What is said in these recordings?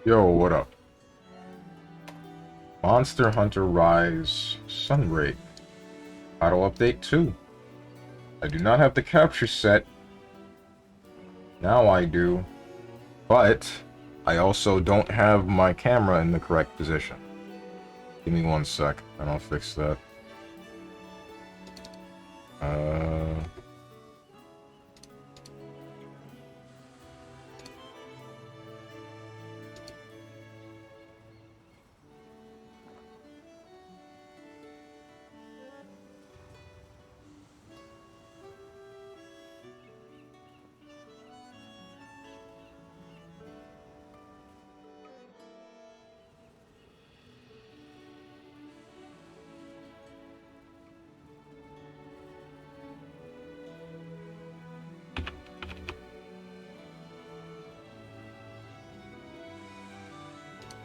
Yo, what up? Monster Hunter Rise Sunbreak. Auto update 2. I do not have the capture set. Now I do. But I also don't have my camera in the correct position. Give me 1 sec, and I'll fix that.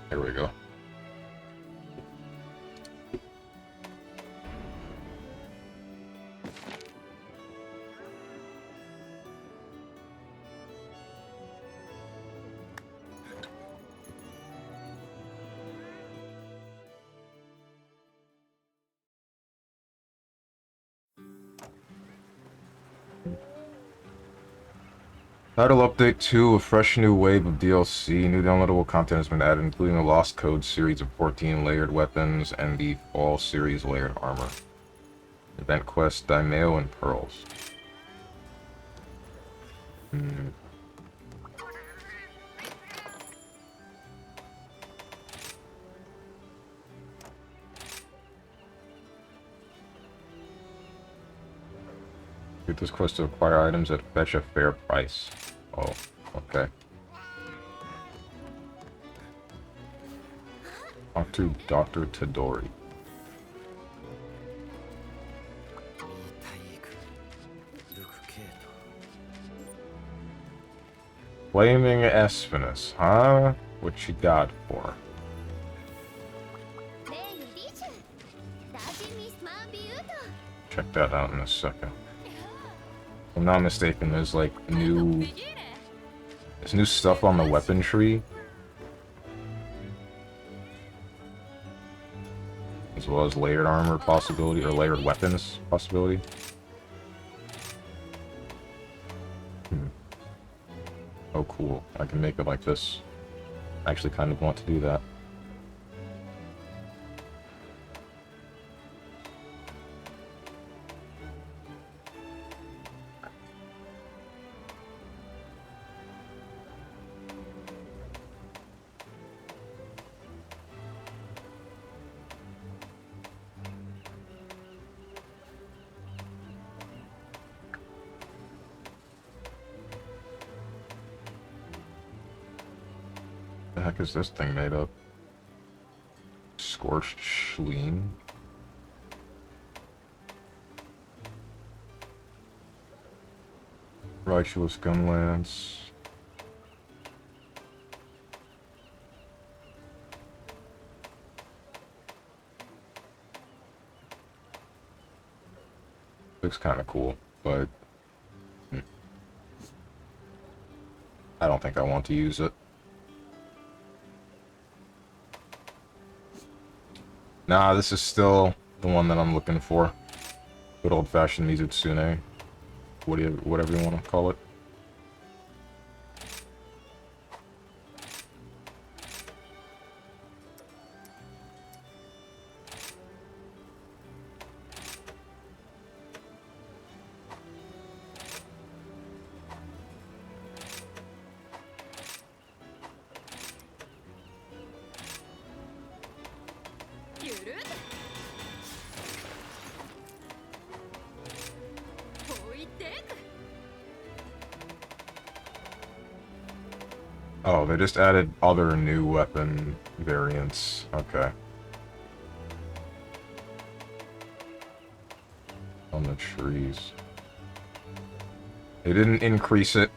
Here we go. Title Update 2, a fresh new wave of DLC. New downloadable content has been added, including a Lost Code series of 14 layered weapons and the Fall series layered armor. Event quest, Daimeo and Pearls. Get this quest to acquire items that fetch a fair price. Oh, okay. Talk to Dr. Tadori. Flaming Espinus, huh? What you got for? Check that out in a second. If I'm not mistaken, there's like new stuff on the weapon tree, as well as layered armor possibility or layered weapons possibility. Oh, cool! I can make it like this. I actually kind of want to do that. The heck is this thing made of? Scorched Schleen? Righteous Gunlance. Looks kind of cool, but I don't think I want to use it. Nah, this is still the one that I'm looking for. Good old-fashioned Mizutsune. Whatever you want to call it. Oh, they just added other new weapon variants. Okay. On the trees. They didn't increase it.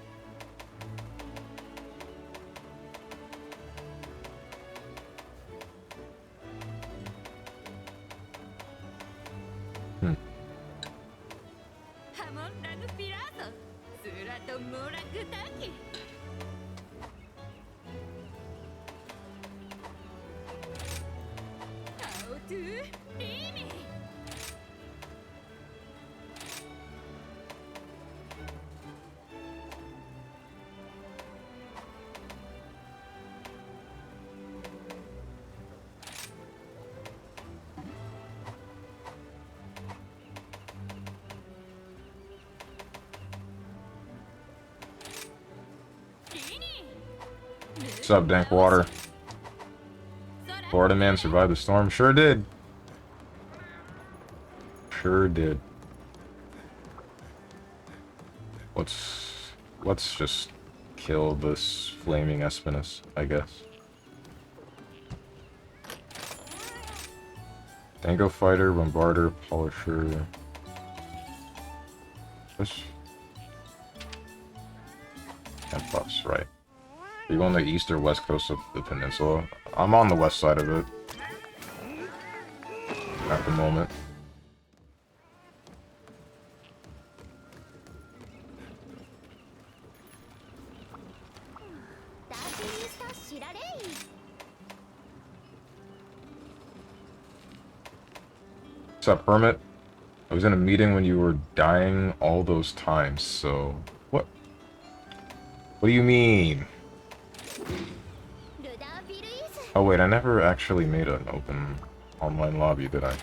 What's up, Dankwater? Florida man survived the storm. Sure did. Sure did. Let's just kill this flaming Espinus, I guess. Dango fighter, bombarder, polisher. This 10+, right. Are you on the east or west coast of the peninsula? I'm on the west side of it. At the moment. What's up, Hermit? I was in a meeting when you were dying all those times, so... What? What do you mean? Oh wait, I never actually made an open online lobby, did I?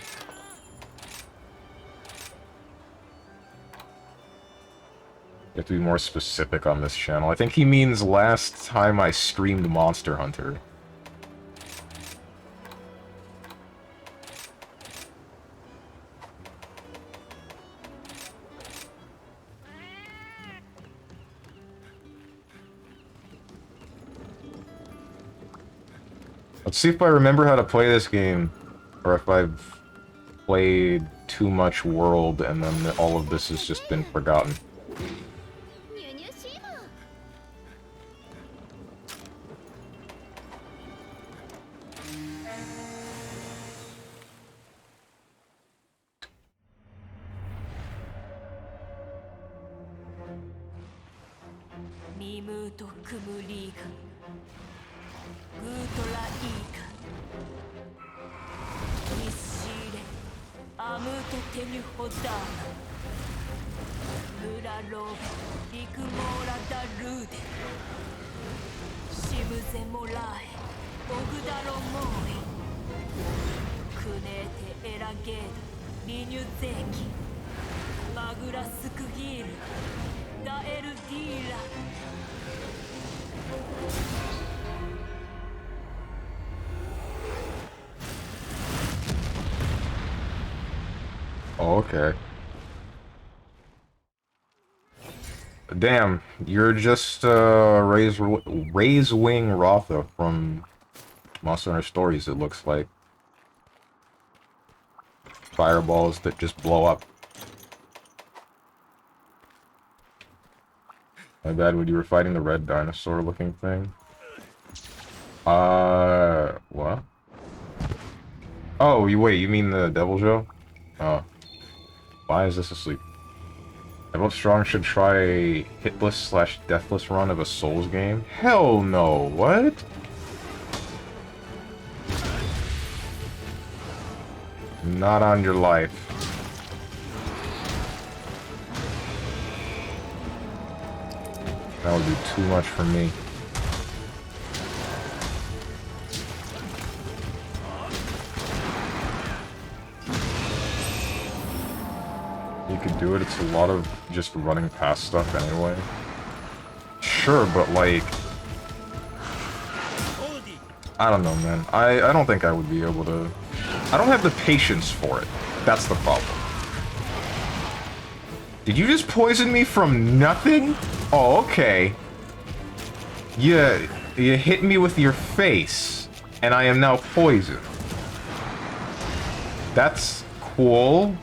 You have to be more specific on this channel. I think he means last time I streamed Monster Hunter. Let's see if I remember how to play this game, or if I've played too much World and then all of this has just been forgotten. Oh, okay. Damn, you're just Raise Wing Rotha from Monster Hunter Stories, it looks like. Fireballs that just blow up. My bad, when you were fighting the red dinosaur looking thing. What? Oh, wait, you mean the Devil Joe? Oh. Why is this asleep? I vote Strong should try a hitless/deathless run of a Souls game. Hell no, what? Not on your life. That would be too much for me. You could do it, it's a lot of just running past stuff anyway. Sure, but like... I don't know, man. I don't think I would be able to... I don't have the patience for it. That's the problem. Did you just poison me from nothing? Oh, okay. You hit me with your face, and I am now poisoned. That's cool.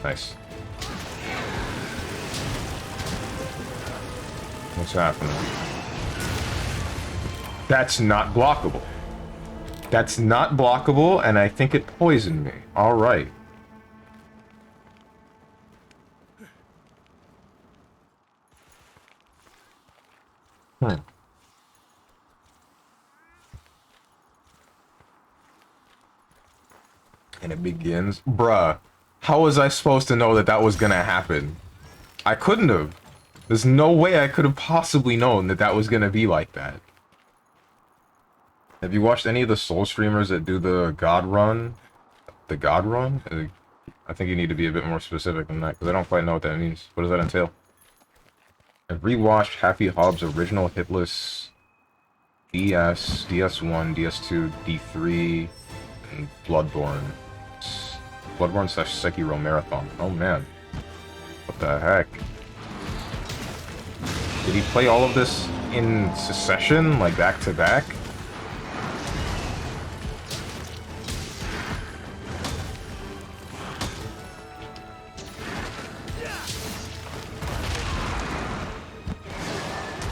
Nice. What's happening? That's not blockable. That's not blockable, and I think it poisoned me. Alright. Hmm. And it begins. Bruh, how was I supposed to know that that was gonna happen? I couldn't have. There's no way I could have possibly known that that was gonna be like that. Have you watched any of the Soul streamers that do the God Run? The God Run? I think you need to be a bit more specific than that, because I don't quite know what that means. What does that entail? I've rewatched Happy Hobbs' original hitless DS, DS1, DS2, D3, and Bloodborne. Bloodborne / Sekiro Marathon. Oh man. What the heck? Did he play all of this in succession, like back to back?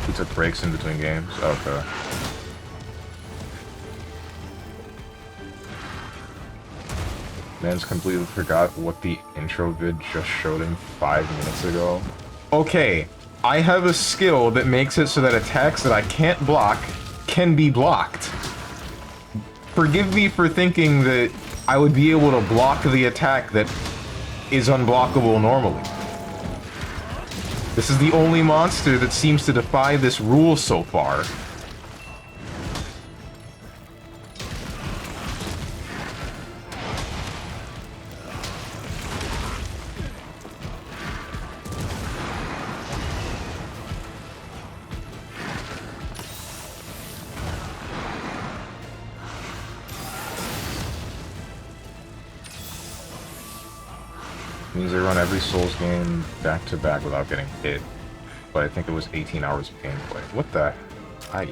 He took breaks in between games? Okay. Man's completely forgot what the intro vid just showed him 5 minutes ago. Okay, I have a skill that makes it so that attacks that I can't block can be blocked. Forgive me for thinking that I would be able to block the attack that is unblockable normally. This is the only monster that seems to defy this rule so far. Means I run every Souls game back to back without getting hit. But I think it was 18 hours of gameplay. What the? I.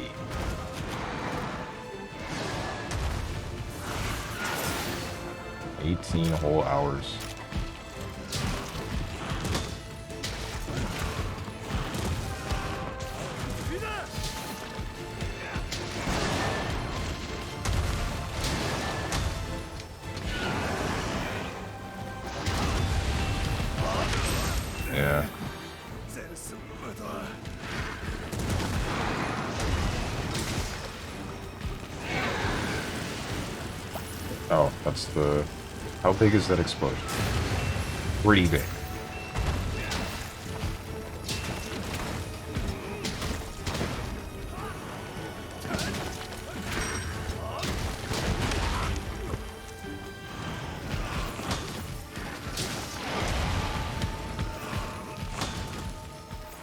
18 whole hours. Yeah. Oh, that's the... How big is that explosion? Pretty big.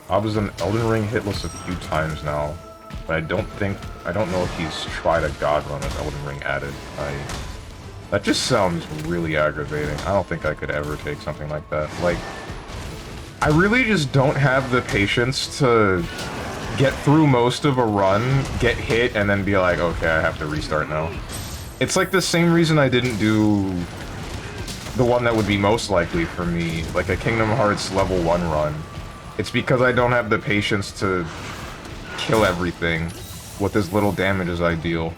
I was in Elden Ring hitless a few times now, but I don't know if he's tried a God Run with Elden Ring added. That just sounds really aggravating. I don't think I could ever take something like that. Like, I really just don't have the patience to get through most of a run, get hit, and then be like, okay, I have to restart now. It's like the same reason I didn't do the one that would be most likely for me, like a Kingdom Hearts level 1 run. It's because I don't have the patience to kill everything with as little damage as I deal.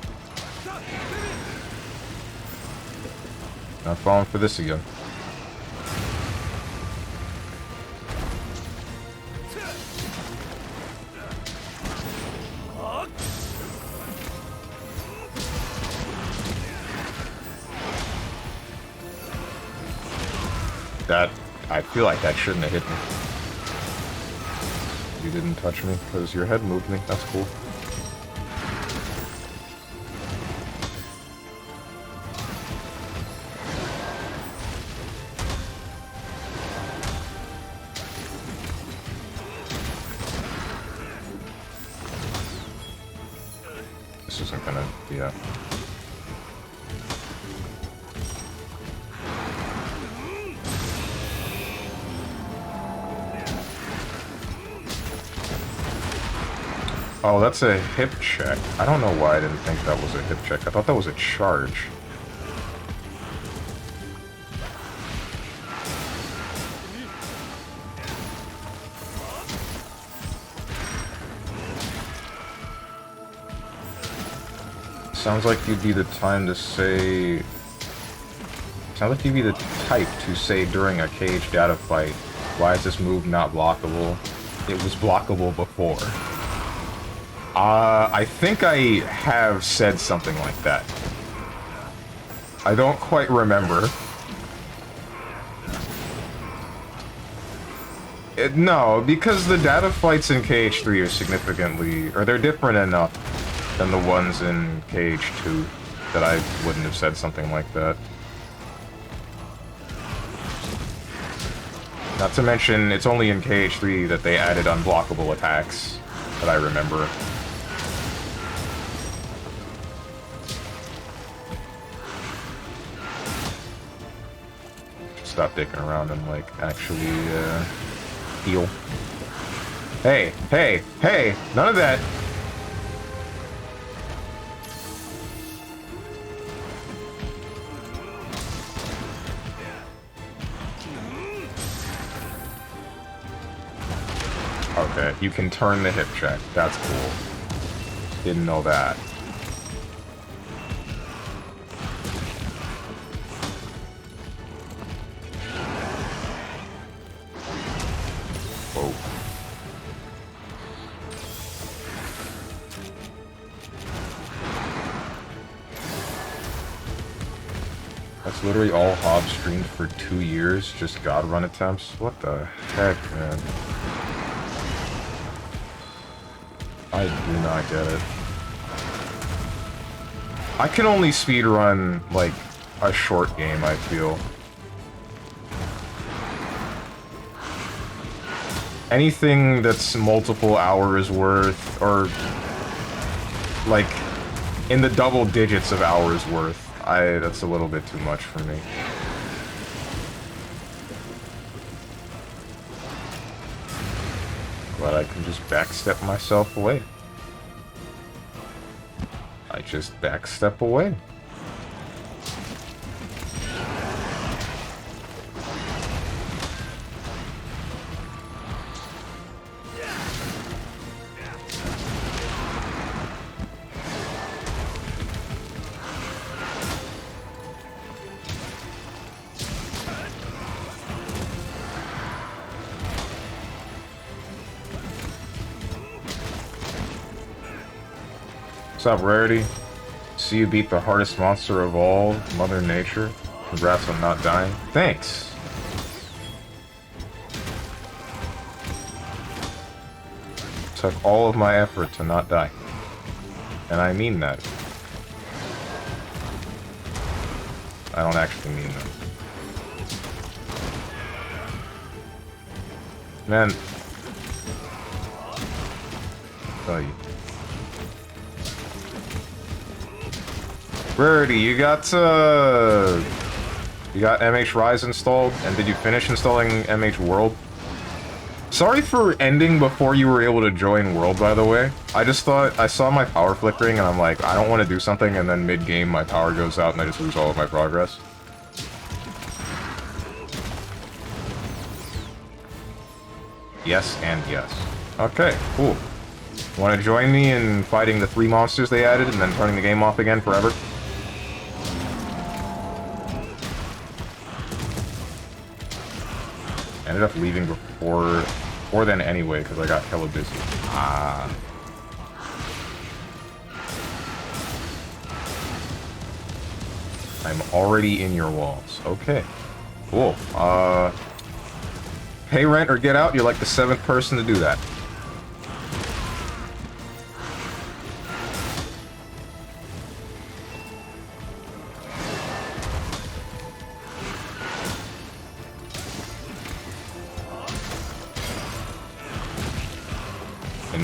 Not falling for this again. That, I feel like that shouldn't have hit me. You didn't touch me because your head moved me. That's cool. This isn't gonna, yeah. Oh, that's a hip check. I don't know why I didn't think that was a hip check. I thought that was a charge. Sounds like you'd be the time to say... Sounds like you'd be the type to say during a cage data fight, why is this move not blockable? It was blockable before. I think I have said something like that. I don't quite remember. No, because the data fights in KH3 are significantly... or they're different enough than the ones in KH2 that I wouldn't have said something like that. Not to mention, it's only in KH3 that they added unblockable attacks that I remember. Stop dicking around and, like, actually, heal. Hey, hey, hey! None of that! Okay, you can turn the hip check. That's cool. Didn't know that. Whoa. That's literally all Hob streamed for 2 years, just God run attempts? What the heck, man? I do not get it. I can only speedrun, like, a short game, I feel. Anything that's multiple hours worth, or, like, in the double digits of hours worth, that's a little bit too much for me. But I can just backstep myself away. I just backstep away. What's up, Rarity? See you beat the hardest monster of all, Mother Nature. Congrats on not dying. Thanks! Took all of my effort to not die. And I mean that. I don't actually mean that. Man. Tell you. Rarity, you got MH Rise installed, and did you finish installing MH World? Sorry for ending before you were able to join World, by the way. I just thought, I saw my power flickering, and I'm like, I don't want to do something, and then mid-game my power goes out, and I just lose all of my progress. Yes and yes. Okay, cool. Want to join me in fighting the 3 monsters they added, and then turning the game off again forever? Ended up leaving before then anyway, because I got hella busy. Ah. I'm already in your walls. Okay. Cool. Pay rent or get out, you're like the 7th person to do that.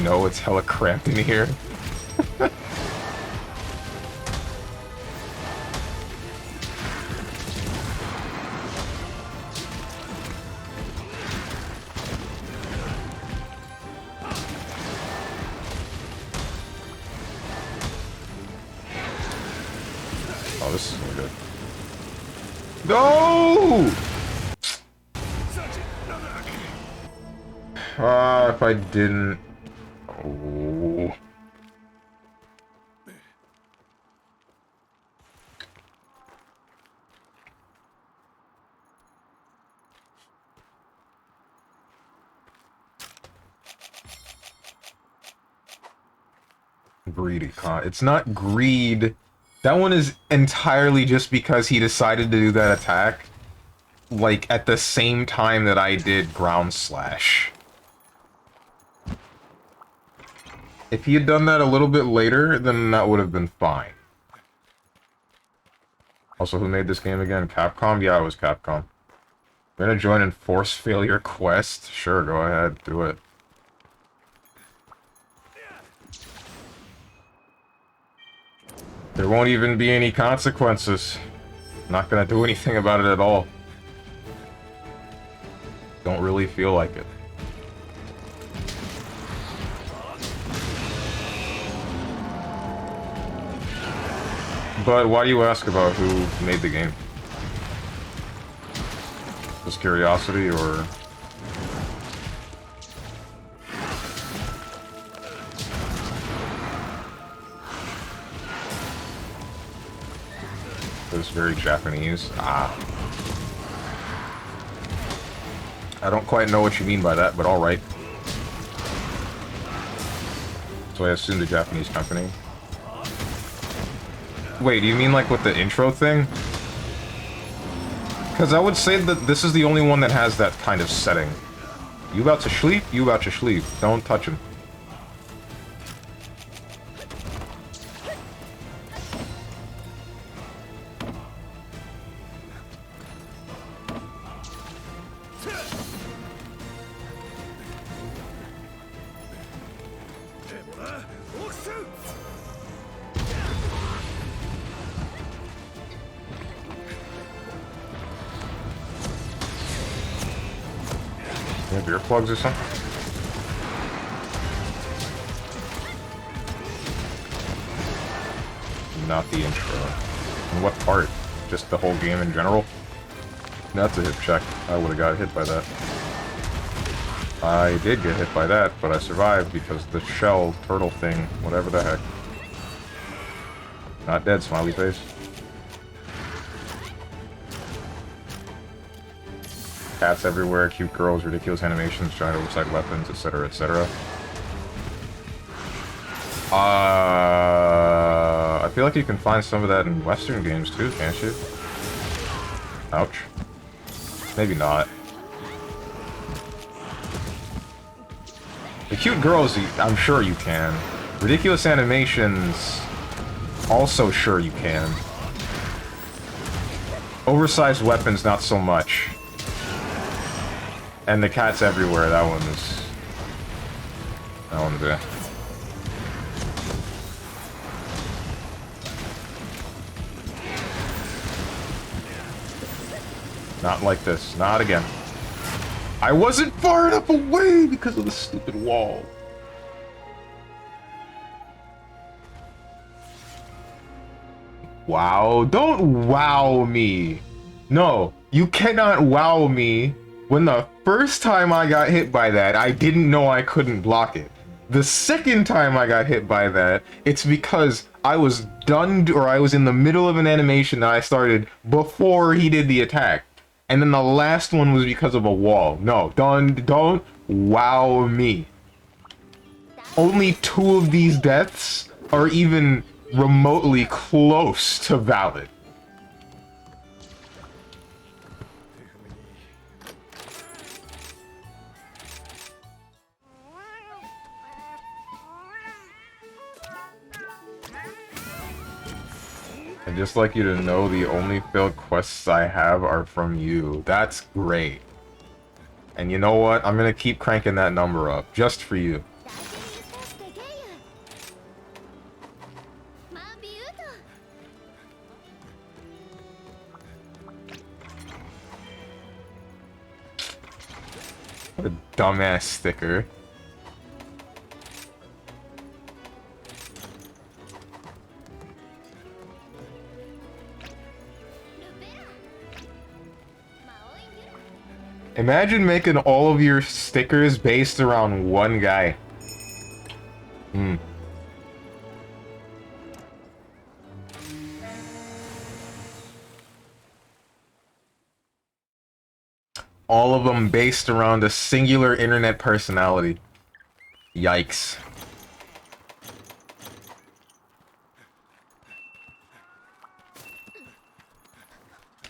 No, it's hella cramped in here. Oh, this is gonna be good. No! If I didn't... Oh. Greedy con. It's not greed. That one is entirely just because he decided to do that attack, like, at the same time that I did ground slash. If he had done that a little bit later, then that would have been fine. Also, who made this game again? Capcom? Yeah, it was Capcom. We're gonna join in Force Failure Quest? Sure, go ahead, do it. There won't even be any consequences. Not gonna do anything about it at all. Don't really feel like it. But why do you ask about who made the game? Just curiosity, or... It's very Japanese. Ah. I don't quite know what you mean by that, but alright. So I assumed a Japanese company. Wait, do you mean like with the intro thing? Because I would say that this is the only one that has that kind of setting. You about to sleep? You about to sleep. Don't touch him. You have earplugs or something? Not the intro. And what part? Just the whole game in general? That's a hip check. I would have got hit by that. I did get hit by that, but I survived because the shell turtle thing, whatever the heck. Not dead, smiley face. Cats everywhere, cute girls, ridiculous animations, giant oversized weapons, etc., etc. I feel like you can find some of that in Western games too, can't you? Ouch. Maybe not. The cute girls, I'm sure you can. Ridiculous animations, also sure you can. Oversized weapons, not so much. And the cats everywhere, that one's there. Not like this. Not again. I wasn't far enough away because of the stupid wall. Wow. Don't wow me. No, you cannot wow me. When the first time I got hit by that, I didn't know I couldn't block it. The second time I got hit by that, it's because I was done, or I was in the middle of an animation that I started before he did the attack. And then the last one was because of a wall. No, don't wow me. Only 2 of these deaths are even remotely close to valid. I'd just like you to know the only failed quests I have are from you. That's great. And you know what? I'm gonna keep cranking that number up, just for you. What a dumbass sticker. Imagine making all of your stickers based around one guy. All of them based around a singular internet personality. Yikes.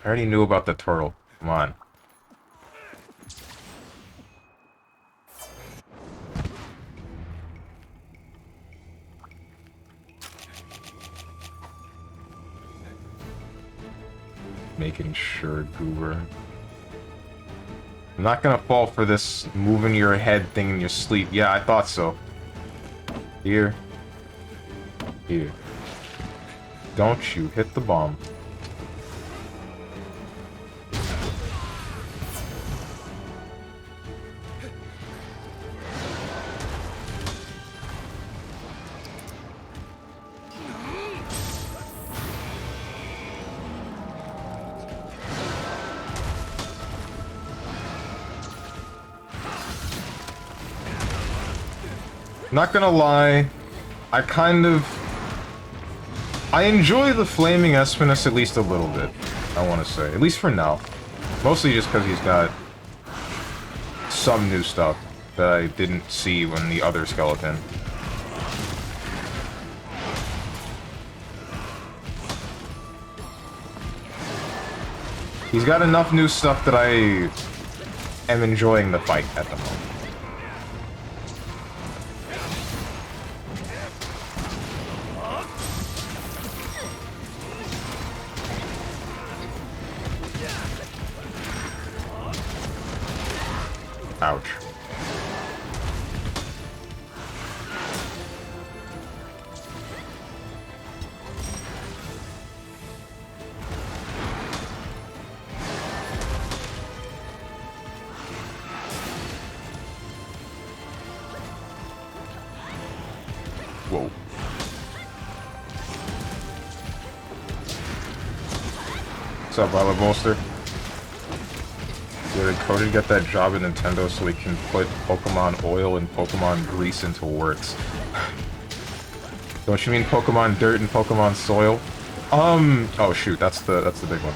I already knew about the turtle. Come on. Making sure, Goober. I'm not gonna fall for this moving your head thing in your sleep. Yeah, I thought so. Here. Here. Don't you hit the bomb. Not gonna lie, I enjoy the Flaming Espinus at least a little bit, I want to say. At least for now. Mostly just because he's got some new stuff that I didn't see when the other skeleton. He's got enough new stuff that I am enjoying the fight at the moment. Ouch. Whoa. What's up, Violet Bolster? Did Cody get that job at Nintendo so he can put Pokemon oil and Pokemon grease into words? Don't you mean Pokemon dirt and Pokemon soil? Oh shoot, that's the big one.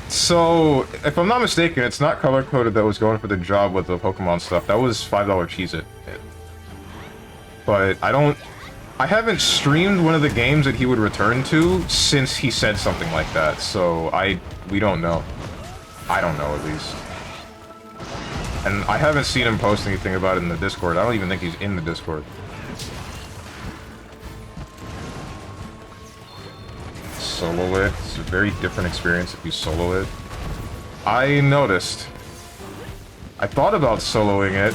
So, if I'm not mistaken, it's not color-coded that was going for the job with the Pokemon stuff. That was $5 Cheez-It. But I haven't streamed one of the games that he would return to since he said something like that, so we don't know. I don't know, at least. And I haven't seen him post anything about it in the Discord. I don't even think he's in the Discord. Solo it. It's a very different experience if you solo it. I noticed. I thought about soloing it,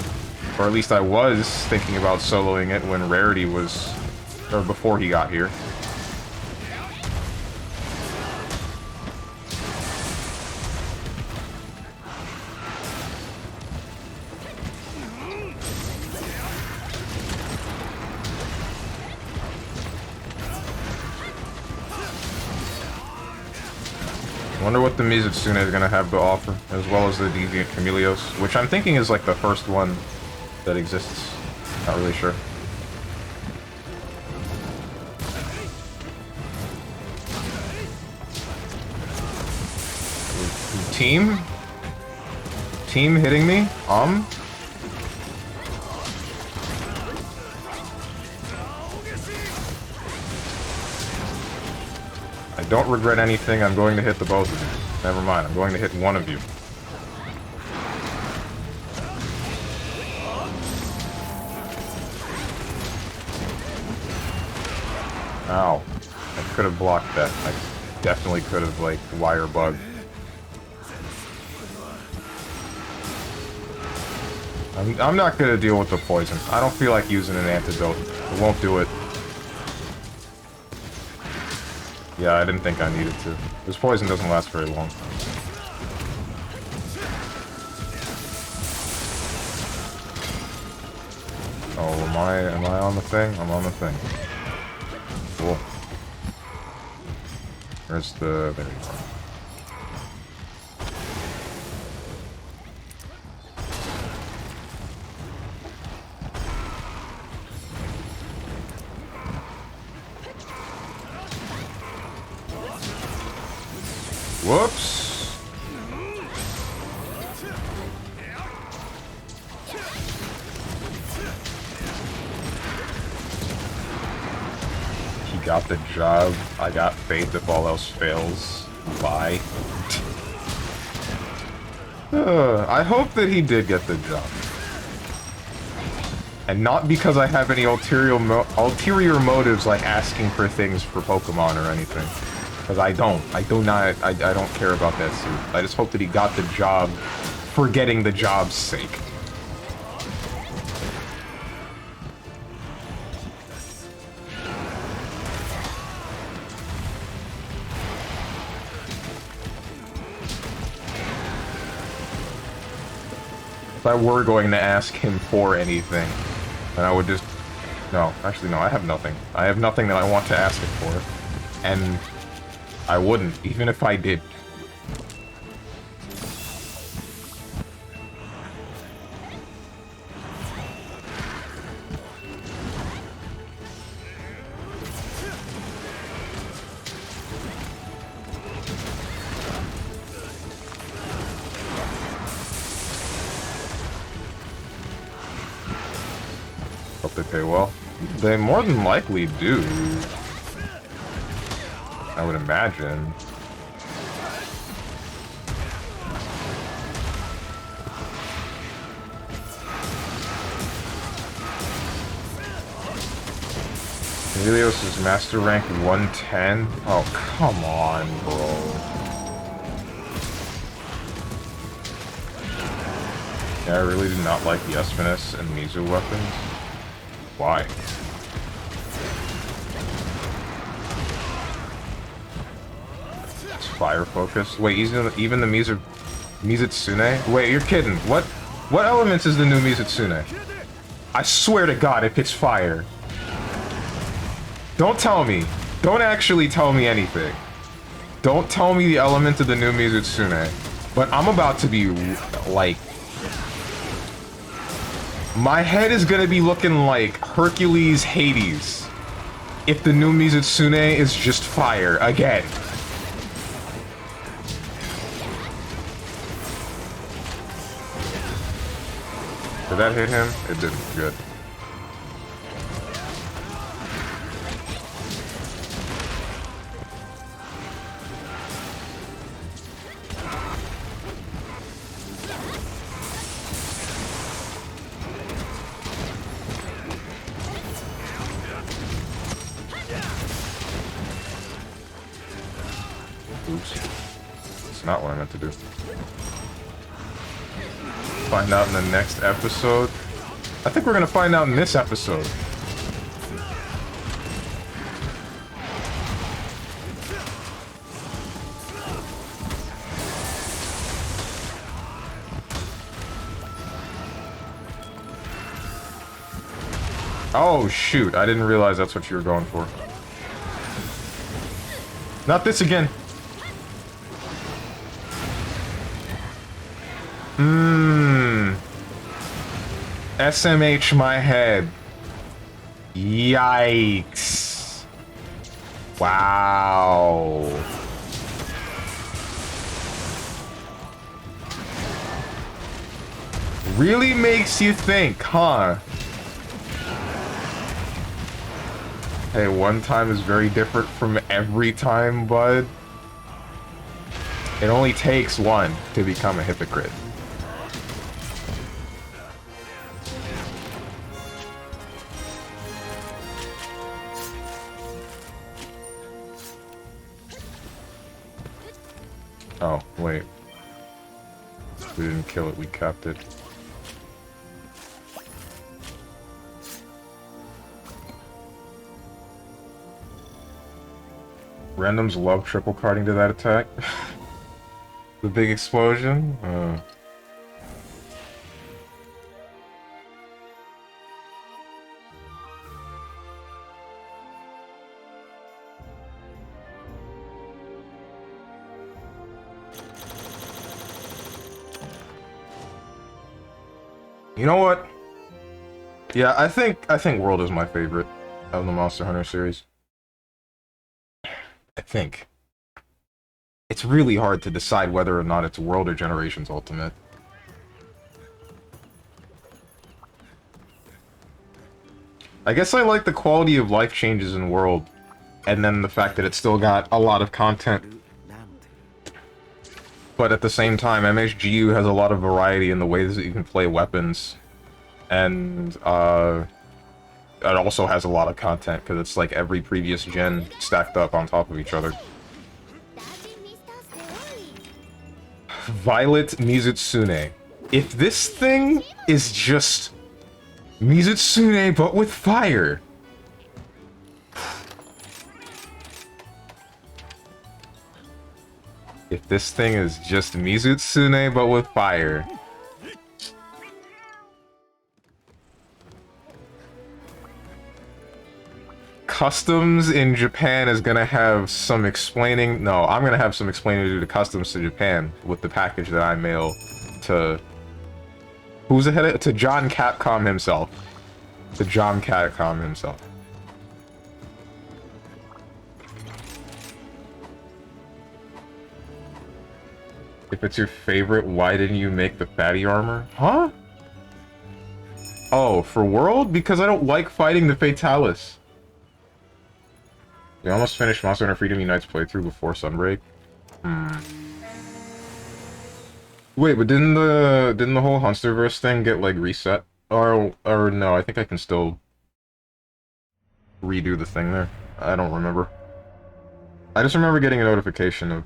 or at least I was thinking about soloing it when Rarity was... or before he got here. I wonder what the Mizutsune is going to have to offer, as well as the Deviant Chameleos, which I'm thinking is like the first one that exists. Not really sure. Team? Team hitting me? I don't regret anything. I'm going to hit the both of you. Never mind. I'm going to hit one of you. Ow. I could have blocked that. I definitely could have, like, wire bugged. I'm not gonna deal with the poison. I don't feel like using an antidote. It won't do it. Yeah, I didn't think I needed to. This poison doesn't last very long. Oh, am I on the thing? I'm on the thing. Cool. Where's the... there you go. Whoops! He got the job. I got faith if all else fails. Bye. I hope that he did get the job. And not because I have any ulterior motives like asking for things for Pokemon or anything. Because I don't. I don't care about that suit. I just hope that he got the job for getting the job's sake. If I were going to ask him for anything, then I would just... No, actually no, I have nothing. I have nothing that I want to ask him for. And I wouldn't, even if I did. Hope they pay well. They more than likely do. I would imagine. Helios is master rank 110? Oh, come on, bro. Yeah, I really do not like the Espinus and Mizu weapons. Why? It's fire focused. Wait, even the Mizutsune? Wait, you're kidding. What elements is the new Mizutsune? I swear to God, it hits fire. Don't tell me. Don't actually tell me anything. Don't tell me the element of the new Mizutsune. But I'm about to be, like... My head is gonna be looking like Hercules Hades if the new Mizutsune is just fire again. Did that hit him? It didn't. Good. Oops. That's not what I meant to do. Find out in the next episode. I think we're gonna find out in this episode. Oh shoot, I didn't realize that's what you were going for. Not this again. SMH my head. Yikes. Wow. Really makes you think, huh? Hey, one time is very different from every time, bud. It only takes one to become a hypocrite. Oh, wait. We didn't kill it, we kept it. Randoms love triple carding to that attack. The big explosion? You know what? Yeah, I think World is my favorite of the Monster Hunter series. I think. It's really hard to decide whether or not it's World or Generations Ultimate. I guess I like the quality of life changes in World, and then the fact that it's still got a lot of content but at the same time, MHGU has a lot of variety in the ways that you can play weapons. And, it also has a lot of content, because it's like every previous gen stacked up on top of each other. Violet Mizutsune. If this thing is just Mizutsune, but with fire... If this thing is just Mizutsune, but with fire... Customs in Japan is gonna have some explaining... No, I'm gonna have some explaining to do to customs to Japan with the package that I mail to... Who's ahead of... To John Capcom himself. To John Capcom himself. If it's your favorite, why didn't you make the fatty armor? Huh? Oh, for World? Because I don't like fighting the Fatalis. We almost finished Monster Hunter Freedom Unites playthrough before Sunbreak. Wait, but didn't the whole Hunsterverse thing get like reset? Or no, I think I can still redo the thing there. I don't remember. I just remember getting a notification of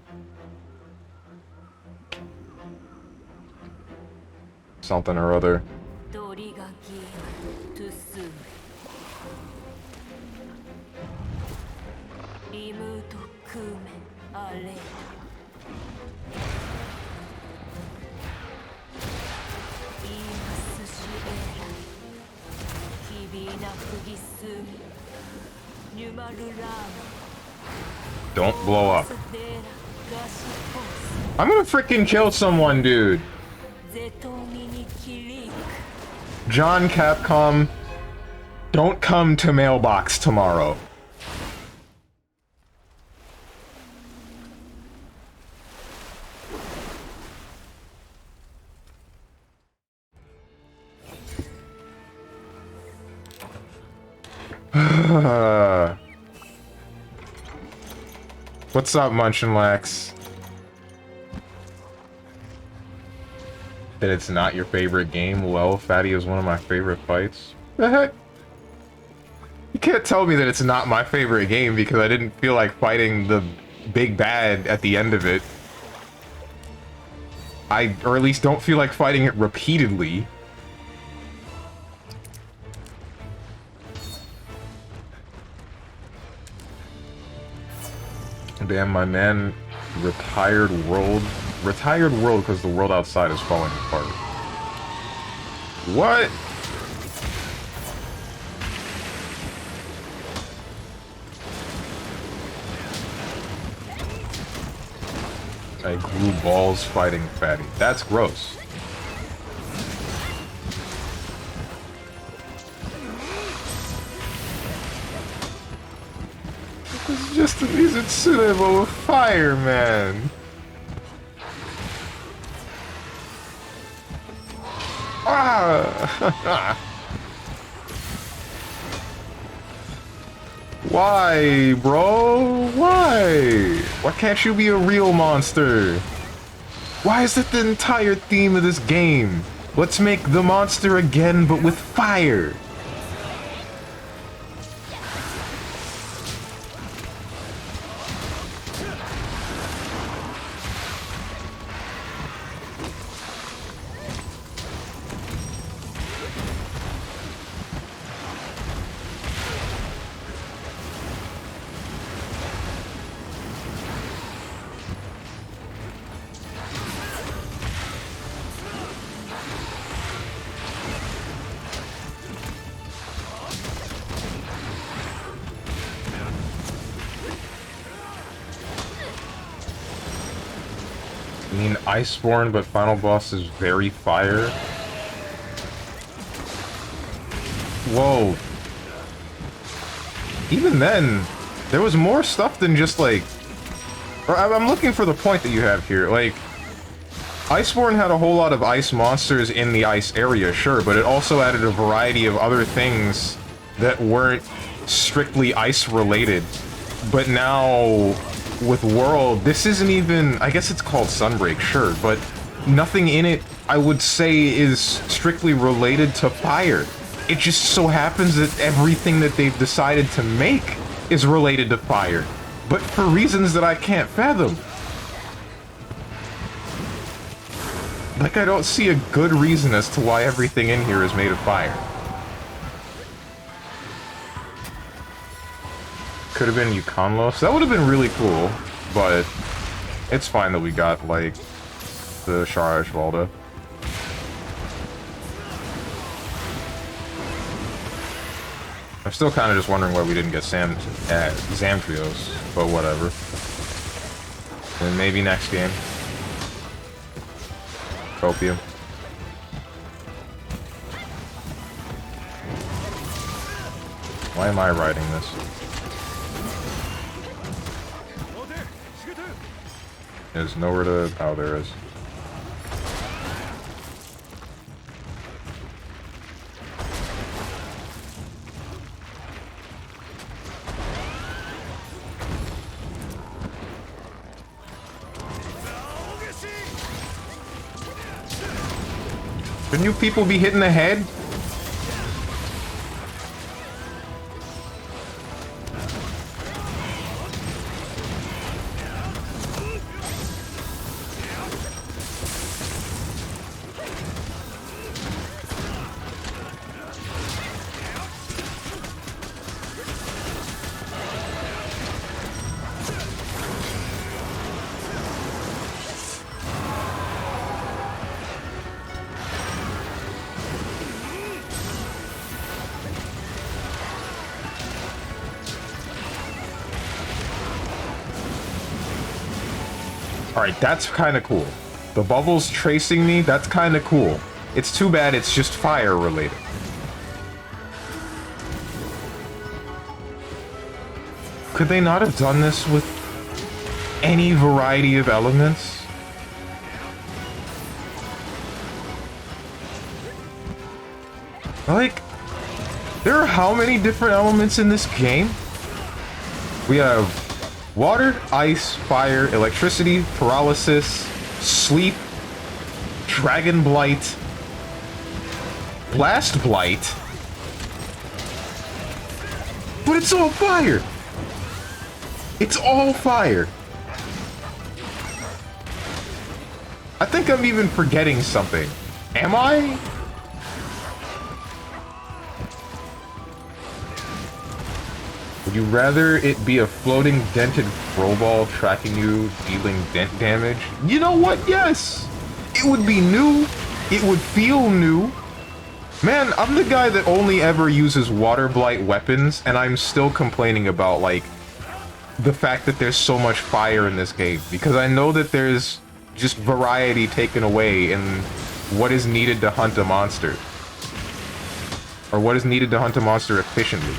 something or other. Don't blow up. I'm gonna freaking kill someone, dude. John Capcom, don't come to mailbox tomorrow. What's up, Munchinlax? That it's not your favorite game? Well, Fatty is one of my favorite fights. The heck? You can't tell me that it's not my favorite game because I didn't feel like fighting the big bad at the end of it. Or at least don't feel like fighting it repeatedly. Damn, my man, retired world because the world outside is falling apart. What? I glue balls fighting Fatty. That's gross. It's just a Mizutsune, but with fire, man. Ah! Why, bro? Why? Why can't you be a real monster? Why is that the entire theme of this game? Let's make the monster again, but with fire. I mean, Iceborne, but final boss is very fire. Whoa. Even then, there was more stuff than just like... I'm looking for the point that you have here. Like, Iceborne had a whole lot of ice monsters in the ice area, sure, but it also added a variety of other things that weren't strictly ice related. But now with World, this isn't even... I guess it's called Sunbreak, sure, but nothing in it, I would say, is strictly related to fire. It just so happens that everything that they've decided to make is related to fire, but for reasons that I can't fathom. Like, I don't see a good reason as to why everything in here is made of fire. Could have been Yukonlos. That would have been really cool, but it's fine that we got, like, the Shara Ishvalda. I'm still kind of just wondering why we didn't get Zamtrios, but whatever. And maybe next game. Copium. Why am I writing this? There's nowhere to... Oh, there is. Shouldn't you people be hitting the head? Alright, that's kind of cool. The bubbles tracing me, that's kind of cool. It's too bad it's just fire related. Could they not have done this with any variety of elements? Like, there are how many different elements in this game? We have water, ice, fire, electricity, paralysis, sleep, dragon blight, blast blight. But it's all fire! It's all fire! I think I'm even forgetting something. Am I? Would you rather it be a floating dented throw ball tracking you, dealing dent damage? You know what? Yes! It would be new. It would feel new. Man, I'm the guy that only ever uses water blight weapons, and I'm still complaining about, like, the fact that there's so much fire in this game. Because I know that there's just variety taken away in what is needed to hunt a monster. Or what is needed to hunt a monster efficiently.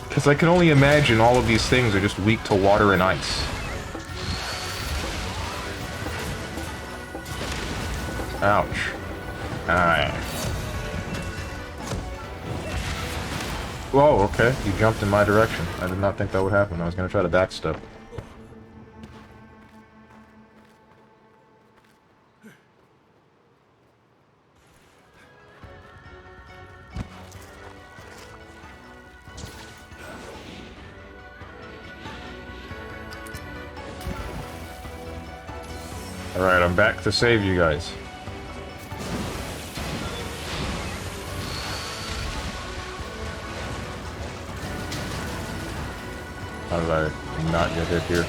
Because I can only imagine all of these things are just weak to water and ice. Ouch. Alright. Whoa, okay. You jumped in my direction. I did not think that would happen. I was going to try to backstep. Alright, I'm back to save you guys. How did I not get hit here?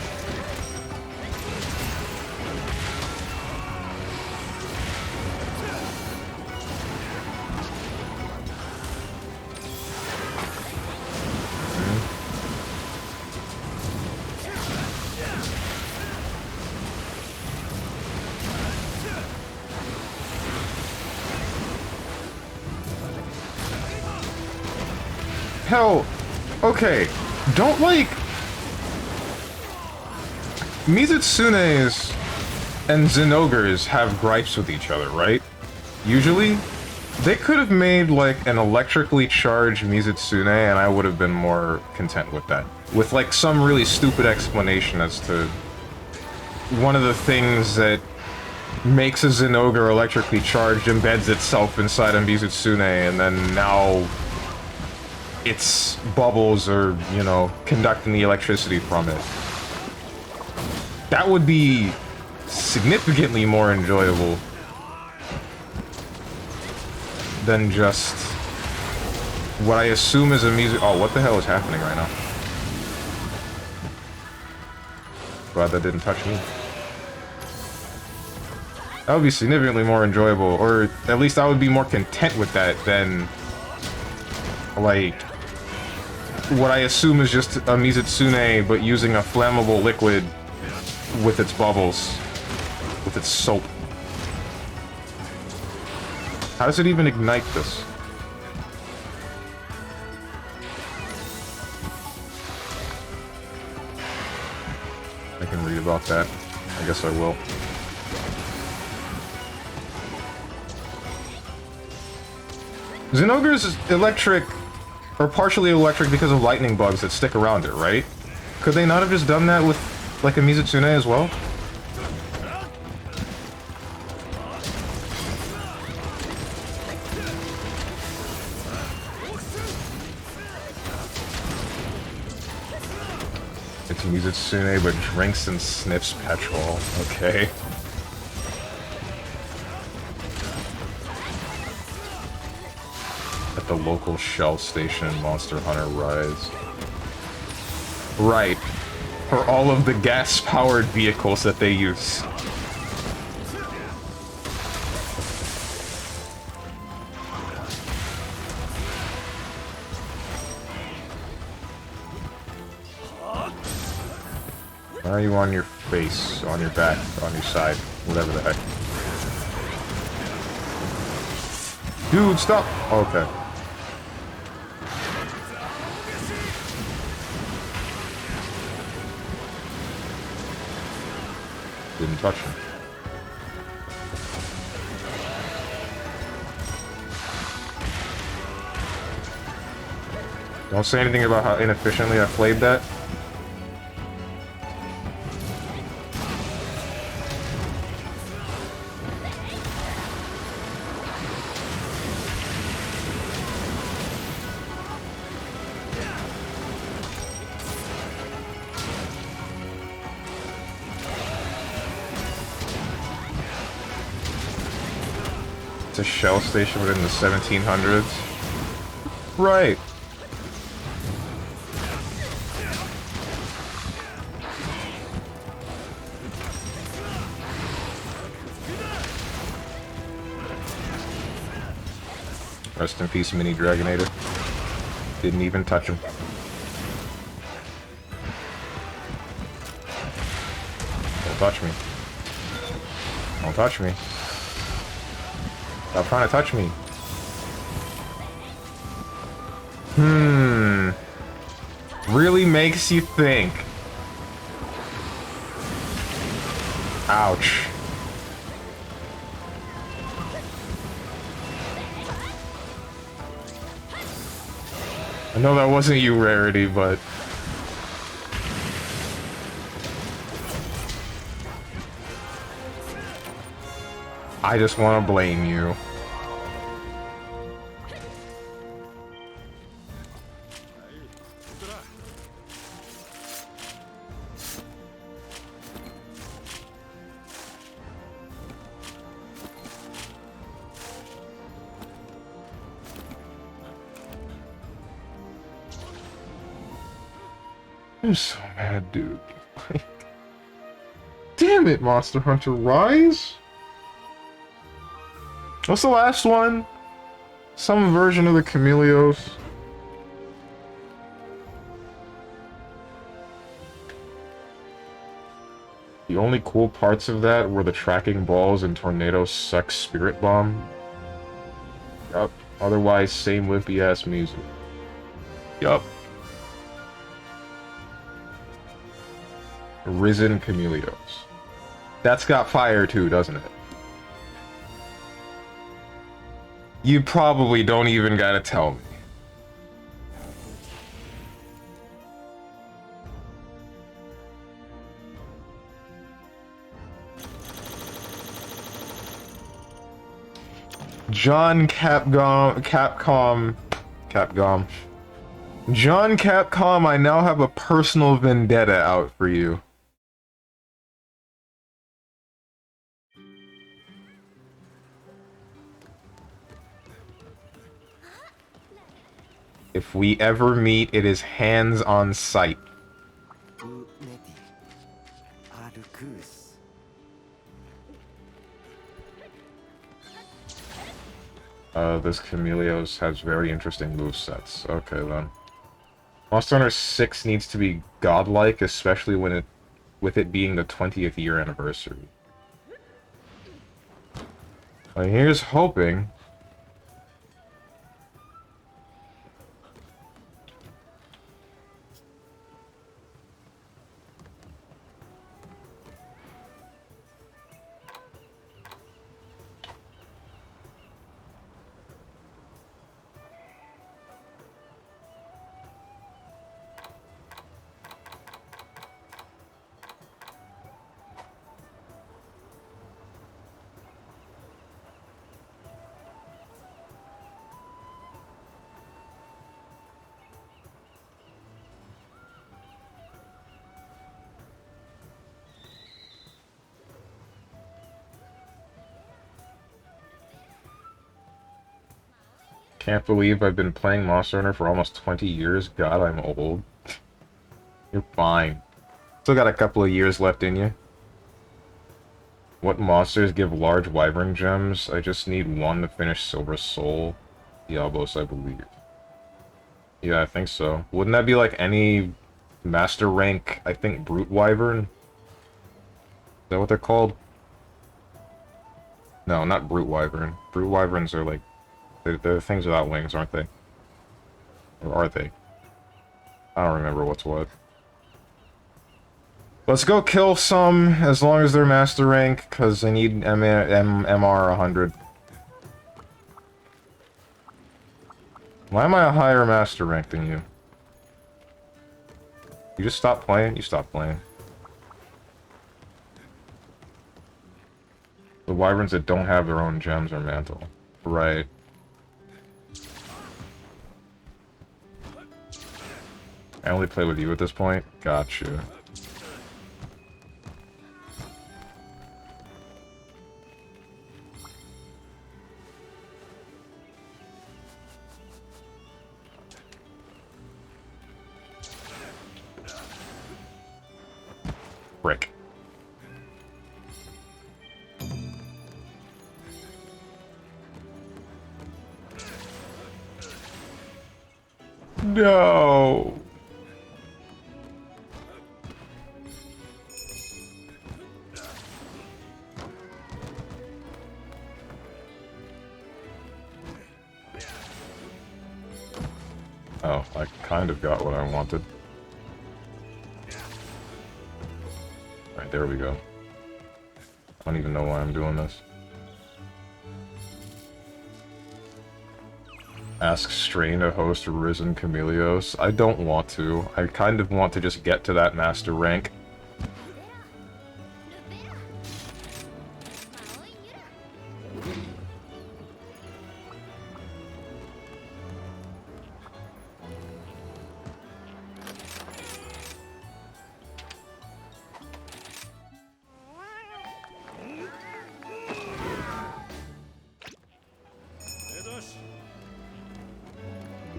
Hell, okay, don't, like, Mizutsunes and Zenogres have gripes with each other, right? Usually? They could have made, like, an electrically charged Mizutsune, and I would have been more content with that. With, like, some really stupid explanation as to one of the things that makes a Zinogre electrically charged embeds itself inside a Mizutsune, and then now its bubbles are, you know, conducting the electricity from it. That would be significantly more enjoyable than just what I assume is a music. Oh, what the hell is happening right now? Glad that didn't touch me. That would be significantly more enjoyable, or at least I would be more content with that than, like, what I assume is just a Mizutsune, but using a flammable liquid with its bubbles, with its soap. How does it even ignite this? I can read about that. I guess I will. Zinogre's is electric, or partially electric because of lightning bugs that stick around it, right? Could they not have just done that with, like, a Mizutsune as well? It's Mizutsune, but drinks and sniffs petrol. Okay. At the local Shell station in Monster Hunter Rise. Right. For all of the gas-powered vehicles that they use. Why are you on your face, on your back, on your side, whatever the heck? Dude, stop! Okay. Didn't touch him. Don't say anything about how inefficiently I played that. It's a Shell station within the 1700s. Right. Rest in peace, Mini Dragonator. Didn't even touch him. Don't touch me. Don't touch me. Stop trying to touch me. Really makes you think. Ouch. I know that wasn't you, Rarity, but... I just want to blame you. I'm so mad, dude. Damn it, Monster Hunter Rise! What's the last one? Some version of the Chameleos. The only cool parts of that were the tracking balls and Tornado Sucks Spirit Bomb. Yup. Otherwise, same wimpy-ass music. Yup. Risen Chameleos. That's got fire too, doesn't it? You probably don't even gotta tell me. John Capcom. John Capcom, I now have a personal vendetta out for you. If we ever meet, it is hands on sight. This Chameleos has very interesting movesets. Okay, then. Monster Hunter 6 needs to be godlike, especially with it being the 20th year anniversary. Well, here's hoping. Can't believe I've been playing Monster Hunter for almost 20 years. God, I'm old. You're fine. Still got a couple of years left in you. What monsters give large wyvern gems? I just need one to finish Silver Soul. Diablos, I believe. Yeah, I think so. Wouldn't that be like any master rank, I think, brute wyvern? Is that what they're called? No, not brute wyvern. Brute wyverns are like... They're things without wings, aren't they? Or are they? I don't remember what's what. Let's go kill some, as long as they're master rank, because I need MR 100. Why am I a higher master rank than you? You just stopped playing? You stopped playing. The wyverns that don't have their own gems or mantle. Right. I only play with you at this point? Gotcha. Frick. No! Oh, I kind of got what I wanted. Alright, there we go. I don't even know why I'm doing this. Ask Strain to host Risen Chameleos. I don't want to. I kind of want to just get to that master rank.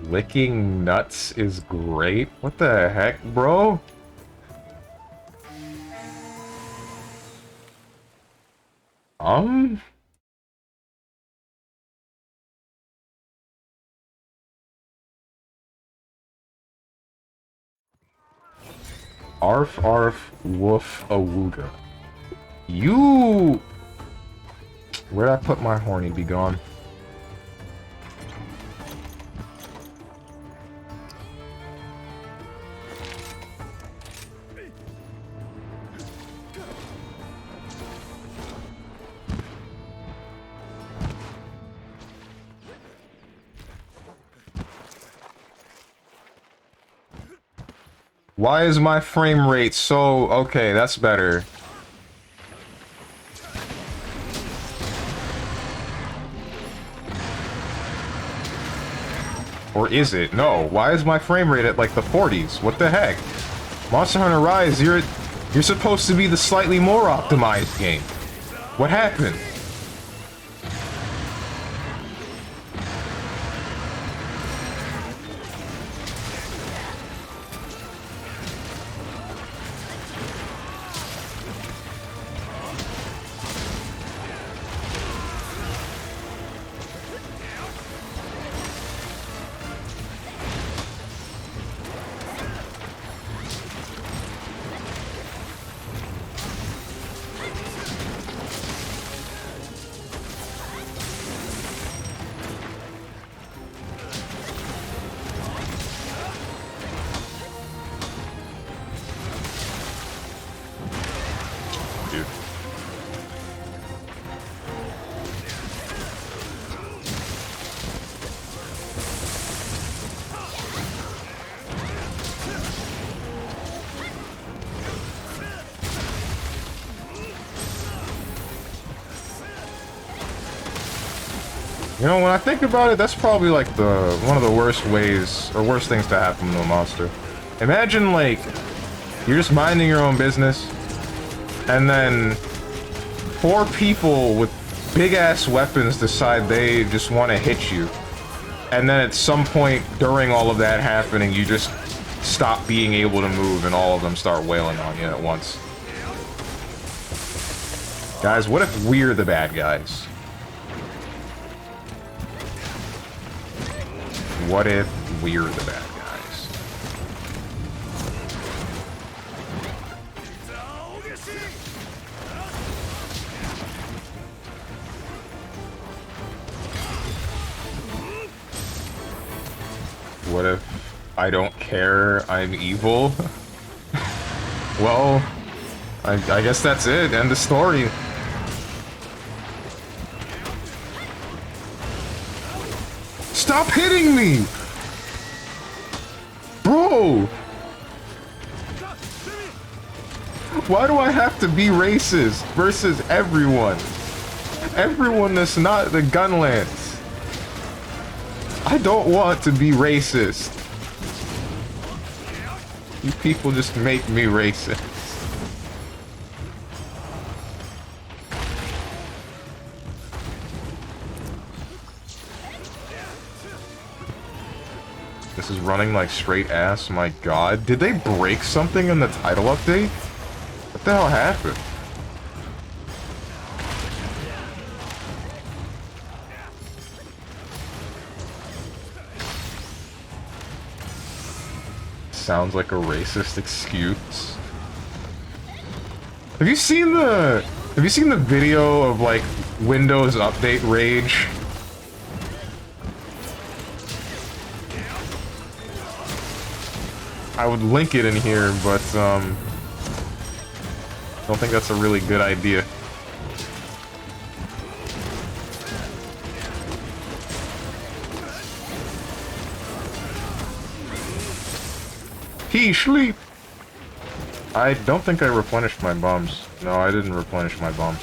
Licking nuts is great? What the heck, bro? Arf arf woof awooga. You... Where'd I put my horny? Be gone. Why is my frame rate so... Okay, that's better. Or is it? No. Why is my frame rate at like the 40s? What the heck? Monster Hunter Rise, you're supposed to be the slightly more optimized game. What happened? You know, when I think about it, that's probably like one of the worst ways or worst things to happen to a monster. Imagine like you're just minding your own business, and then 4 people with big ass weapons decide they just want to hit you, and then at some point during all of that happening, you just stop being able to move, and all of them start wailing on you at once. Guys, what if we're the bad guys? What if we're the bad guys? What if I don't care, I'm evil? Well, I guess that's it, end the story. Stop hitting me! Bro! Why do I have to be racist versus everyone? Everyone that's not the Gunlance. I don't want to be racist. You people just make me racist. This is running like straight ass, my god. Did they break something in the title update? What the hell happened? Sounds like a racist excuse. Have you seen the video of like Windows update rage? I would link it in here, but I don't think that's a really good idea. He sleep. I don't think I replenished my bombs. No, I didn't replenish my bombs.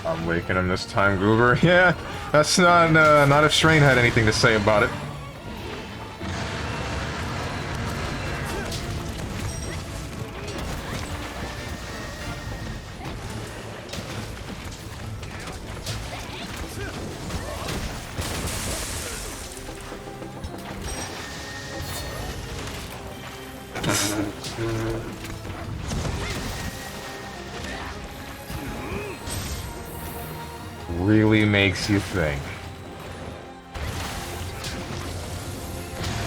I'm waking him this time, Goober. Yeah, that's not if Strain had anything to say about it. Really makes you think.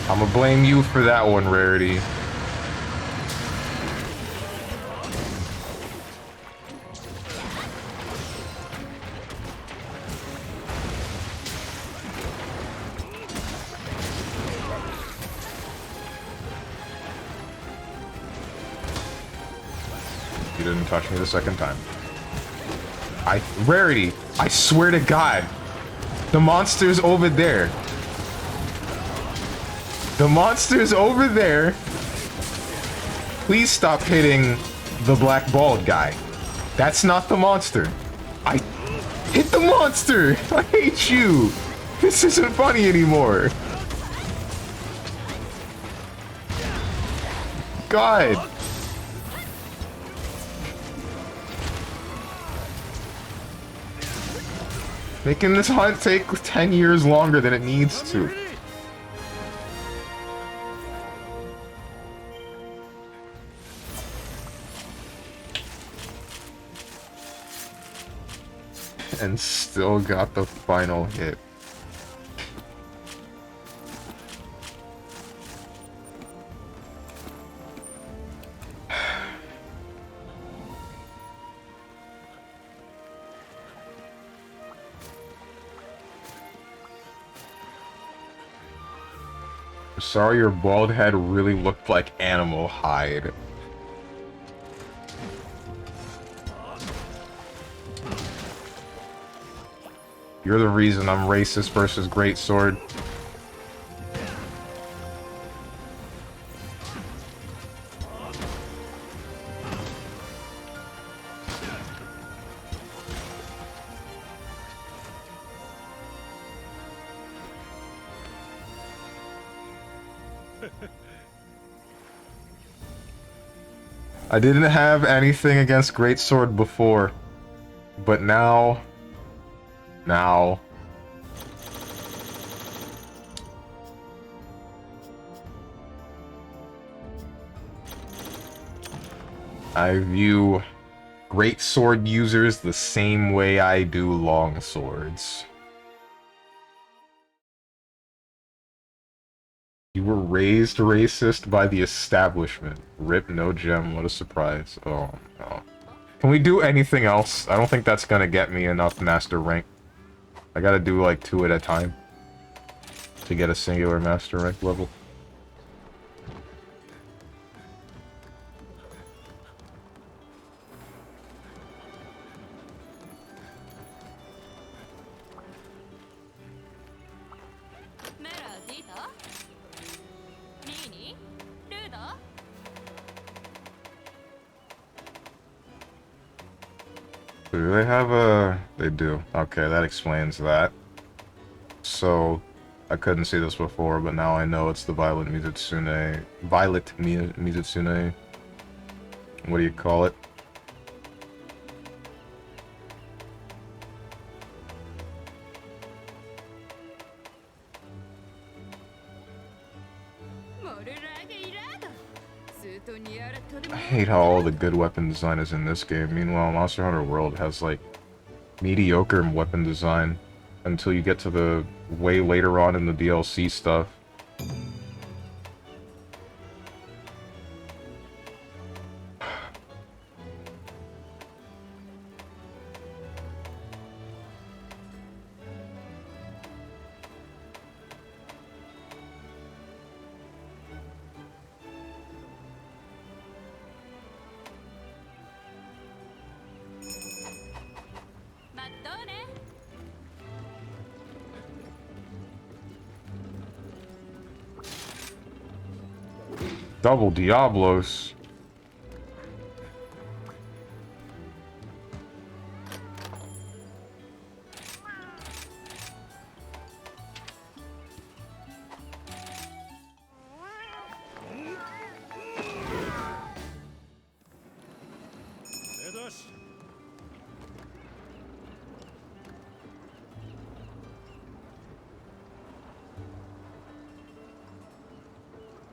I'm gonna blame you for that one, Rarity. You didn't touch me the second time. Rarity, I swear to God. The monster's over there. The monster's over there. Please stop hitting the black bald guy. That's not the monster. I hit the monster! I hate you! This isn't funny anymore. God. Making this hunt take 10 years longer than it needs to. And still got the final hit. Sorry, your bald head really looked like animal hide. You're the reason I'm racist versus greatsword. I didn't have anything against greatsword before, but now... I view greatsword users the same way I do long swords. You were raised racist by the establishment. Rip no gem, what a surprise. Oh no. Can we do anything else? I don't think that's gonna get me enough master rank. I gotta do like 2 at a time to get a singular master rank level. Do they have a... They do. Okay, that explains that. So, I couldn't see this before, but now I know it's the Violet Mizutsune. Violet Mizutsune. What do you call it? I hate how all the good weapon design is in this game. Meanwhile, Monster Hunter World has, like, mediocre weapon design until you get to the way later on in the DLC stuff. Double Diablos.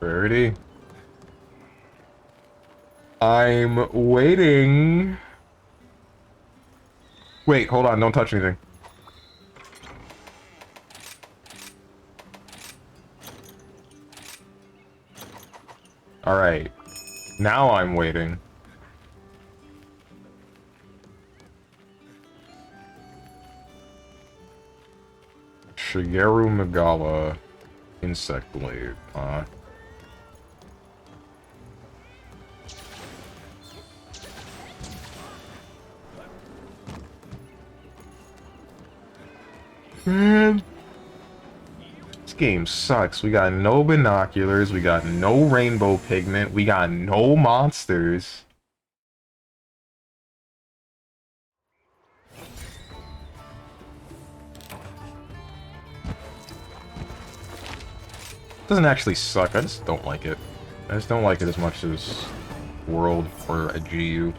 Rarity. I'm waiting. Wait, hold on, don't touch anything. Alright. Now I'm waiting. Shigeru Megala Insect Blade. man. This game sucks. We got no binoculars, we got no rainbow pigment, we got no monsters. Doesn't actually suck, I just don't like it. I just don't like it as much as World or a GU.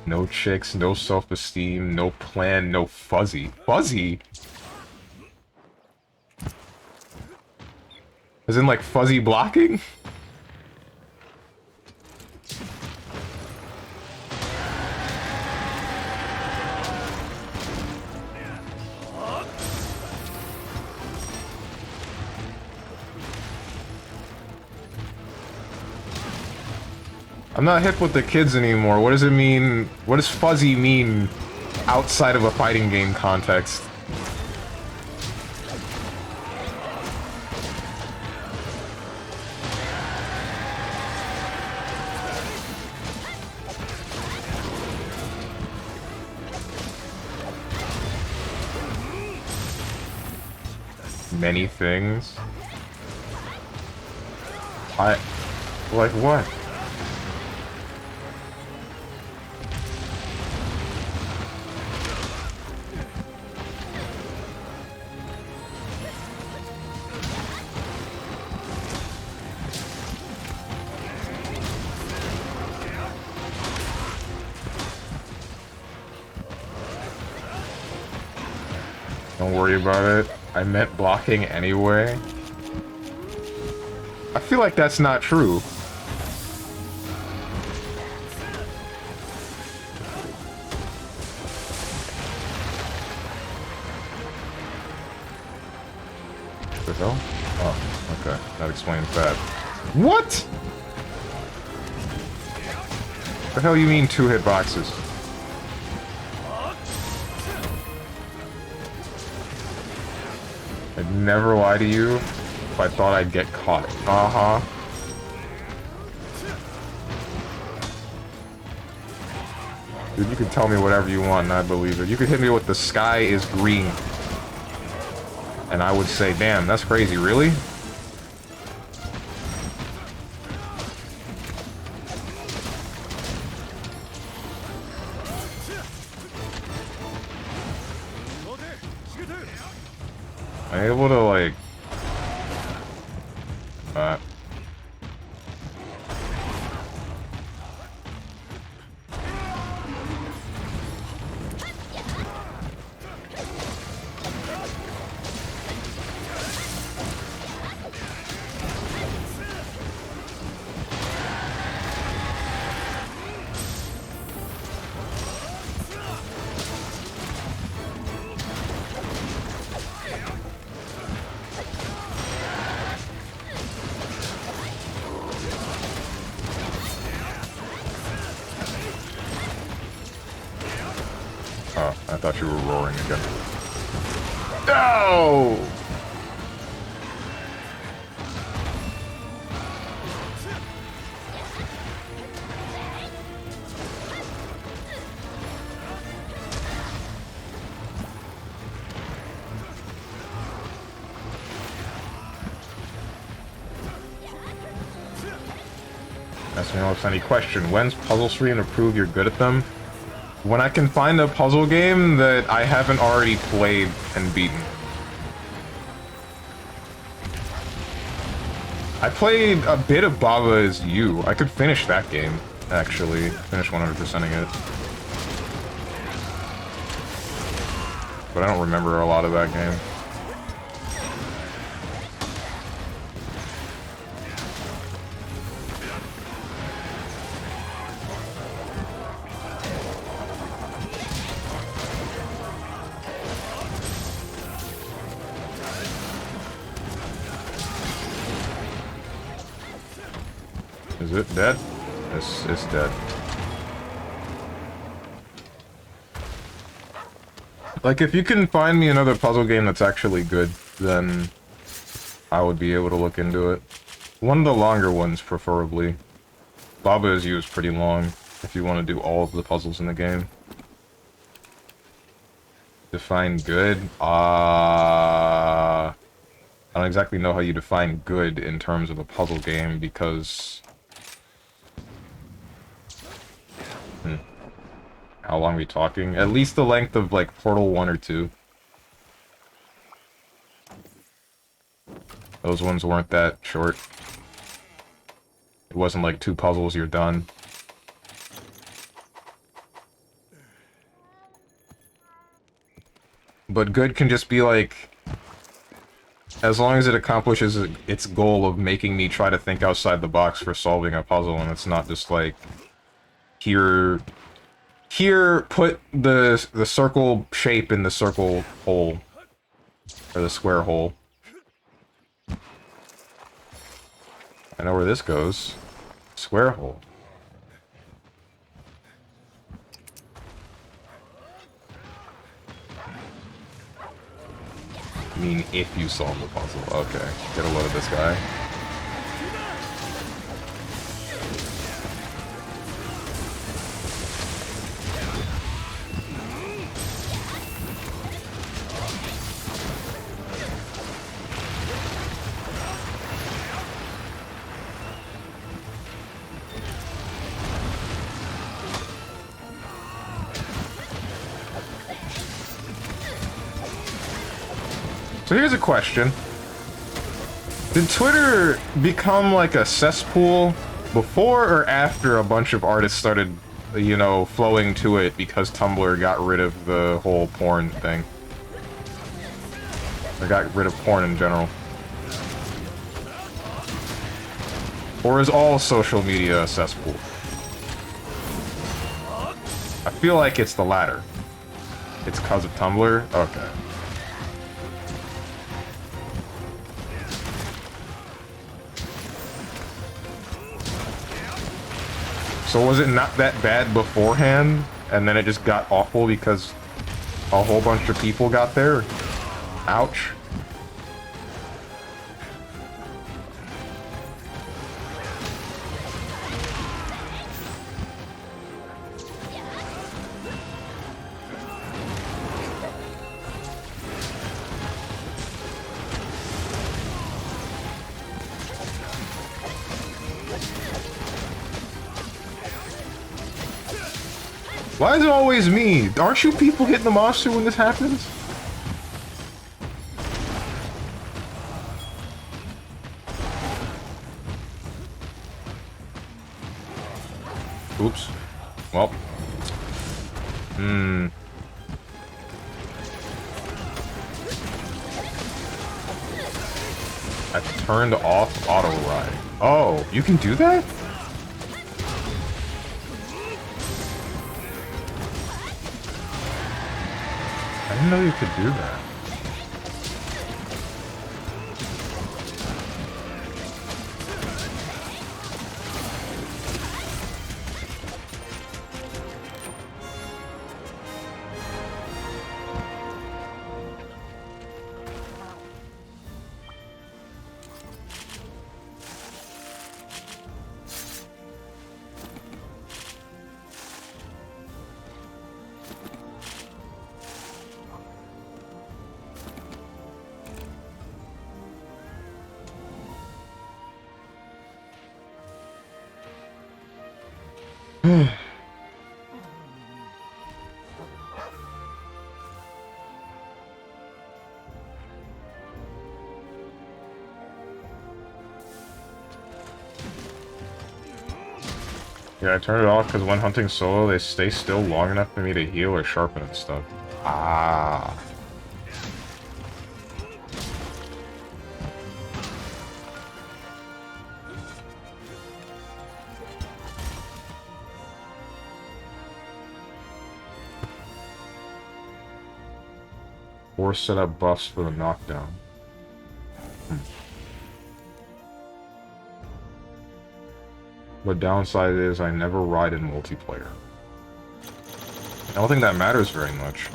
No chicks, no self-esteem, no plan, no fuzzy. Fuzzy? As in, like, fuzzy blocking? I'm not hip with the kids anymore. What does it mean? What does fuzzy mean outside of a fighting game context? Many things. Like what? Don't worry about it. I meant blocking anyway. I feel like that's not true. What the hell? Oh, okay. That explains that. What? The hell you mean 2 hitboxes? I'd never lie to you if I thought I'd get caught. Uh-huh. Dude, you can tell me whatever you want and I believe it. You could hit me with the sky is green. And I would say, damn, that's crazy, really? I'm able to, like... Oh, I thought you were roaring again. No! Ask me if any question. When's puzzle stream to prove you're good at them? When I can find a puzzle game that I haven't already played and beaten. I played a bit of Baba Is You. I could finish that game, actually. Finish 100%ing it. But I don't remember a lot of that game. Is it dead? It's dead. Like, if you can find me another puzzle game that's actually good, then I would be able to look into it. One of the longer ones, preferably. Baba is used pretty long if you want to do all of the puzzles in the game. Define good? I don't exactly know how you define good in terms of a puzzle game, because... How long are we talking? At least the length of, like, Portal 1 or 2. Those ones weren't that short. It wasn't like 2 puzzles, you're done. But good can just be like... As long as it accomplishes its goal of making me try to think outside the box for solving a puzzle, and it's not just like... Here, put the circle shape in the circle hole. Or the square hole. I know where this goes. Square hole. I mean, if you solve the puzzle. Okay, get a load of this guy. So here's a question. Did Twitter become like a cesspool before or after a bunch of artists started, you know, flowing to it because Tumblr got rid of the whole porn thing? Or got rid of porn in general? Or is all social media a cesspool? I feel like it's the latter. It's because of Tumblr? Okay. So was it not that bad beforehand, and then it just got awful because a whole bunch of people got there? Ouch. Why is it always me? Aren't you people hitting the monster when this happens? Oops. Well. I turned off auto ride. Oh, you can do that? I didn't know you could do that. Yeah, I turned it off because when hunting solo, they stay still long enough for me to heal or sharpen and stuff. Ah. Or set up buffs for the knockdown. The downside is I never ride in multiplayer. I don't think that matters very much.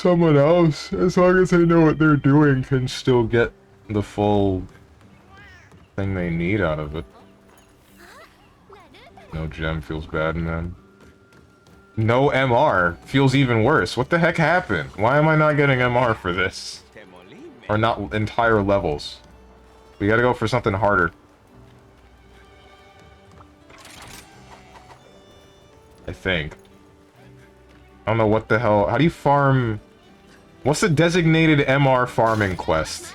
someone else, as long as they know what they're doing, can still get the full thing they need out of it. No gem feels bad, man. No MR feels even worse. What the heck happened? Why am I not getting MR for this? Or not entire levels? We gotta go for something harder. I think. I don't know what the hell. How do you farm? What's the designated MR farming quest?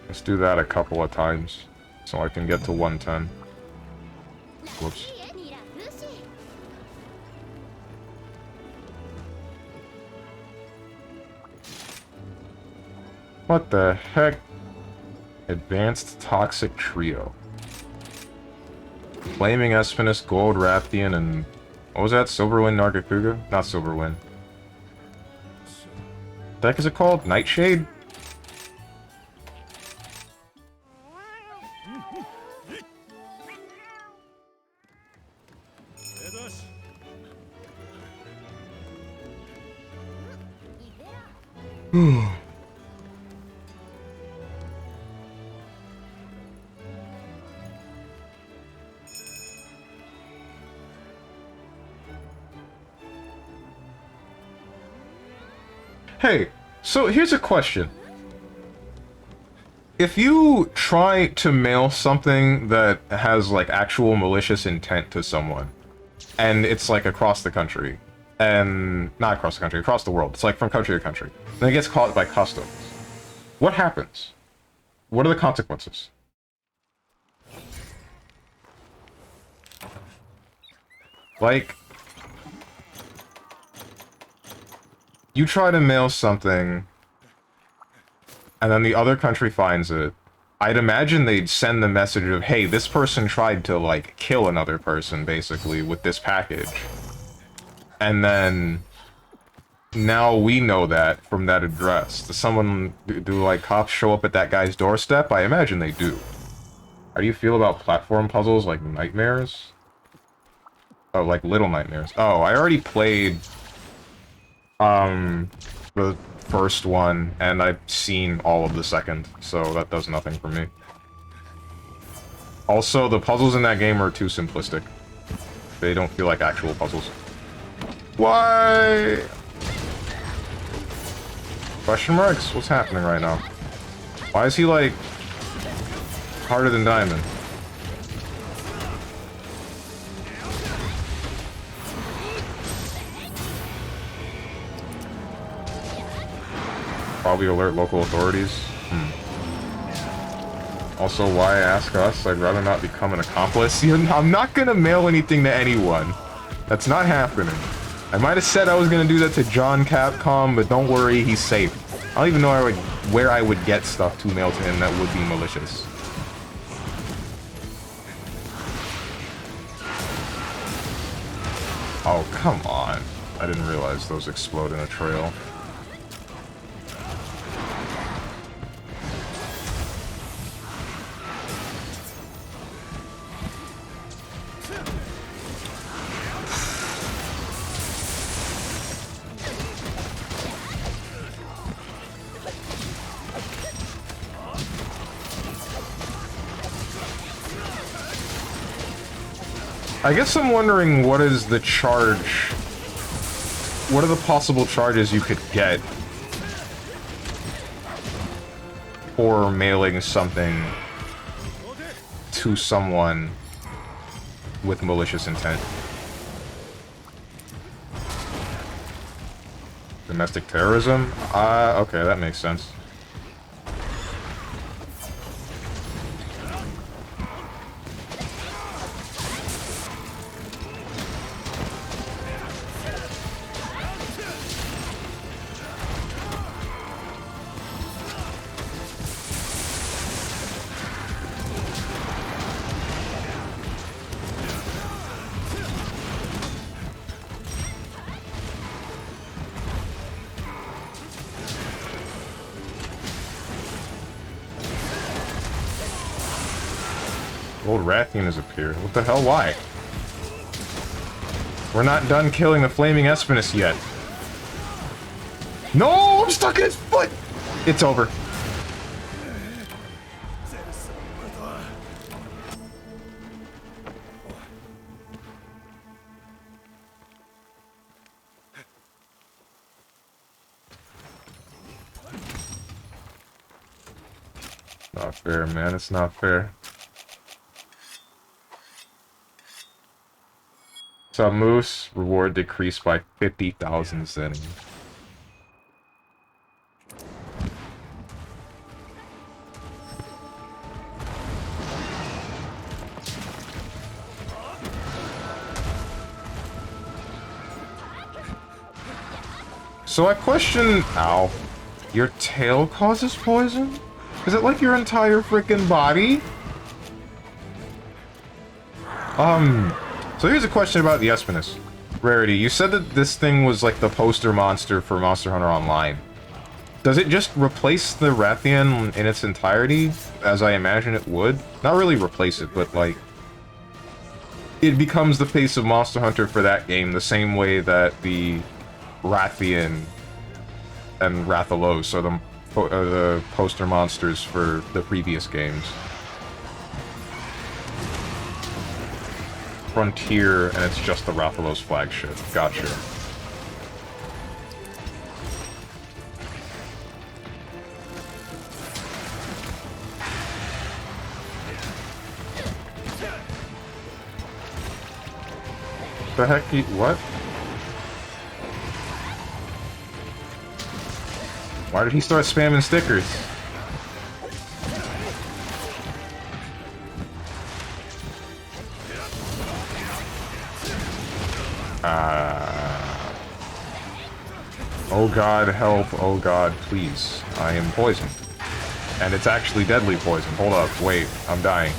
Let's do that a couple of times so I can get to 110. Whoops. What the heck? Advanced Toxic Trio. Flaming Espinus, Gold Rathian, and... what was that? Silverwind Nargacuga? Not Silverwind. What the heck is it called? Nightshade? Hey, so here's a question. If you try to mail something that has, like, actual malicious intent to someone, and it's, like, across the country, and... not across the country, across the world, it's, like, from country to country, then it gets caught by customs, what happens? What are the consequences? Like... you try to mail something, and then the other country finds it. I'd imagine they'd send the message of, hey, this person tried to, like, kill another person, basically, with this package. And then, now we know that from that address. Does someone, do like, cops show up at that guy's doorstep? I imagine they do. How do you feel about platform puzzles like Nightmares? Oh, like Little Nightmares. Oh, I already played... the first one, and I've seen all of the second, so that does nothing for me. Also, the puzzles in that game are too simplistic. They don't feel like actual puzzles. Why? Question marks? What's happening right now? Why is he, like, harder than Diamond? Probably alert local authorities. Also, why ask us? I'd rather not become an accomplice. I'm not gonna mail anything to anyone. That's not happening. I might have said I was gonna do that to John Capcom, but don't worry, he's safe. I don't even know where I would get stuff to mail to him that would be malicious. Oh, come on. I didn't realize those explode in a trail. I guess I'm wondering what is the charge... what are the possible charges you could get for mailing something to someone with malicious intent? Domestic terrorism? Okay, that makes sense. Old Rathian has appeared. What the hell? Why? We're not done killing the flaming Espinus yet. No! I'm stuck in his foot! It's over. Not fair, man. It's not fair. So Moose, reward decreased by 50,000 zenny. So I question... Ow. Your tail causes poison? Is it like your entire freaking body? So here's a question about the Espinus. Rarity, you said that this thing was like the poster monster for Monster Hunter Online. Does it just replace the Rathian in its entirety, as I imagine it would? Not really replace it, but like... It becomes the face of Monster Hunter for that game, the same way that the Rathian and Rathalos are the poster monsters for the previous games. Frontier, and it's just the Rathalos flagship. Gotcha. The heck? What? Why did he start spamming stickers? Oh god, help. Oh god, please. I am poisoned. And it's actually deadly poison. Hold up, wait, I'm dying.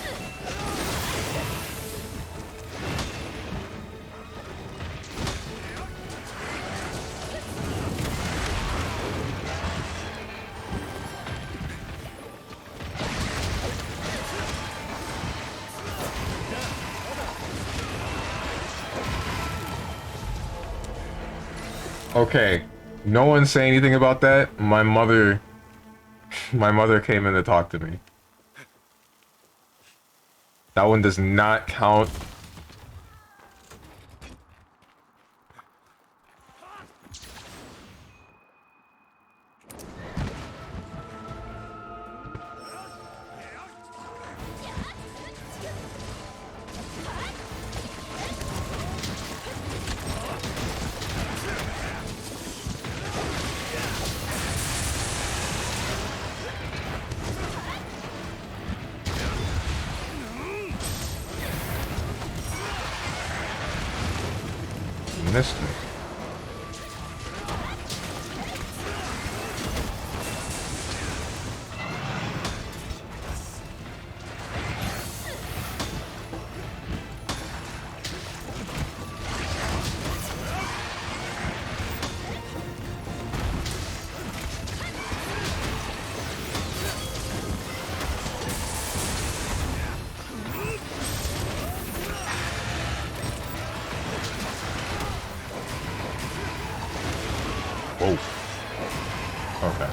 Okay, no one say anything about that. My mother came in to talk to me. That one does not count. Missed me. Whoa. Okay.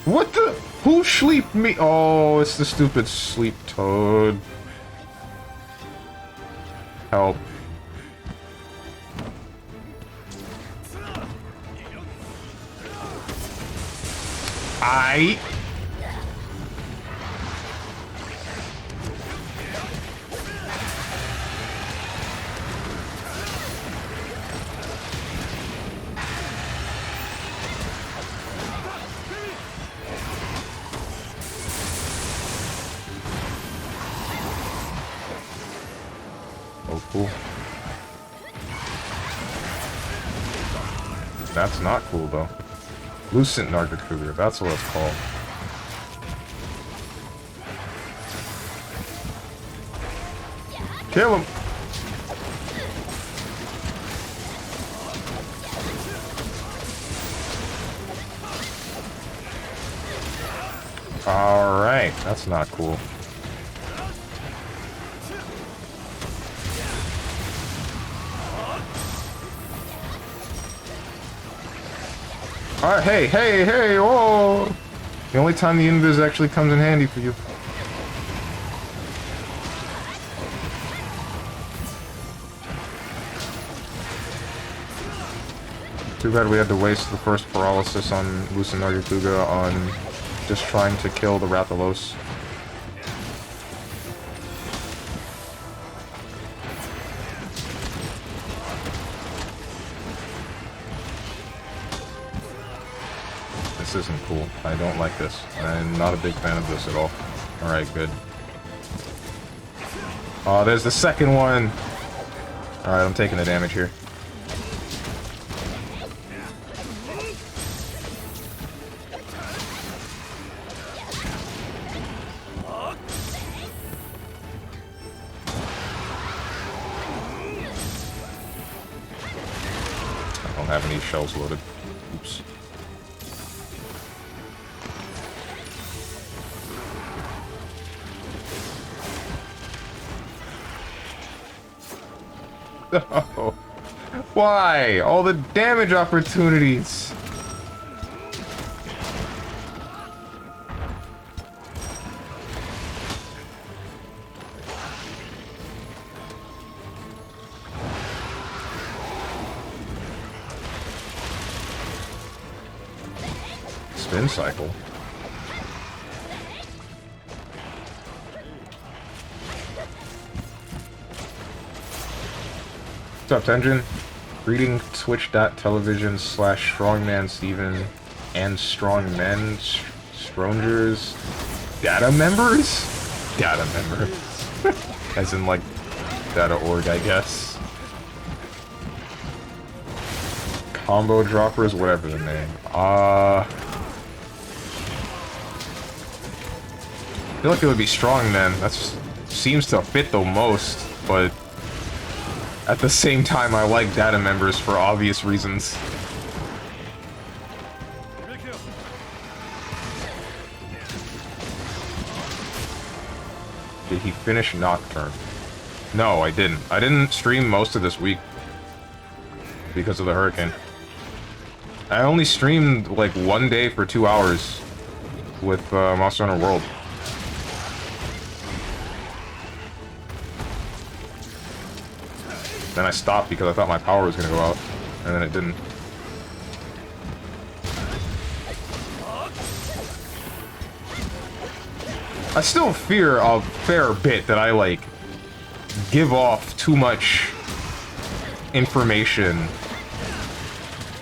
What the? Who sleep me? Oh, it's the stupid sleep toad. Help. Oh, cool. That's not cool, though. Lucent Nargacuga, that's what it's called. Kill him! Alright. Alright, that's not cool. Alright, hey, whoa! The only time the invis actually comes in handy for you. Too bad we had to waste the first paralysis on Lucinargakuga on just trying to kill the Rathalos. This isn't cool. I don't like this. I'm not a big fan of this at all. Alright, good. Oh, there's the second one! Alright, I'm taking the damage here. I don't have any shells loaded. Oops. No. Why? All the damage opportunities. Spin cycle. What's up, Tenjin? Reading twitch.tv/StrongmanSteven and Strongmen Strongers data members? Data member. As in, like, data.org, I guess. Combo droppers, whatever the name. I feel like it would be Strongmen. That seems to fit the most, but at the same time, I like data members for obvious reasons. Did he finish Nocturne? No, I didn't. I didn't stream most of this week because of the hurricane. I only streamed like one day for 2 hours with Monster Hunter World. Then I stopped because I thought my power was going to go out, and then it didn't. I still fear a fair bit that I, like, give off too much information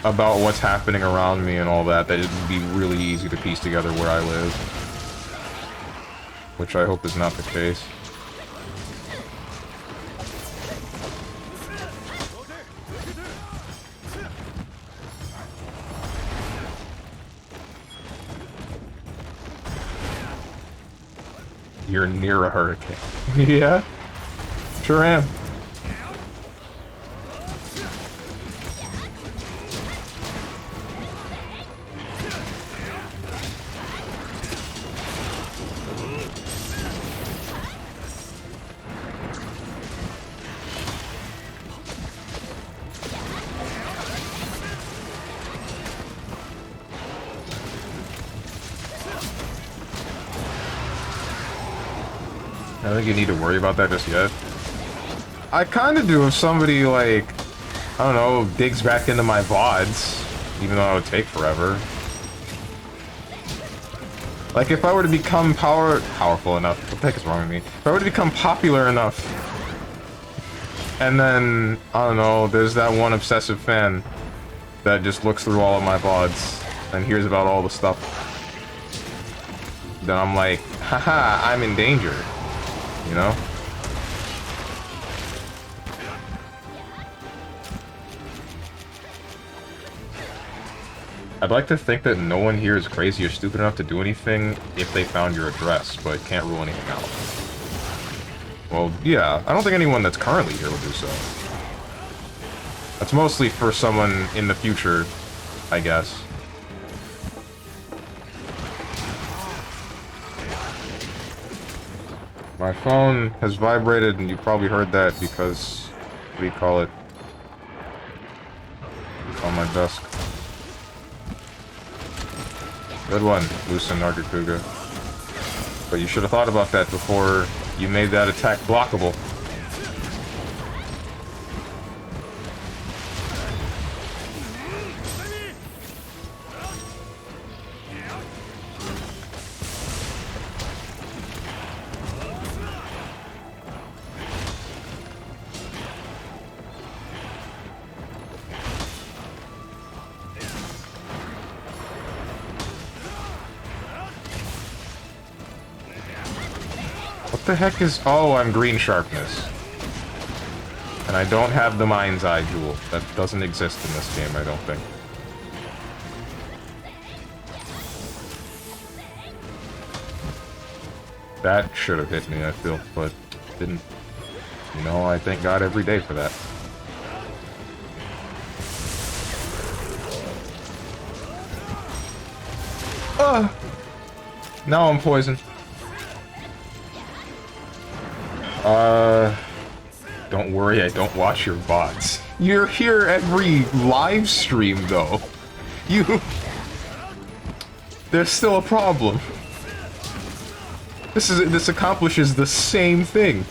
about what's happening around me and all that it would be really easy to piece together where I live. Which I hope is not the case. You're near a hurricane. Yeah, sure am. I don't think you need to worry about that just yet. I kind of do if somebody, like, I don't know, digs back into my VODs, even though it would take forever. Like, if I were to become powerful enough, what the heck is wrong with me? If I were to become popular enough, and then, I don't know, there's that one obsessive fan that just looks through all of my VODs and hears about all the stuff, then I'm like, haha, I'm in danger. You know? I'd like to think that no one here is crazy or stupid enough to do anything if they found your address, but can't rule anything out. Well, yeah, I don't think anyone that's currently here would do so. That's mostly for someone in the future, I guess. My phone has vibrated, and you probably heard that because, what do you call it? It's on my desk. Good one, Lucin Nargacuga. But you should have thought about that before you made that attack blockable. What the heck is... Oh, I'm green sharpness. And I don't have the mind's eye jewel. That doesn't exist in this game, I don't think. That should have hit me, I feel, but didn't. You know, I thank God every day for that. Now I'm poisoned. Don't worry, I don't watch your VODs. You're here every live stream, though. There's still a problem. This accomplishes the same thing.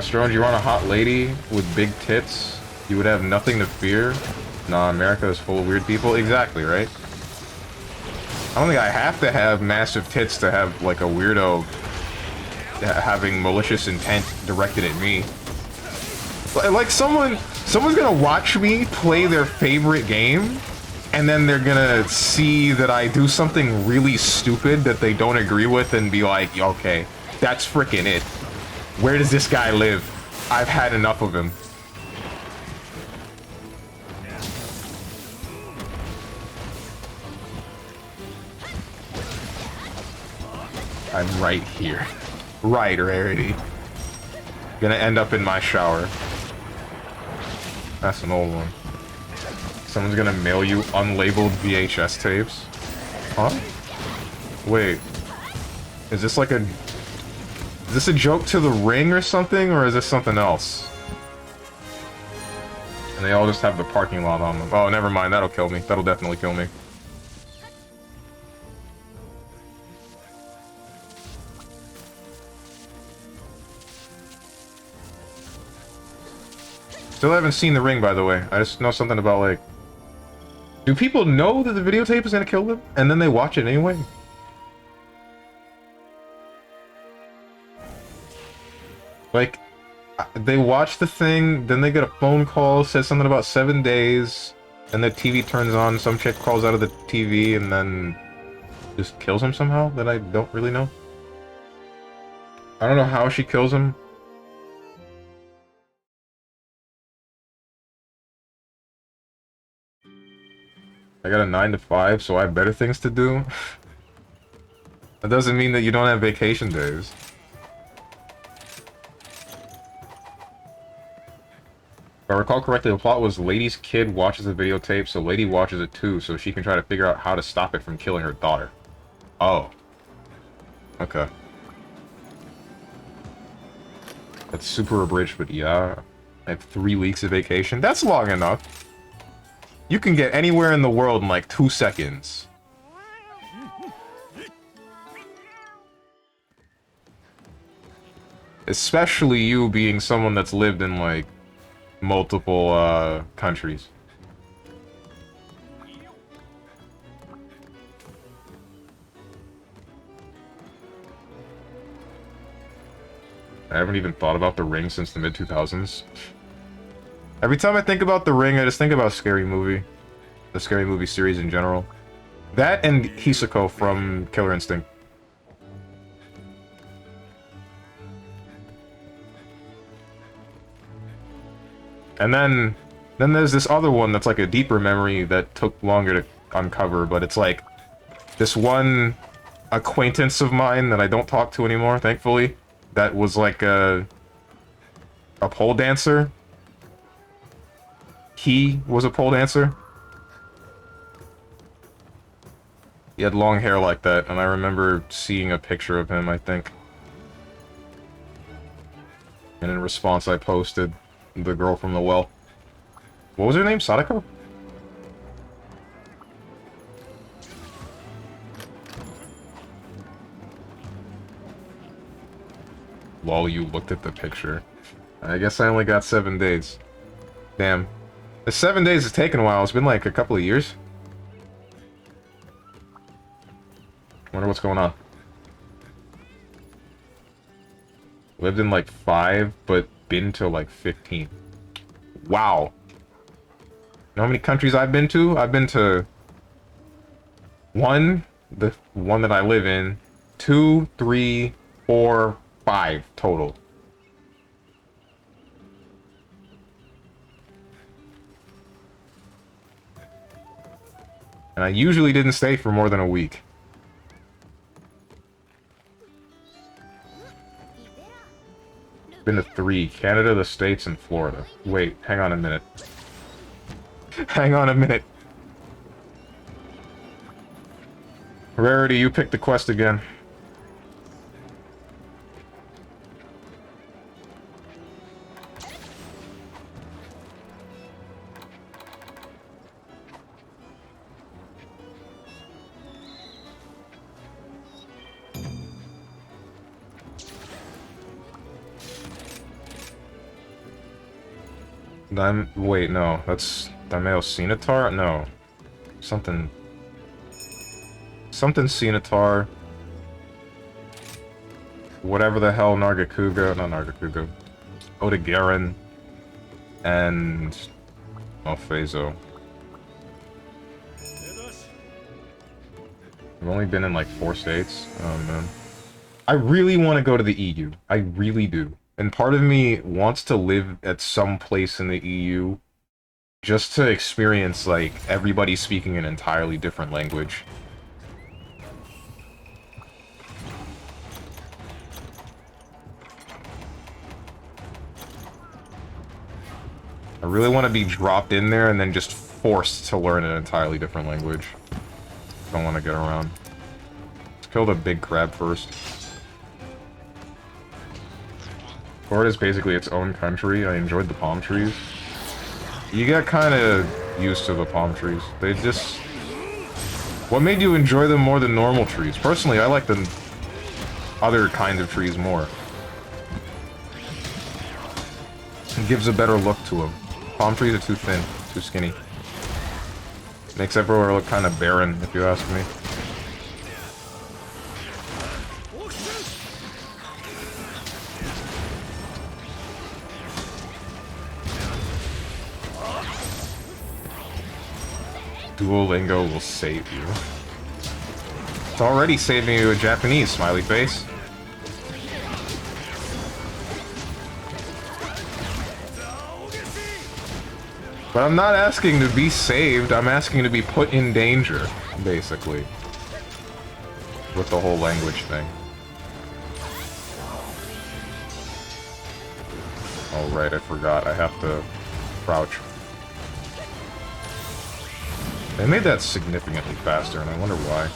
Strong, you're on a hot lady with big tits. You would have nothing to fear. Nah, America is full of weird people. Exactly, right? I don't think I have to have massive tits to have, like, a weirdo having malicious intent directed at me. Like, someone's gonna watch me play their favorite game, and then they're gonna see that I do something really stupid that they don't agree with and be like, okay, that's frickin' it. Where does this guy live? I've had enough of him. I'm right here. Right, Rarity. Gonna end up in my shower. That's an old one. Someone's gonna mail you unlabeled VHS tapes? Huh? Wait. Is this like a... Is this a joke to The Ring or something, or is this something else? And they all just have the parking lot on them. Oh, never mind. That'll kill me. That'll definitely kill me. Still haven't seen The Ring, by the way. I just know something about, like... Do people know that the videotape is gonna kill them? And then they watch it anyway? Like, they watch the thing, then they get a phone call, says something about 7 days, and the TV turns on, some chick crawls out of the TV, and then just kills him somehow, that I don't really know. I don't know how she kills him. I got a 9 to 5, so I have better things to do. That doesn't mean that you don't have vacation days. If I recall correctly, the plot was Lady's kid watches the videotape, so Lady watches it too, so she can try to figure out how to stop it from killing her daughter. Oh. Okay. That's super abridged, but yeah. I have 3 weeks of vacation. That's long enough. You can get anywhere in the world in like 2 seconds. Especially you being someone that's lived in like multiple countries. I haven't even thought about The Ring since the mid-2000s. Every time I think about The Ring, I just think about Scary Movie. The Scary Movie series in general. That and Hisako from Killer Instinct. And then there's this other one that's like a deeper memory that took longer to uncover, but it's like this one acquaintance of mine that I don't talk to anymore, thankfully, that was like a pole dancer. He was a pole dancer. He had long hair like that, and I remember seeing a picture of him, I think. And in response, I posted the girl from the well. What was her name? Sadako? Lol, you looked at the picture. I guess I only got 7 days. Damn. The 7 days has taken a while. It's been like a couple of years. Wonder what's going on. Lived in like 5, but been to like 15. Wow. You know how many countries I've been to? I've been to 1, the one that I live in, 2, 3, 4, 5 total. And I usually didn't stay for more than a week. Been to 3. Canada, the States, and Florida. Wait, hang on a minute. Hang on a minute. Rarity, you pick the quest again. Wait, no. That's Daimeo Cenotar? No. Something Cenotar. Whatever the hell Nargacuga, not Nargacuga. Odegarin. And Malphazo. I've only been in like 4 states. Oh man. I really want to go to the EU. I really do. And part of me wants to live at some place in the EU just to experience, like, everybody speaking an entirely different language. I really want to be dropped in there and then just forced to learn an entirely different language. Don't want to get around. Let's kill the big crab first. Florida is basically its own country. I enjoyed the palm trees. You get kind of used to the palm trees. They just... What made you enjoy them more than normal trees? Personally, I like the other kind of trees more. It gives a better look to them. Palm trees are too thin, too skinny. Makes everywhere look kind of barren, if you ask me. Duolingo will save you. It's already saving you a Japanese, smiley face. But I'm not asking to be saved, I'm asking to be put in danger, basically. With the whole language thing. Oh right, I forgot, I have to crouch. They made that significantly faster, and I wonder why.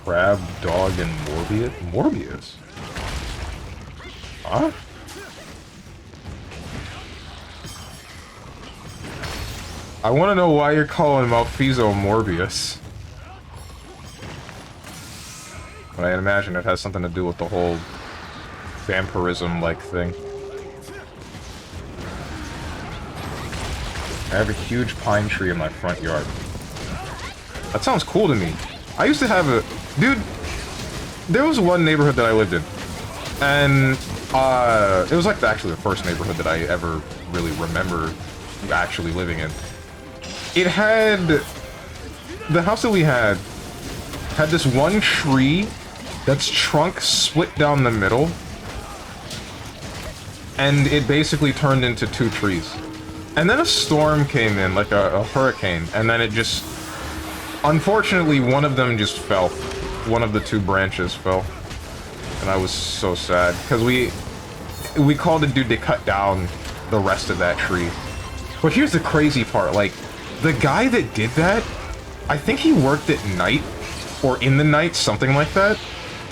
Crab, dog, and Morbius? Morbius? Huh? I want to know why you're calling Malphazo Morbius. But I imagine it has something to do with the whole vampirism-like thing. I have a huge pine tree in my front yard. That sounds cool to me. I used to have a... Dude, there was one neighborhood that I lived in. And, it was like actually the first neighborhood that I ever really remember actually living in. It had... The house that we had this one tree that's trunk split down the middle. And it basically turned into 2 trees. And then a storm came in, like a hurricane, and then it just... Unfortunately, one of them just fell. One of the 2 branches fell. And I was so sad, because we called a dude to cut down the rest of that tree. But here's the crazy part, like, the guy that did that, I think he worked at night, or in the night, something like that,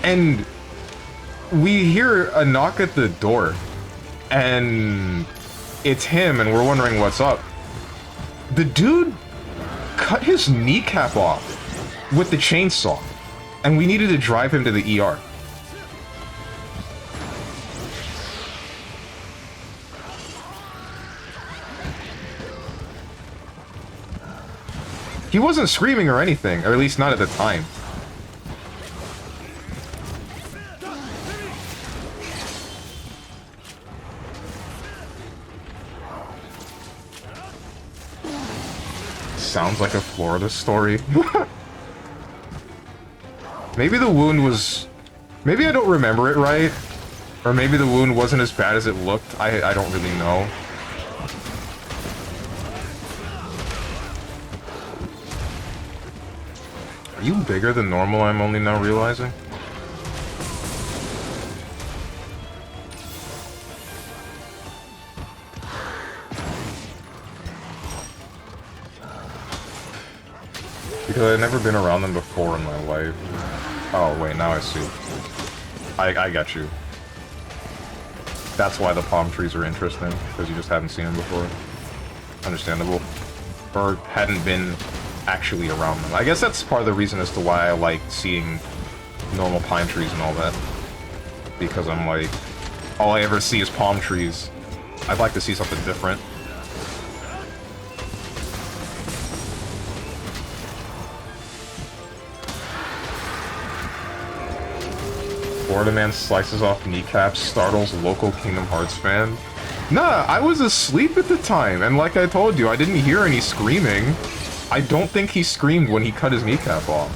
and we hear a knock at the door, and it's him, and we're wondering what's up. The dude cut his kneecap off with the chainsaw, and we needed to drive him to the ER. He wasn't screaming or anything, or at least not at the time. Sounds like a Florida story. Maybe the wound was... Maybe I don't remember it right. Or maybe the wound wasn't as bad as it looked. I don't really know. Are you bigger than normal, I'm only now realizing? Because I've never been around them before in my life. Oh, wait, now I see. I got you. That's why the palm trees are interesting, because you just haven't seen them before. Understandable. Or hadn't been actually around them. I guess that's part of the reason as to why I like seeing normal pine trees and all that. Because I'm like, all I ever see is palm trees. I'd like to see something different. Florida man slices off kneecaps, startles local Kingdom Hearts fan. Nah, I was asleep at the time, and like I told you, I didn't hear any screaming. I don't think he screamed when he cut his kneecap off.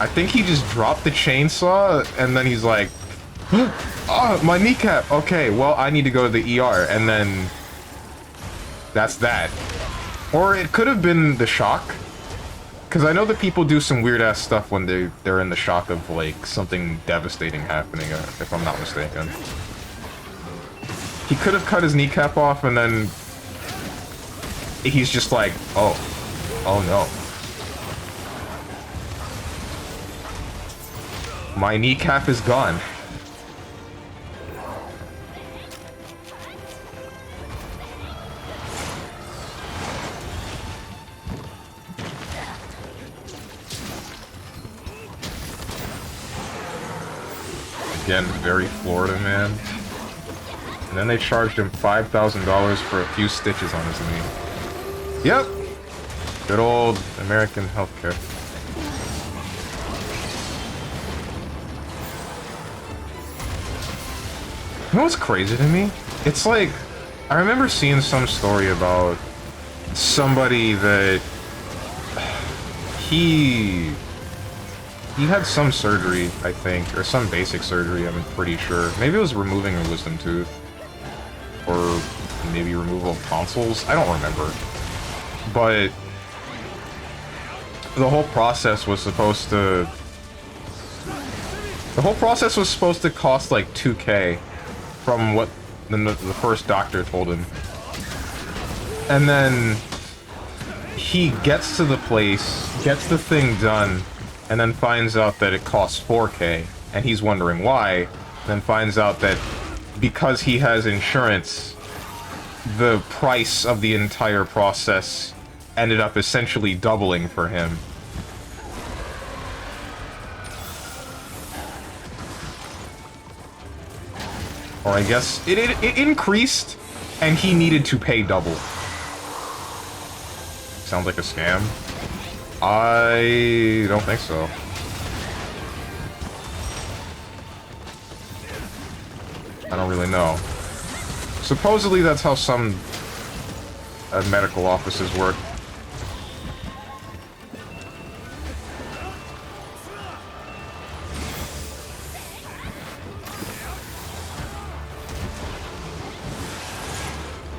I think he just dropped the chainsaw, and then he's like, oh, my kneecap! Okay, well, I need to go to the ER, and then... That's that. Or it could have been the shock. Because I know that people do some weird-ass stuff when they're in the shock of, like, something devastating happening, if I'm not mistaken. He could have cut his kneecap off, and then... He's just like, oh no. My kneecap is gone. Again, very Florida man. And then they charged him $5,000 for a few stitches on his knee. Yep. Good old American healthcare. You know what's crazy to me? It's like, I remember seeing some story about somebody that he had some surgery, I think, or some basic surgery, I'm pretty sure. Maybe it was removing a wisdom tooth. Or maybe removal of tonsils? I don't remember. But the whole process was supposed to... The whole process was supposed to cost like $2,000 from what the first doctor told him. And then he gets to the place, gets the thing done, and then finds out that it costs $4,000, and he's wondering why, then finds out that because he has insurance, the price of the entire process ended up essentially doubling for him. Or I guess it increased, And he needed to pay double. Sounds like a scam. I don't think so. I don't really know. Supposedly that's how some medical offices work.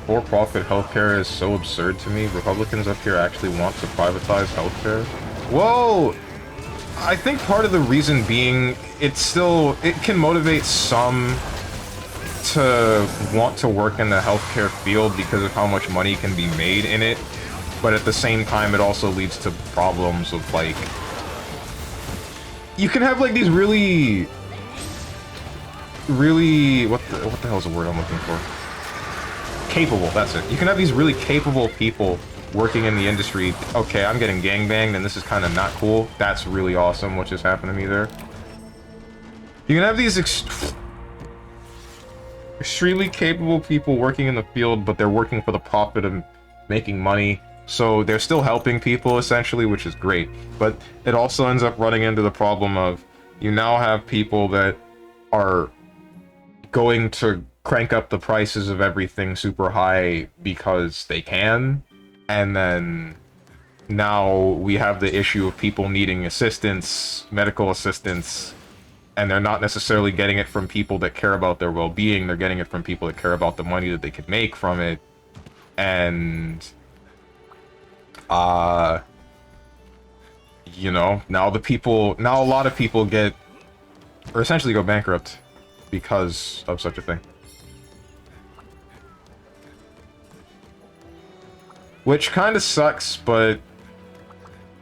For-profit healthcare is so absurd to me. Republicans up here actually want to privatize healthcare. Whoa! I think part of the reason being, it can motivate some to want to work in the healthcare field because of how much money can be made in it, but at the same time it also leads to problems of, like, you can have, like, these really, what the hell is the word I'm looking for? Capable, that's it. You can have these really capable people working in the industry. Okay, I'm getting gangbanged and this is kind of not cool. That's really awesome what just happened to me there. You can have these extremely capable people working in the field, but they're working for the profit of making money. So they're still helping people, essentially, which is great. But it also ends up running into the problem of you now have people that are going to crank up the prices of everything super high because they can, and then now we have the issue of people needing assistance, medical assistance, and they're not necessarily getting it from people that care about their well-being, they're getting it from people that care about the money that they could make from it, and you know, now a lot of people get, or essentially go bankrupt because of such a thing. Which kind of sucks, but...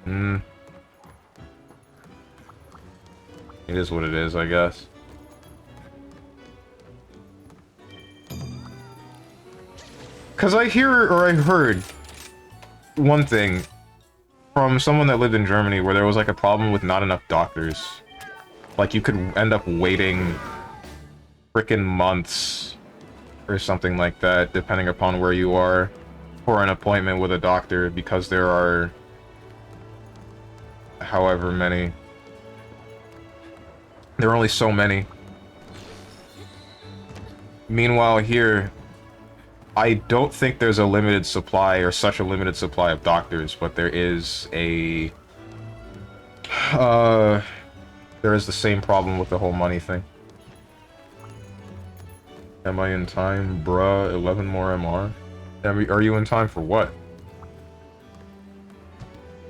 it is what it is, I guess. Because I heard one thing from someone that lived in Germany where there was, like, a problem with not enough doctors. Like, you could end up waiting frickin' months or something like that, depending upon where you are, for an appointment with a doctor, because there are however many. There are only so many. Meanwhile here, I don't think there's a limited supply, or such a limited supply of doctors, but there is a... there is the same problem with the whole money thing. Am I in time? Bruh, 11 more MR? Are you in time for what?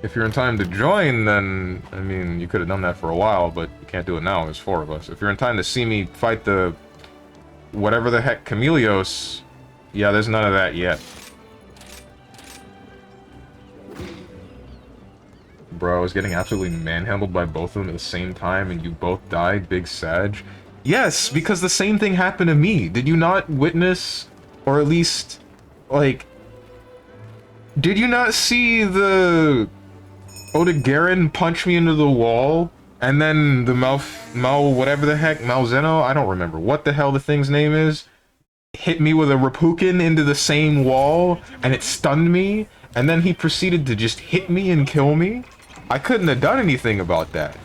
If you're in time to join, then, I mean, you could have done that for a while, but you can't do it now, there's 4 of us. If you're in time to see me fight the... whatever the heck, Chameleos, yeah, there's none of that yet. Bro, I was getting absolutely manhandled by both of them at the same time, and you both died, Big Sag. Yes, because the same thing happened to me. Did you not witness, or at least... like, did you not see the Odegarin punch me into the wall? And then the whatever the heck, Malzeno, I don't remember what the hell the thing's name is, hit me with a Rapukin into the same wall, and it stunned me, and then he proceeded to just hit me and kill me? I couldn't have done anything about that.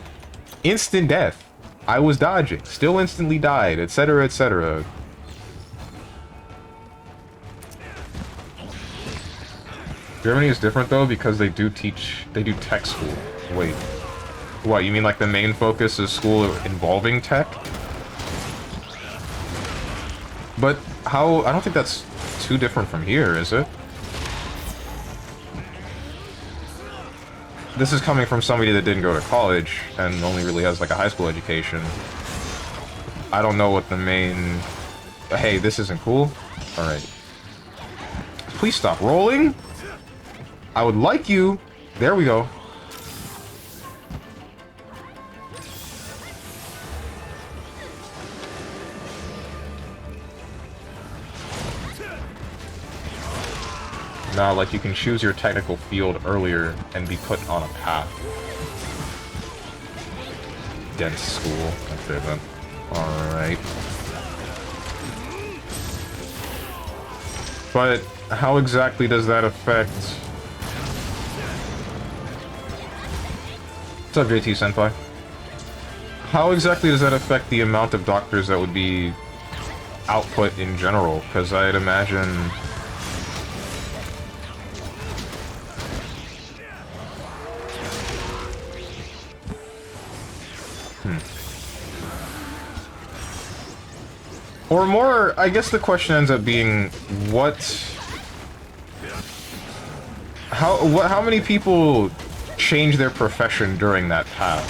Instant death. I was dodging, still instantly died, etc., etc. Germany is different though because they do tech school. Wait. What, you mean like the main focus is school involving tech? But how, I don't think that's too different from here, is it? This is coming from somebody that didn't go to college and only really has like a high school education. I don't know what the main... Hey, this isn't cool? Alright. Please stop rolling! I would like you. There we go. Now, like, you can choose your technical field earlier and be put on a path. Dense school. Okay, then. Alright. But how exactly does that affect... What's up, JT-senpai? How exactly does that affect the amount of doctors that would be output in general? Because I'd imagine... Or more, I guess the question ends up being, how many people change their profession during that path?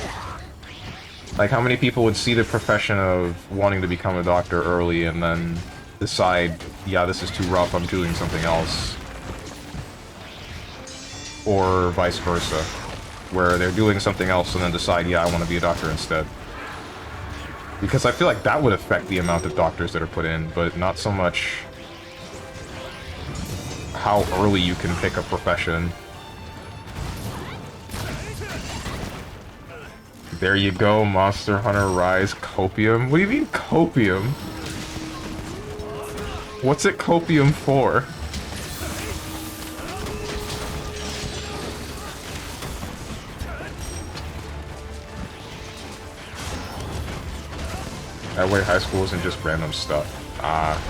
Like, how many people would see the profession of wanting to become a doctor early and then decide, yeah, this is too rough, I'm doing something else? Or vice versa, where they're doing something else and then decide, yeah, I want to be a doctor instead. Because I feel like that would affect the amount of doctors that are put in, but not so much how early you can pick a profession. There you go, Monster Hunter Rise Copium. What do you mean, Copium? What's it Copium for? That way high school isn't just random stuff. Ah.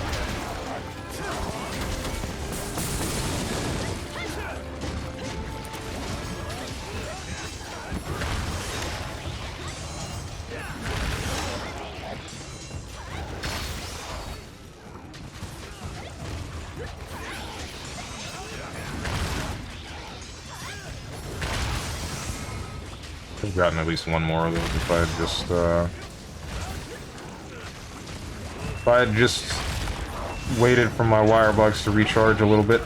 I've gotten at least one more of those if I had just waited for my wire bugs to recharge a little bit.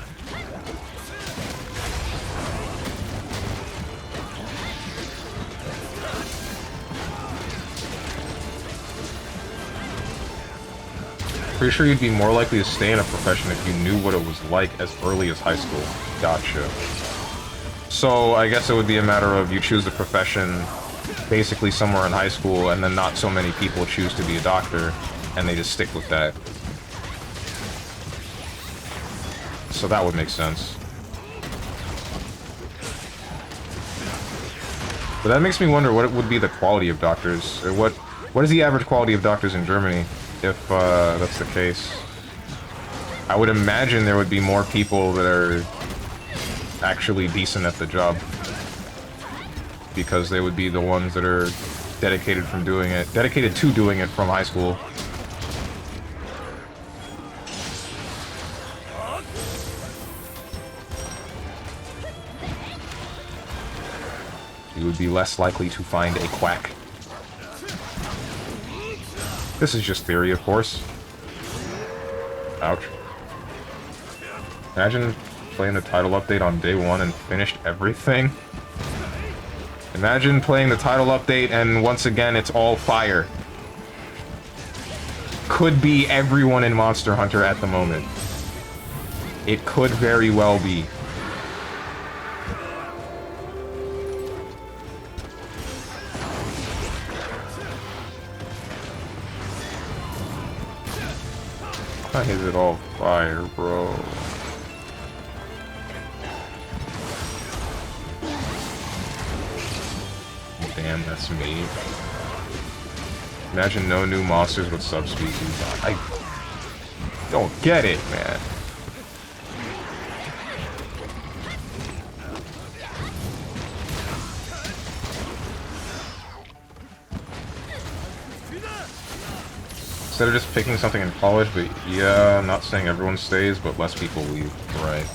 Pretty sure you'd be more likely to stay in a profession if you knew what it was like as early as high school. Gotcha. So I guess it would be a matter of you choose the profession basically somewhere in high school, and then not so many people choose to be a doctor, and they just stick with that. So that would make sense. But that makes me wonder what would be the quality of doctors, or what is the average quality of doctors in Germany, if that's the case. I would imagine there would be more people that are actually decent at the job, because they would be the ones that are dedicated to doing it from high school. You would be less likely to find a quack. This is just theory, of course. Ouch. Imagine playing the title update on day one and finished everything. Imagine playing the title update and once again it's all fire. Could be everyone in Monster Hunter at the moment. It could very well be. Why is it all fire, bro? Damn, that's me. Imagine no new monsters with subspecies. I don't get it, man. Instead of just picking something in college, but yeah, I'm not saying everyone stays, but less people leave. Right.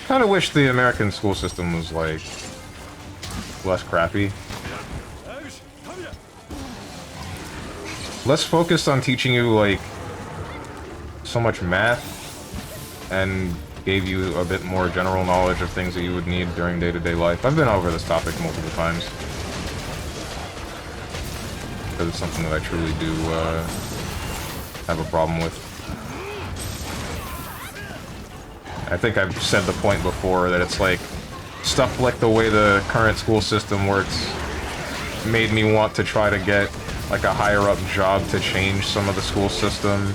Kind of wish the American school system was, like, less crappy. Less focused on teaching you, like, so much math, and gave you a bit more general knowledge of things that you would need during day-to-day life. I've been over this topic multiple times, because it's something that I truly do have a problem with. I think I've said the point before that it's like, stuff like the way the current school system works made me want to try to get like a higher up job to change some of the school system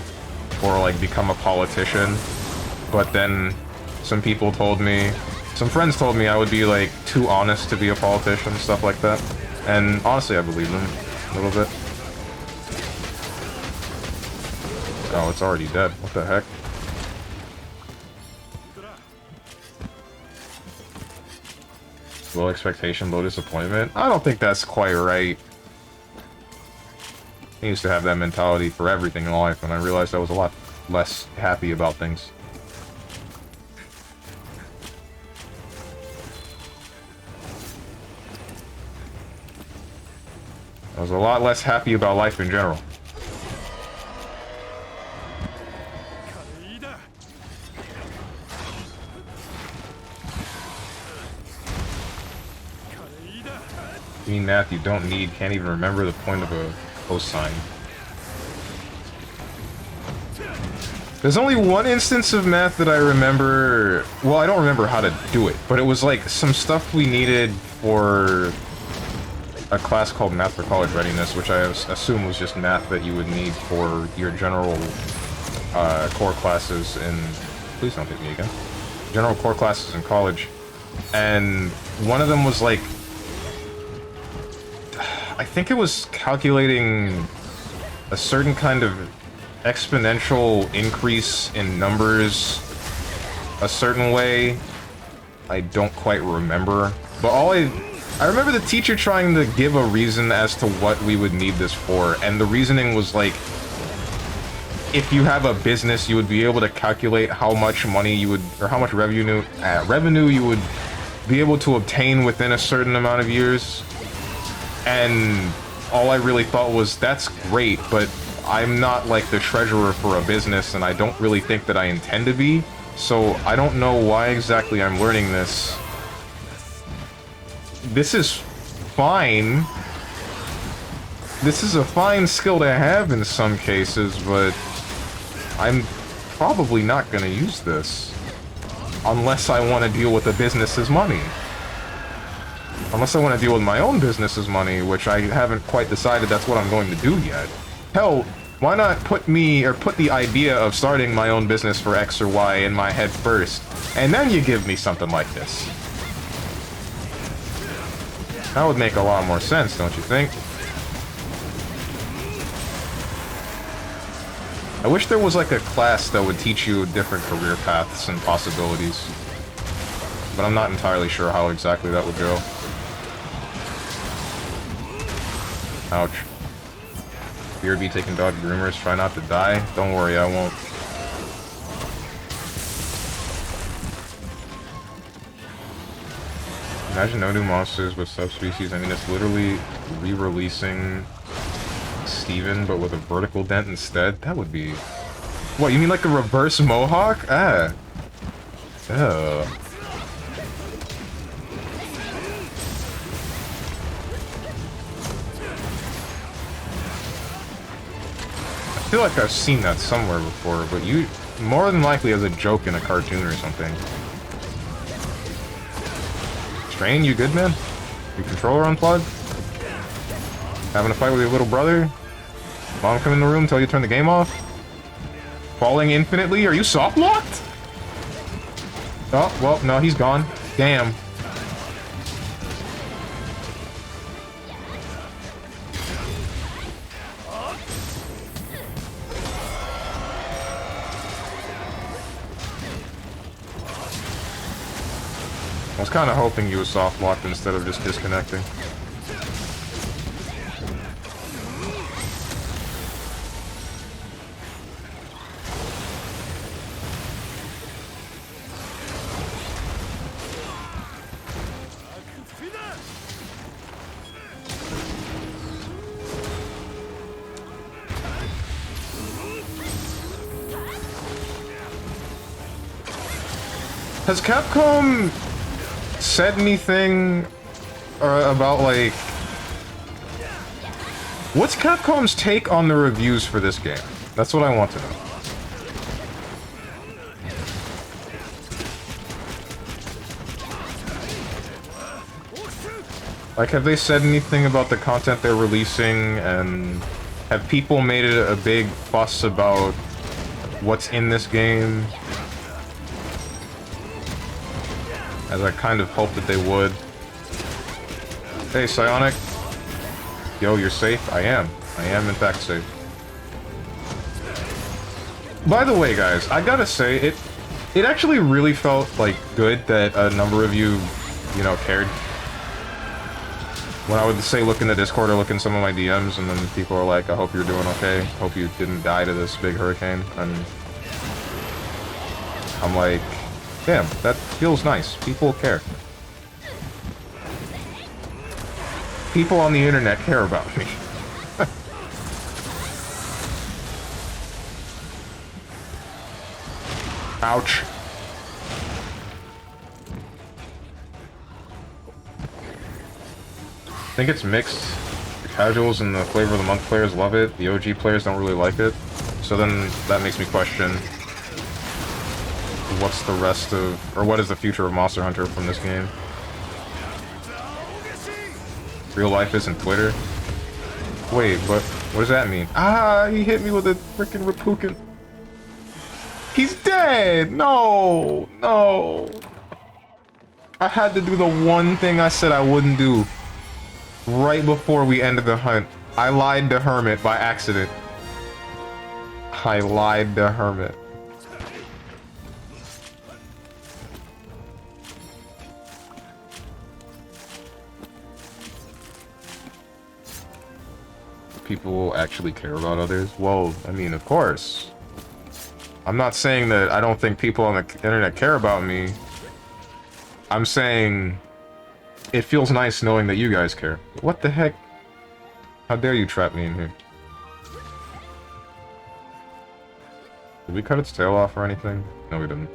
or like become a politician. But then some people told me, some friends told me I would be like too honest to be a politician, stuff like that. And honestly, I believe them a little bit. Oh, it's already dead. What the heck? Low expectation, low disappointment? I don't think that's quite right. I used to have that mentality for everything in life, and I realized I was a lot less happy about things. I was a lot less happy about life in general. You mean math you don't need, can't even remember the point of a cosine. There's only one instance of math that I remember. Well, I don't remember how to do it, but it was like some stuff we needed for a class called Math for College Readiness, which I assume was just math that you would need for your general core classes in... Please don't hit me again. General core classes in college. And one of them was like... I think it was calculating a certain kind of exponential increase in numbers a certain way. I don't quite remember. But I remember the teacher trying to give a reason as to what we would need this for, and the reasoning was like, if you have a business, you would be able to calculate how much money you would, or how much revenue you would be able to obtain within a certain amount of years. And all I really thought was, that's great, but I'm not like the treasurer for a business, and I don't really think that I intend to be, so I don't know why exactly I'm learning this. This is fine. This is a fine skill to have in some cases, but I'm probably not going to use this. Unless I want to deal with the business's money. Unless I want to deal with my own business's money, which I haven't quite decided that's what I'm going to do yet. Hell, why not put the idea of starting my own business for X or Y in my head first, and then you give me something like this. That would make a lot more sense, don't you think? I wish there was like a class that would teach you different career paths and possibilities. But I'm not entirely sure how exactly that would go. Ouch. BRB taking dog groomers, try not to die. Don't worry, I won't. Imagine no new monsters with subspecies. I mean, it's literally re-releasing Steven, but with a vertical dent instead. That would be... What, you mean like a reverse mohawk? Ah. Ugh. I feel like I've seen that somewhere before, but you... More than likely as a joke in a cartoon or something. Strain, you good, man? Your controller unplugged? Having a fight with your little brother? Mom come in the room, tell you to turn the game off? Falling infinitely? Are you soft-locked? Oh, well, no, he's gone. Damn. I was kind of hoping you were soft-locked instead of just disconnecting. Has Capcom said anything about, like... What's Capcom's take on the reviews for this game? That's what I want to know. Like, have they said anything about the content they're releasing, and have people made it a big fuss about what's in this game, as I kind of hoped that they would. Hey, Psionic. Yo, you're safe? I am. I am, in fact, safe. By the way, guys, I gotta say, it actually really felt, like, good that a number of you, you know, cared. When I would say look in the Discord or look in some of my DMs, and then people are like, I hope you're doing okay. Hope you didn't die to this big hurricane. And I'm like, damn, that feels nice. People care. People on the internet care about me. Ouch. I think it's mixed. The casuals and the Flavor of the Month players love it. The OG players don't really like it. So then that makes me question what's the rest of, or what is the future of Monster Hunter from this game? Real life isn't Twitter? Wait, but what does that mean? Ah, he hit me with a freaking Rapukin. He's dead! No! No! I had to do the one thing I said I wouldn't do. Right before we ended the hunt. I lied to Hermit by accident. I lied to Hermit. People actually care about others? Well, I mean, of course. I'm not saying that I don't think people on the internet care about me. I'm saying it feels nice knowing that you guys care. What the heck? How dare you trap me in here? Did we cut its tail off or anything? No, we didn't.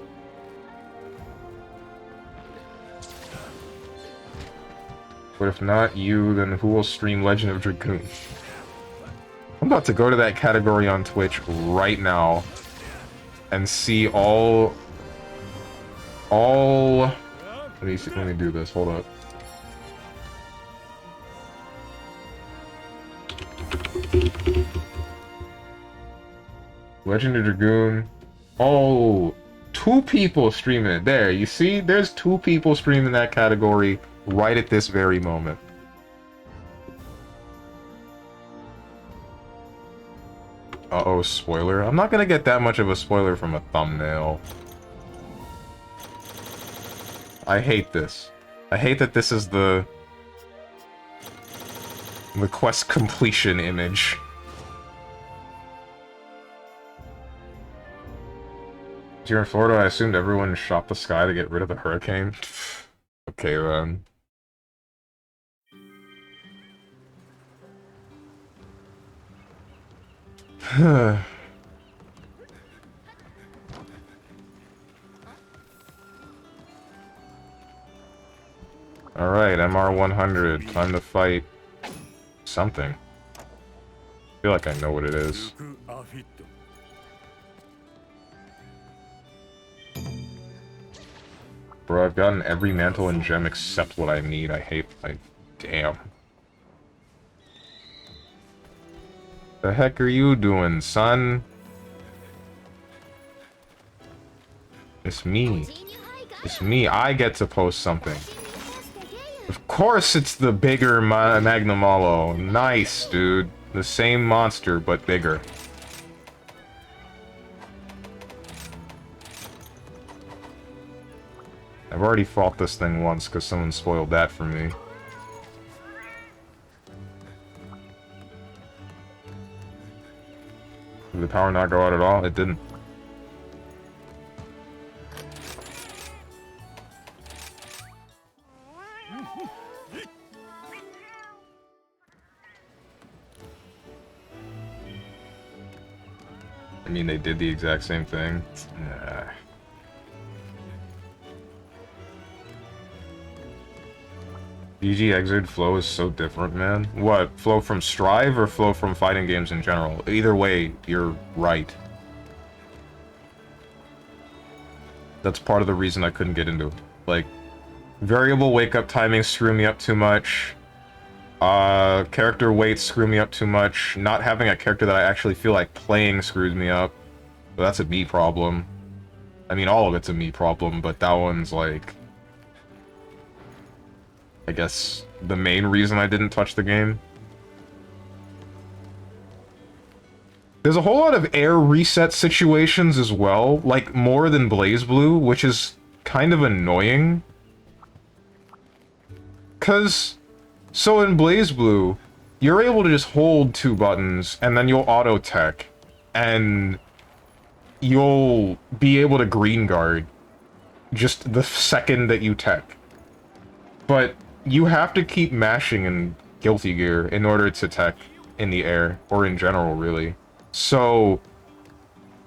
But if not you, then who will stream Legend of Dragoon? I'm about to go to that category on Twitch right now and see all let me do this, hold up. Legend of Dragoon. Oh, 2 people streaming it. There, you see? There's 2 people streaming that category right at this very moment. Uh-oh, spoiler. I'm not gonna get that much of a spoiler from a thumbnail. I hate this. I hate that this is the quest completion image. Here in Florida, I assumed everyone shot the sky to get rid of the hurricane. Okay, then. Alright, MR100. Time to fight something. I feel like I know what it is. Bro, I've gotten every mantle and gem except what I need. Damn. The heck are you doing, son? It's me. It's me. I get to post something. Of course it's the bigger Magnum Olo. Nice, dude. The same monster, but bigger. I've already fought this thing once because someone spoiled that for me. Did the power not go out at all? It didn't. I mean, they did the exact same thing. GG Exit flow is so different, man. What? Flow from Strive or flow from fighting games in general? Either way, you're right. That's part of the reason I couldn't get into it. Like, variable wake-up timings screw me up too much. Character weights screw me up too much. Not having a character that I actually feel like playing screws me up. But that's a me problem. I mean, all of it's a me problem, but that one's like... I guess the main reason I didn't touch the game. There's a whole lot of air reset situations as well, like more than BlazBlue, which is kind of annoying. Cause, so in BlazBlue, you're able to just hold 2 buttons, and then you'll auto-tech, and you'll be able to green guard just the second that you tech. But you have to keep mashing in Guilty Gear in order to tech in the air, or in general, really. So,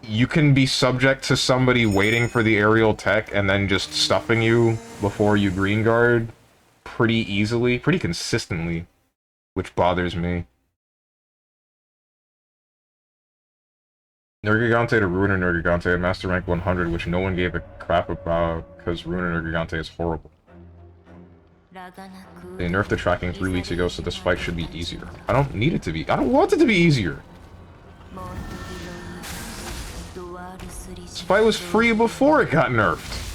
you can be subject to somebody waiting for the aerial tech and then just stuffing you before you green guard pretty easily, pretty consistently, which bothers me. Nergigante to Ruin or Nergigante at Master Rank 100, which no one gave a crap about because Ruin or Nergigante is horrible. They nerfed the tracking 3 weeks ago, so this fight should be easier. I don't need it to be. I don't want it to be easier. This fight was free before it got nerfed.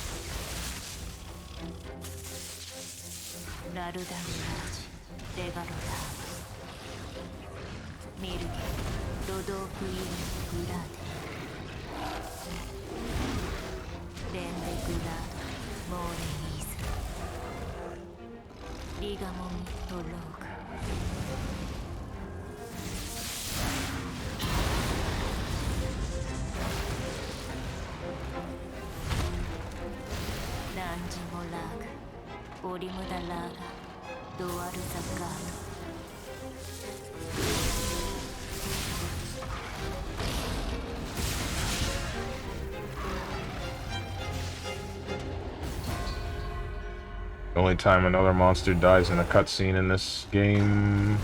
The only time another monster dies in a cutscene in this game...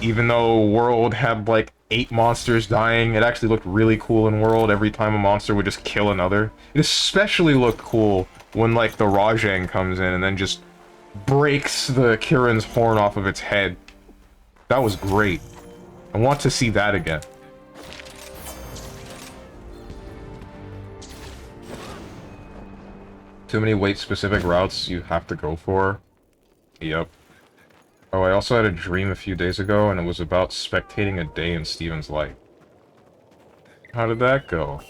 Even though World had like 8 monsters dying, it actually looked really cool in World every time a monster would just kill another. It especially looked cool when like the Rajang comes in and then just breaks the Kirin's horn off of its head. That was great. I want to see that again. Too many weight-specific routes you have to go for. Yep. Oh, I also had a dream a few days ago, and it was about spectating a day in Steven's life. How did that go?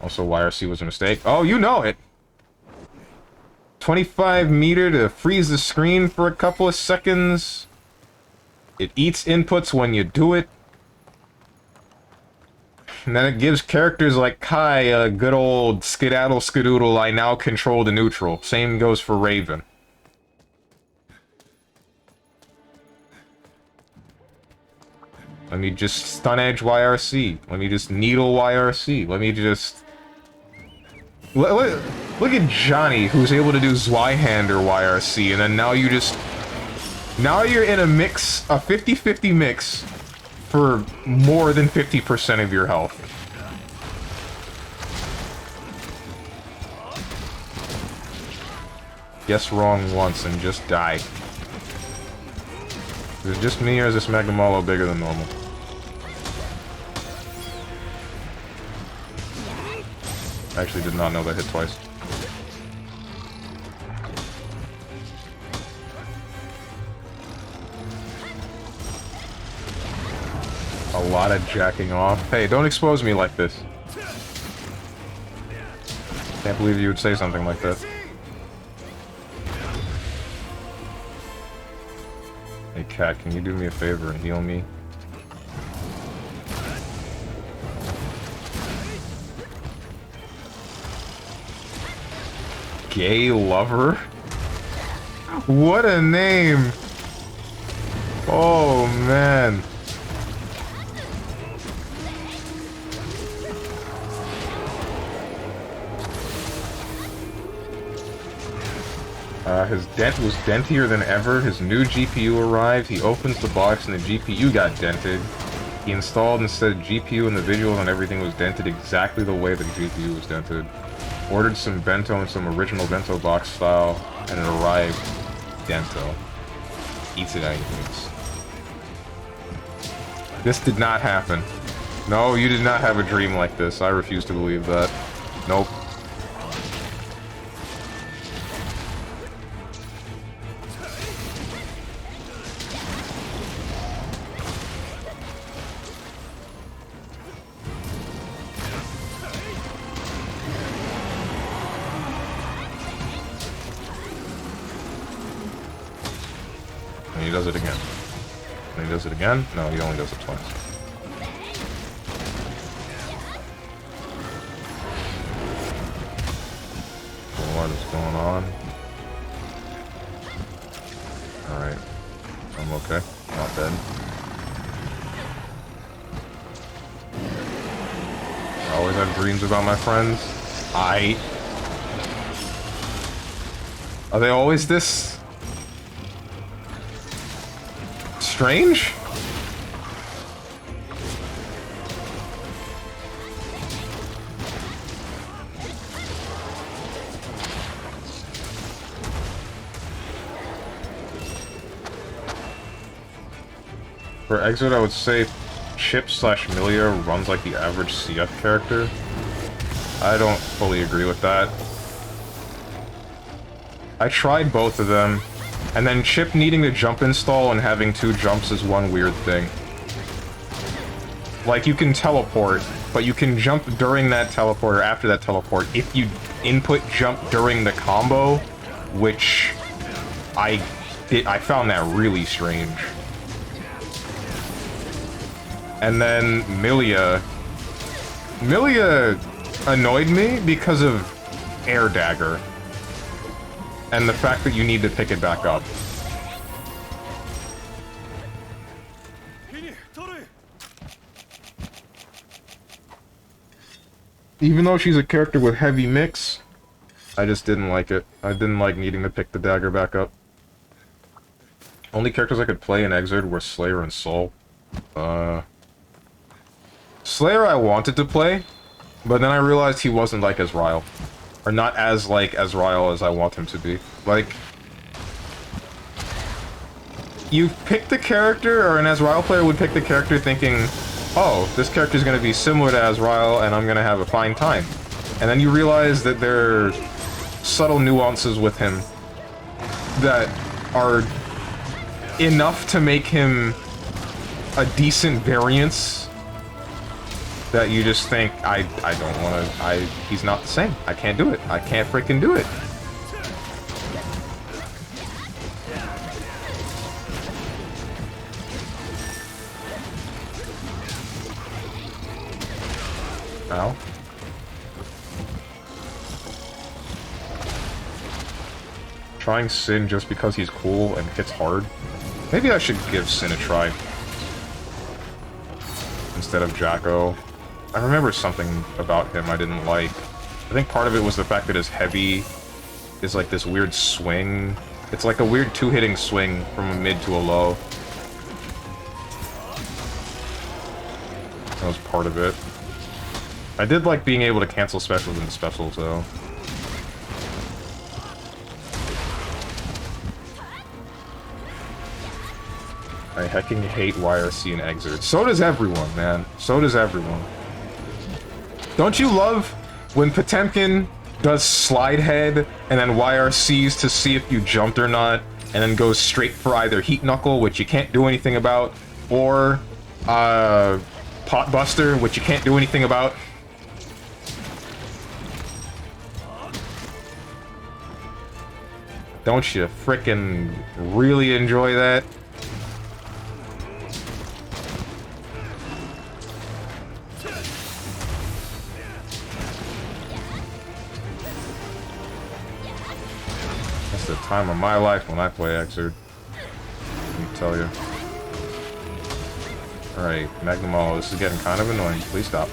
Also, YRC was a mistake. Oh, you know it! 25 meter to freeze the screen for a couple of seconds. It eats inputs when you do it. And then it gives characters like Kai a good old skedaddle skedoodle, I now control the neutral. Same goes for Raven. Let me just stun edge YRC. Let me just needle YRC. Let me just... Look at Johnny, who's able to do Zweihander YRC, and then now you just... Now you're in a mix, a 50-50 mix, for more than 50% of your health. Guess wrong once and just die. Is it just me, or is this Magnamalo bigger than normal? I actually did not know that hit twice. A lot of jacking off. Hey, don't expose me like this. Can't believe you would say something like that. Hey, Cat, can you do me a favor and heal me? Gay lover? What a name! Oh, man. His dent was dentier than ever. His new GPU arrived. He opens the box and the GPU got dented. He installed instead GPU and the visual and everything was dented exactly the way the GPU was dented. Ordered some bento in some original bento box style, and it arrived bento. Eats it anyways. This did not happen. No, you did not have a dream like this. I refuse to believe that. Nope. And he does it again. And he does it again? No, he only does it twice. What is going on? Alright. I'm okay. Not dead. I always have dreams about my friends. Are they always this strange? For Exit, I would say Chip/Milia runs like the average CF character. I don't fully agree with that. I tried both of them, and then Chip needing to jump install and having 2 jumps is one weird thing. Like, you can teleport, but you can jump during that teleport or after that teleport if you input jump during the combo, which I found that really strange. And then Milia annoyed me because of Air Dagger. And the fact that you need to pick it back up. Even though she's a character with heavy mix, I just didn't like it. I didn't like needing to pick the dagger back up. Only characters I could play in Exerd were Slayer and Soul. Slayer I wanted to play, but then I realized he wasn't like Ezreal. Or not as like Ezreal as I want him to be. Like, you pick the character, or an Ezreal player would pick the character thinking, oh, this character's gonna be similar to Ezreal and I'm gonna have a fine time. And then you realize that there are subtle nuances with him that are enough to make him a decent variance that you just think, I don't want to, he's not the same. I can't do it. I can't freaking do it. Ow. Trying Sin just because he's cool and hits hard. Maybe I should give Sin a try instead of Jacko. I remember something about him I didn't like. I think part of it was the fact that his heavy is like this weird swing. It's like a weird 2-hitting swing from a mid to a low. That was part of it. I did like being able to cancel specials into specials though. I hecking hate YRC and Exert. So does everyone, man. So does everyone. Don't you love when Potemkin does slide head and then YRCs to see if you jumped or not, and then goes straight for either Heat Knuckle, which you can't do anything about, or Pot Buster, which you can't do anything about? Don't you frickin' really enjoy that? The time of my life when I play Exerd. Let me tell you. Alright, Magnum, this is getting kind of annoying. Please stop.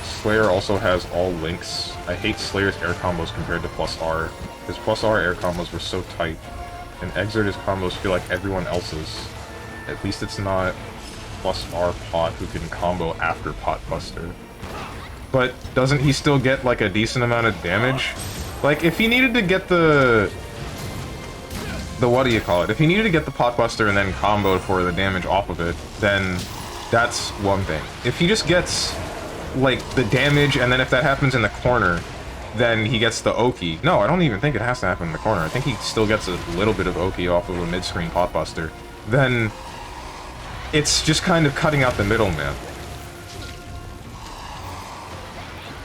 Slayer also has all links. I hate Slayer's air combos compared to plus R. His plus R air combos were so tight. And Exerd his combos feel like everyone else's. At least it's not plus R pot who can combo after Pot Buster. But doesn't he still get, like, a decent amount of damage? Like, if he needed to get the what do you call it? If he needed to get the Pot Buster and then combo for the damage off of it, then that's one thing. If he just gets, like, the damage, and then if that happens in the corner, then he gets the Oki. No, I don't even think it has to happen in the corner. I think he still gets a little bit of Oki off of a mid-screen Pot Buster. Then it's just kind of cutting out the middleman.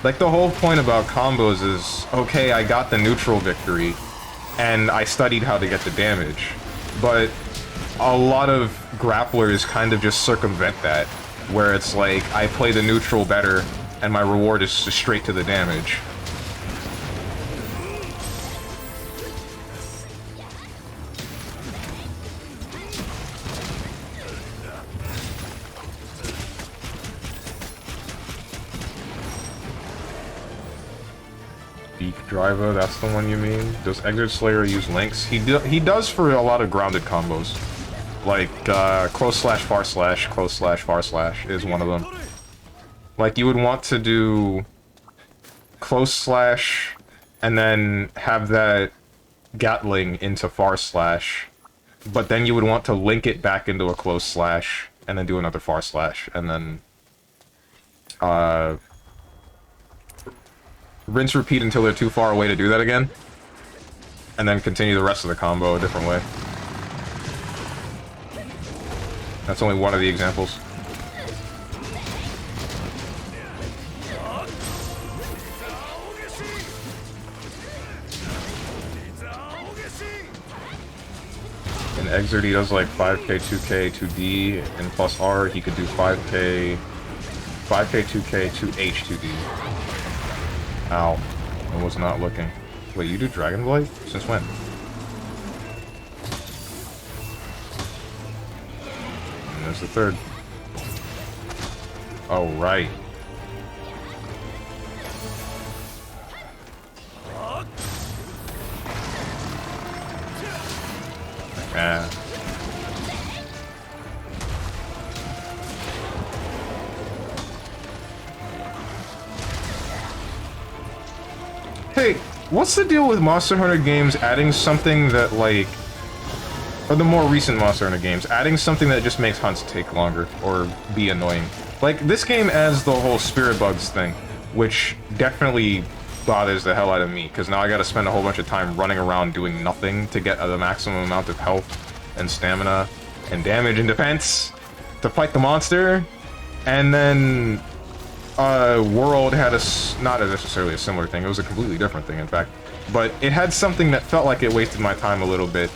Like, the whole point about combos is, okay, I got the neutral victory, and I studied how to get the damage. But a lot of grapplers kind of just circumvent that, where it's like, I play the neutral better, and my reward is just straight to the damage. Driver, that's the one you mean? Does Exert Slayer use links? He does for a lot of grounded combos. Like, close slash, far slash, close slash, far slash is one of them. Like, you would want to do close slash, and then have that Gatling into far slash, but then you would want to link it back into a close slash, and then do another far slash, and then, rinse repeat until they're too far away to do that again. And then continue the rest of the combo a different way. That's only one of the examples. In Exert he does like 5k, 2k, 2d, and plus R he could do 5k, 2k, 2h, 2d. Ow. I was not looking. Wait, you do Dragon Blight? Since when? And there's the third. Oh, right. Ah. Hey, what's the deal with Monster Hunter games adding something that, like... Or the more recent Monster Hunter games, adding something that just makes hunts take longer, or be annoying. Like, this game adds the whole Spirit Bugs thing, which definitely bothers the hell out of me, because now I gotta spend a whole bunch of time running around doing nothing to get the maximum amount of health, and stamina, and damage and defense, to fight the monster, and then... World had not necessarily a similar thing, it was a completely different thing, in fact. But it had something that felt like it wasted my time a little bit,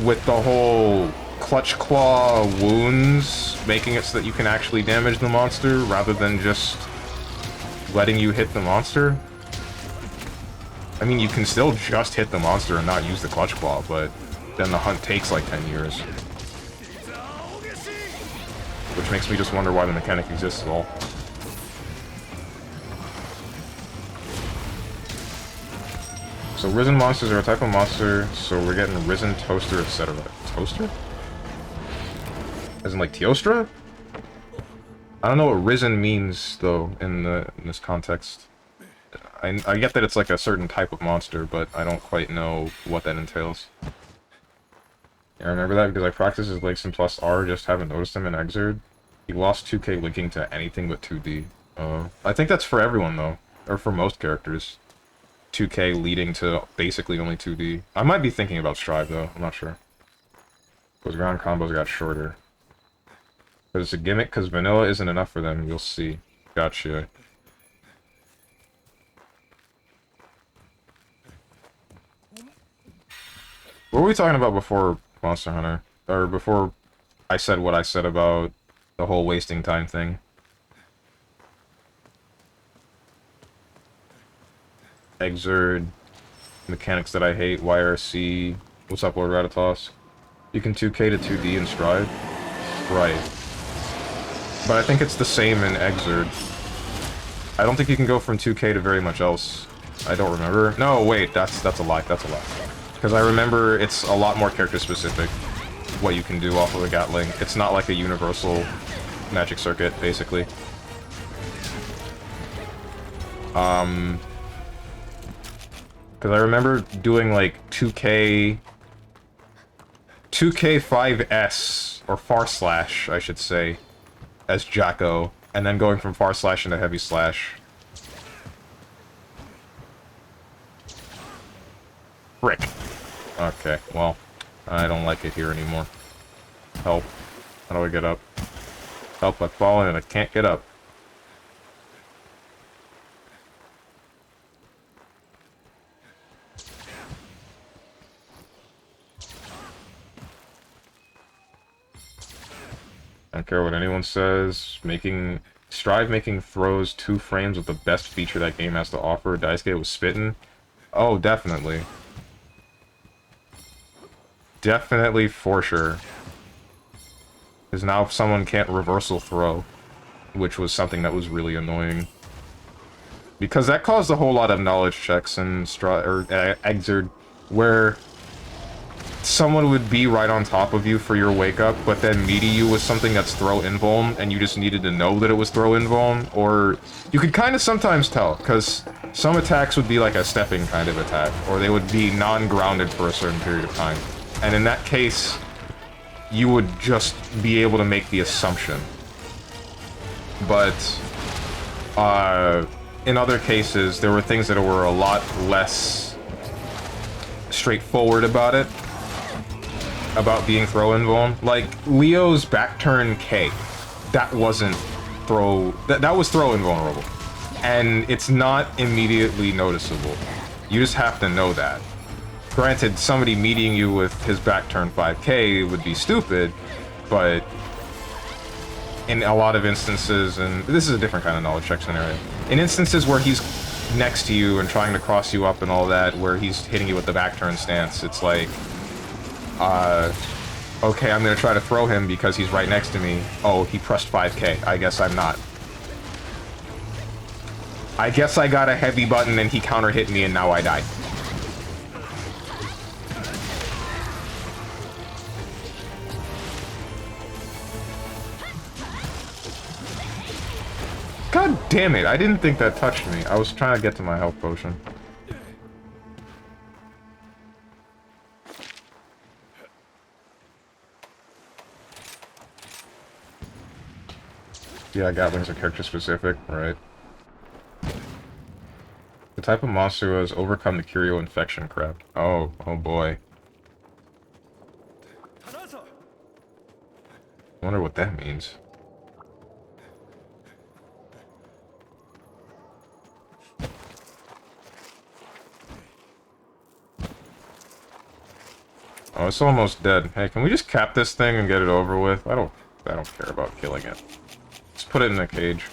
with the whole Clutch Claw wounds, making it so that you can actually damage the monster, rather than just letting you hit the monster. I mean, you can still just hit the monster and not use the Clutch Claw, but then the hunt takes like 10 years. Which makes me just wonder why the mechanic exists at all. So risen monsters are a type of monster, so we're getting risen, toaster, etc. Toaster? As in like Teostra? I don't know what risen means though in this context. I get that it's like a certain type of monster, but I don't quite know what that entails. Yeah, I remember that because I practiced his links in plus R, just haven't noticed him in Exerd. He lost 2k linking to anything but 2D. I think that's for everyone though, or for most characters. 2k leading to basically only 2D. I might be thinking about Strive though, I'm not sure. Those ground combos got shorter. But it's a gimmick because vanilla isn't enough for them, you'll see. Gotcha. What were we talking about before Monster Hunter? Or before I said what I said about the whole wasting time thing? Exerd, mechanics that I hate, YRC, what's up Lord Ratatos? You can 2k to 2D in Strive? Right. But I think it's the same in Exerd. I don't think you can go from 2k to very much else. I don't remember. No, wait, that's a lie, that's a lie. Because I remember it's a lot more character specific. what you can do off of a Gatling. It's not like a universal magic circuit, basically. Because I remember doing like 2K5S, or Far Slash, I should say, as Jacko, and then going from Far Slash into Heavy Slash. Frick. Okay, well, I don't like it here anymore. Help. How do I get up? Help, I've fallen and I can't get up. I don't care what anyone says. Strive making throws 2 frames with the best feature that game has to offer. Daisuke was spitting. Oh, definitely. Definitely, for sure. Because now someone can't reversal throw, which was something that was really annoying. Because that caused a whole lot of knowledge checks in Exerd, where someone would be right on top of you for your wake up, but then meeting you with something that's throw invuln, and you just needed to know that it was throw invuln, or you could kind of sometimes tell, because some attacks would be like a stepping kind of attack, or they would be non-grounded for a certain period of time. And in that case, you would just be able to make the assumption. But, in other cases, there were things that were a lot less straightforward about it. About being throw invuln. Like, Leo's back turn K. That wasn't throw... That was throw invulnerable. And it's not immediately noticeable. You just have to know that. Granted, somebody meeting you with his back turn 5k would be stupid, but in a lot of instances, and this is a different kind of knowledge check scenario, in instances where he's next to you and trying to cross you up and all that, where he's hitting you with the back turn stance, it's like, okay, I'm gonna try to throw him because he's right next to me. Oh, he pressed 5k. I guess I'm not. I guess I got a heavy button and he counter hit me and now I die. God damn it, I didn't think that touched me. I was trying to get to my health potion. Yeah, Gatlings are character specific, right? The type of monster who has overcome the Curio infection crap. Oh boy. I wonder what that means. Oh, it's almost dead. Hey, can we just cap this thing and get it over with? I don't care about killing it. Let's put it in a cage.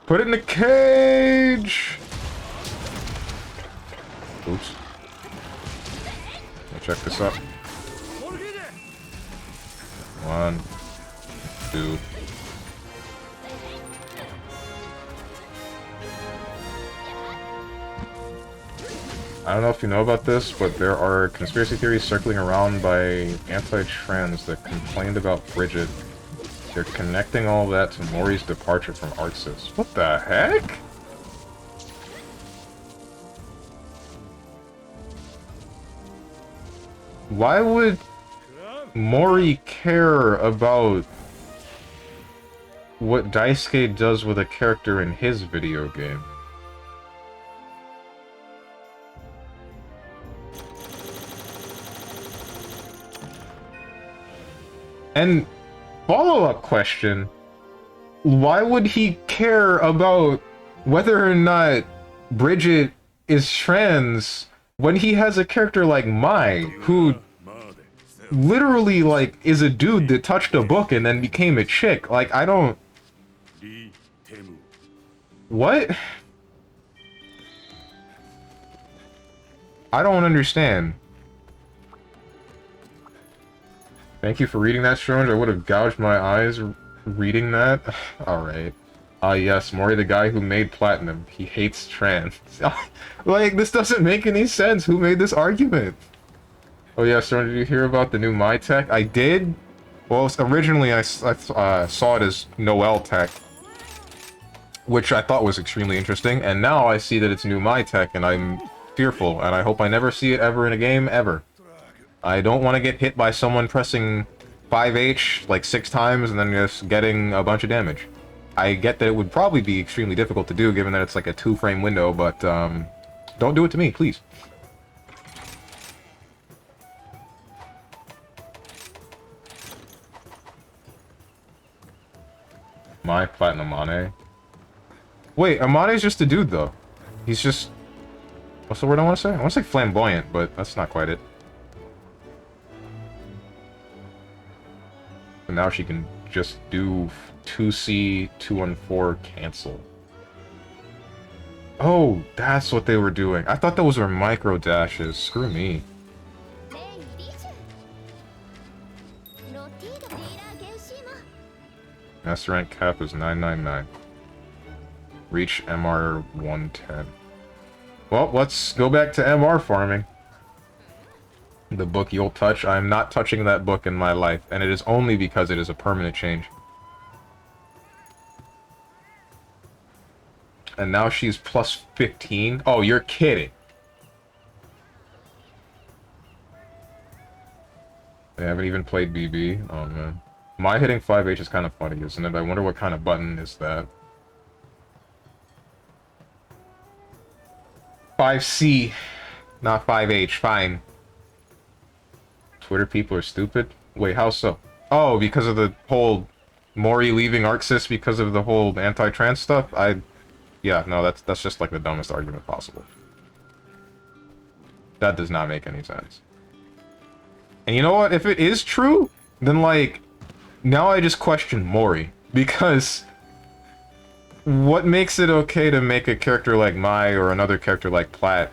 Put it in a cage! Oops. Let me check this up. 1, 2. I don't know if you know about this, but there are conspiracy theories circling around by anti-trans that complained about Bridget. They're connecting all that to Mori's departure from Arxis. What the heck? Why would Mori care about what Daisuke does with a character in his video game? And follow-up question, why would he care about whether or not Bridget is trans when he has a character like Mai, who literally, like, is a dude that touched a book and then became a chick? Like, I don't... What? I don't understand. Thank you for reading that, Strange. I would have gouged my eyes reading that. Alright. Ah, yes, Mori, the guy who made Platinum. He hates trans. Like, this doesn't make any sense. Who made this argument? Oh, yeah, so did you hear about the new My Tech? I did. Well, originally I saw it as Noel Tech, which I thought was extremely interesting, and now I see that it's new My Tech, and I'm fearful, and I hope I never see it ever in a game, ever. I don't want to get hit by someone pressing 5H like 6 times and then just getting a bunch of damage. I get that it would probably be extremely difficult to do, given that it's like a 2-frame window, but don't do it to me, please. My Platinum Amane. Wait, Amane's just a dude, though. He's just... What's the word I want to say? I want to say flamboyant, but that's not quite it. So now she can just do 2C, 2-1-4, cancel. Oh, that's what they were doing. I thought that was her micro dashes. Screw me. Master rank cap is 999. Reach MR 110. Well, let's go back to MR farming. The book you'll touch. I am not touching that book in my life, and it is only because it is a permanent change. And now she's plus 15? Oh, you're kidding. They haven't even played BB? Oh, man. My hitting 5H is kind of funny, isn't it? I wonder what kind of button is that. 5C, not 5H, fine. Twitter people are stupid? Wait, how so? Oh, because of the whole Mori leaving Arxis because of the whole anti-trans stuff? Yeah, no, that's just like the dumbest argument possible. That does not make any sense. And you know what? If it is true, then like, now I just question Mori. Because what makes it okay to make a character like Mai or another character like Platt,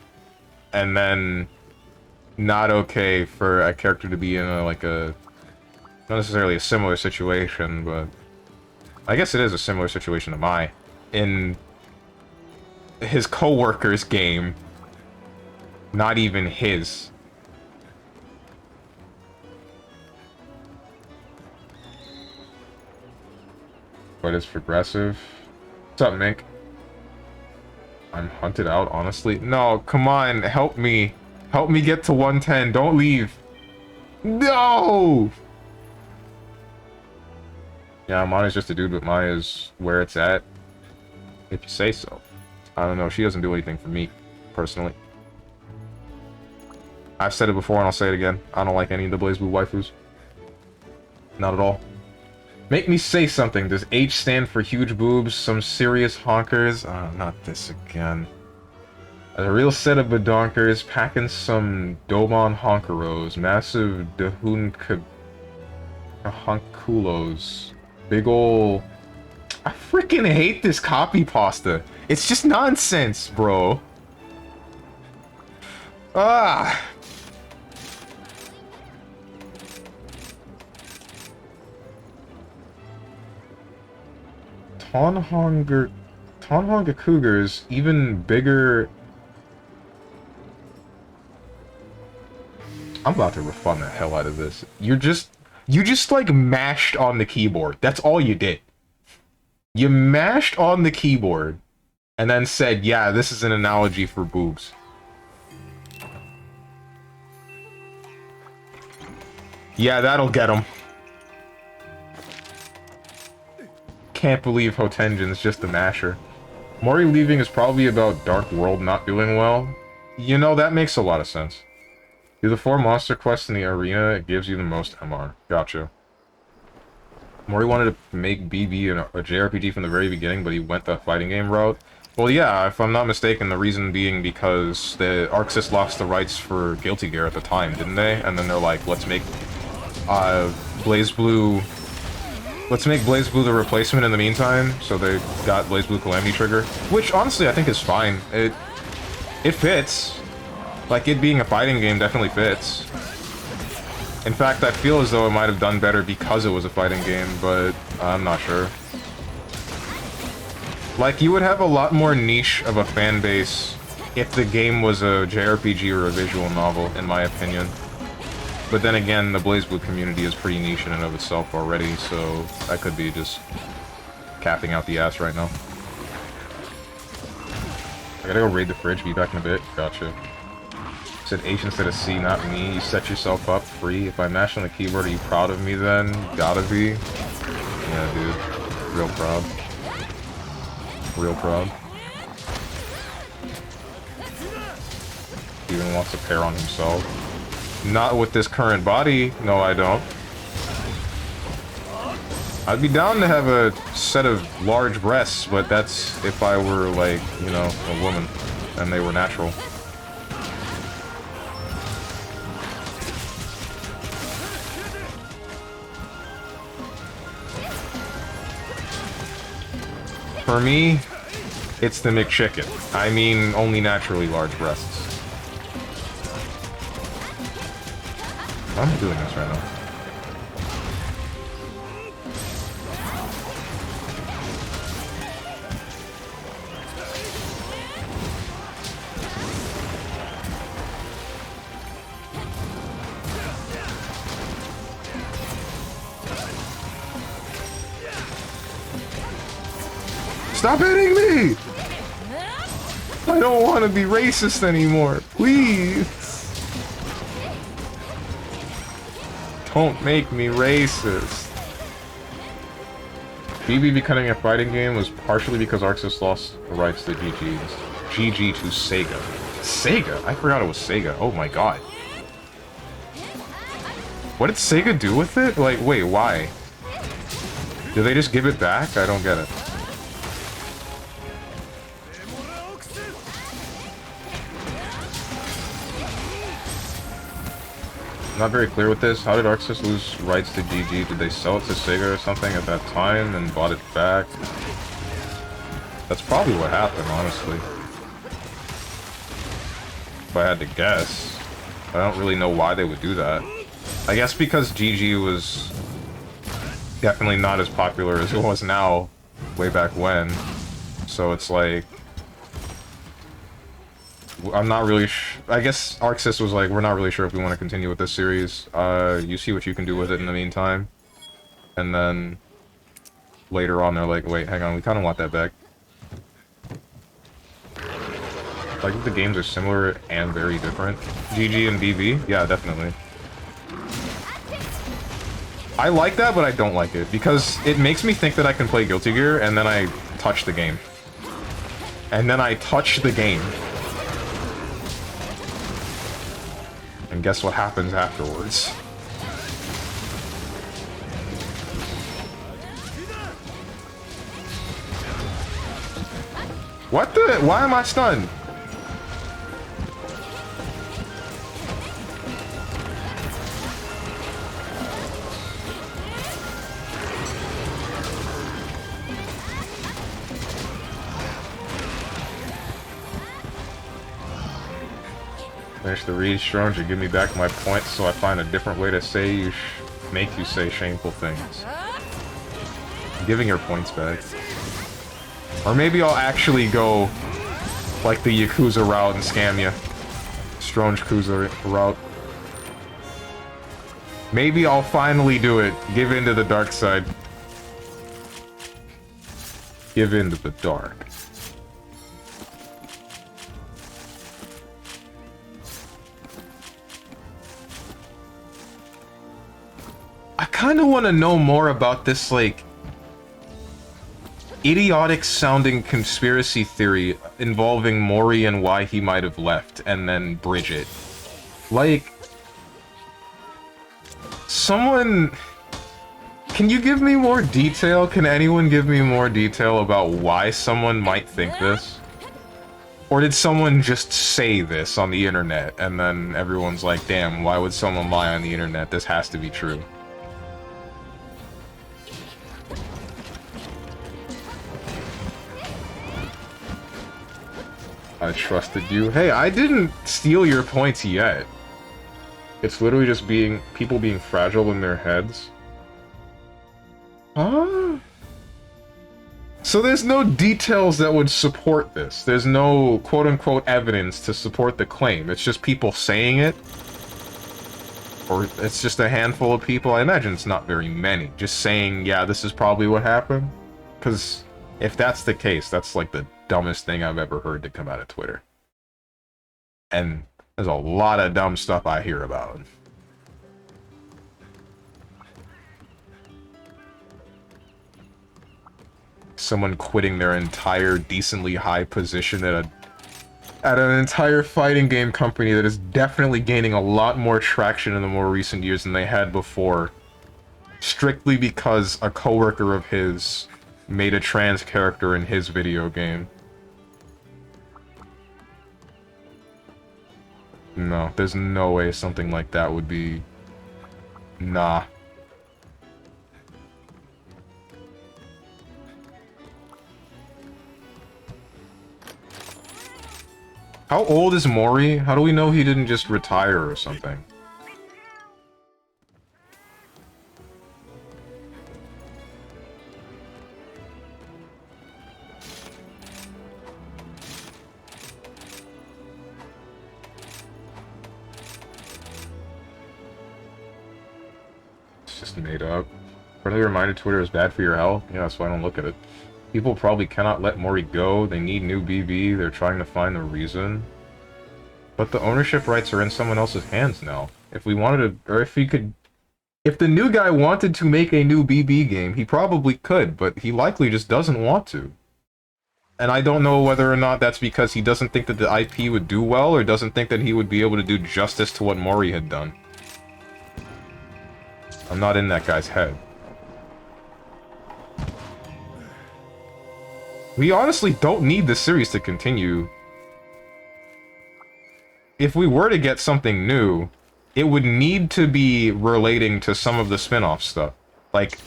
and then not okay for a character to be in a, like a, not necessarily a similar situation, but I guess it is a similar situation to Mai, in his co-worker's game, not even his. But it's progressive. What's up, Nick? I'm hunted out, honestly. No, come on, help me. Help me get to 110. Don't leave. No! Yeah, Maya's just a dude, but Maya's where it's at. If you say so. I don't know, she doesn't do anything for me, personally. I've said it before and I'll say it again. I don't like any of the BlazBlue waifus. Not at all. Make me say something. Does H stand for huge boobs? Some serious honkers? Oh, not this again. A real set of badonkers, packing some Domon honkeros, massive honkulos, big ol'... I freaking hate this copy pasta. It's just nonsense, bro. Ah. Tonhonga Cougars, even bigger... I'm about to refund the hell out of this. You just like mashed on the keyboard. That's all you did. You mashed on the keyboard and then said, yeah, this is an analogy for boobs. Yeah, that'll get him. Can't believe Hotenjin's just a masher. Mori leaving is probably about Dark World not doing well. You know, that makes a lot of sense. Do the 4 monster quests in the arena, it gives you the most MR. Gotcha. Mori wanted to make BB a JRPG from the very beginning, but he went the fighting game route. Well, yeah, if I'm not mistaken, the reason being because the Arxis lost the rights for Guilty Gear at the time, didn't they? And then they're like, let's make BlazBlue... Let's make BlazBlue the replacement in the meantime, so they got BlazBlue Calamity Trigger. Which, honestly, I think is fine. It fits. Like, it being a fighting game definitely fits. In fact, I feel as though it might have done better because it was a fighting game, but I'm not sure. Like, you would have a lot more niche of a fan base if the game was a JRPG or a visual novel, in my opinion. But then again, the BlazBlue community is pretty niche in and of itself already, so I could be just capping out the ass right now. I gotta go raid the fridge, be back in a bit. Gotcha. Said H instead of C, not me. You set yourself up free. If I mash on the keyboard, are you proud of me then? Gotta be. Yeah, dude. Real proud. Real proud. He even wants a pair on himself. Not with this current body. No, I don't. I'd be down to have a set of large breasts, but that's if I were, like, you know, a woman. And they were natural. For me, it's the McChicken. I mean, only naturally large breasts. Why am I doing this right now? Stop hitting me! I don't want to be racist anymore. Please. Don't make me racist. BB becoming a fighting game was partially because Arxis lost the rights to GG's. GG to Sega. Sega? I forgot it was Sega. Oh my god. What did Sega do with it? Like, wait, why? Did they just give it back? I don't get it. Not very clear with this. How did Arxis lose rights to GG? Did they sell it to Sega or something at that time and bought it back? That's probably what happened, honestly. If I had to guess. I don't really know why they would do that. I guess because GG was definitely not as popular as it was now, way back when. So it's like... I'm not really I guess Arxis was like, we're not really sure if we want to continue with this series. You see what you can do with it in the meantime. And then later on they're like, wait, hang on, we kind of want that back. Like, if the games are similar and very different. GG and BB? Yeah, definitely. I like that, but I don't like it, because it makes me think that I can play Guilty Gear, and then I touch the game. And then I touch the game. And guess what happens afterwards? What the? Why am I stunned? Finish the read, Strong, to give me back my points so I find a different way to say you make you say shameful things. I'm giving your points back. Or maybe I'll actually go like the Yakuza route and scam you. Strong Yakuza route. Maybe I'll finally do it. Give in to the dark side. Give in to the dark. I kind of want to know more about this, like, idiotic-sounding conspiracy theory involving Mori and why he might have left, and then Bridget. Like, someone... Can you give me more detail? Can anyone give me more detail about why someone might think this? Or did someone just say this on the internet, and then everyone's like, damn, why would someone lie on the internet? This has to be true. I trusted you. Hey, I didn't steal your points yet. It's literally just people being fragile in their heads. Huh? So there's no details that would support this. There's no quote-unquote evidence to support the claim. It's just people saying it. Or it's just a handful of people. I imagine it's not very many. Just saying, yeah, this is probably what happened. Because if that's the case, that's like the dumbest thing I've ever heard to come out of Twitter. And there's a lot of dumb stuff I hear about. Someone quitting their entire decently high position at an entire fighting game company that is definitely gaining a lot more traction in the more recent years than they had before, strictly because a coworker of his made a trans character in his video game. No, there's no way something like that would be... Nah. How old is Mori? How do we know he didn't just retire or something? It's just made up. Friendly reminder Twitter is bad for your health? Yeah, that's why I don't look at it. People probably cannot let Mori go. They need new BB. They're trying to find the reason. But the ownership rights are in someone else's hands now. If we wanted to, or if he could... If the new guy wanted to make a new BB game, he probably could, but he likely just doesn't want to. And I don't know whether or not that's because he doesn't think that the IP would do well, or doesn't think that he would be able to do justice to what Mori had done. I'm not in that guy's head. We honestly don't need this series to continue. If we were to get something new, it would need to be relating to some of the spin-off stuff. Like,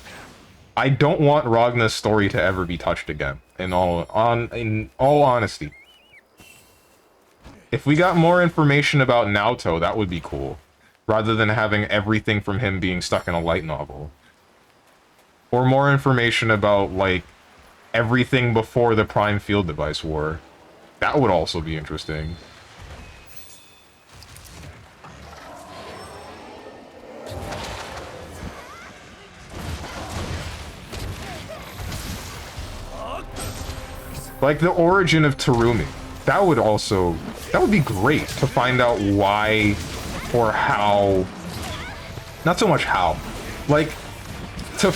I don't want Ragna's story to ever be touched again, in all honesty. If we got more information about Naoto, that would be cool. Rather than having everything from him being stuck in a light novel. Or more information about, like, everything before the Prime Field Device War. That would also be interesting. Like the origin of Terumi. That would be great to find out why or how. Not so much how. Like, to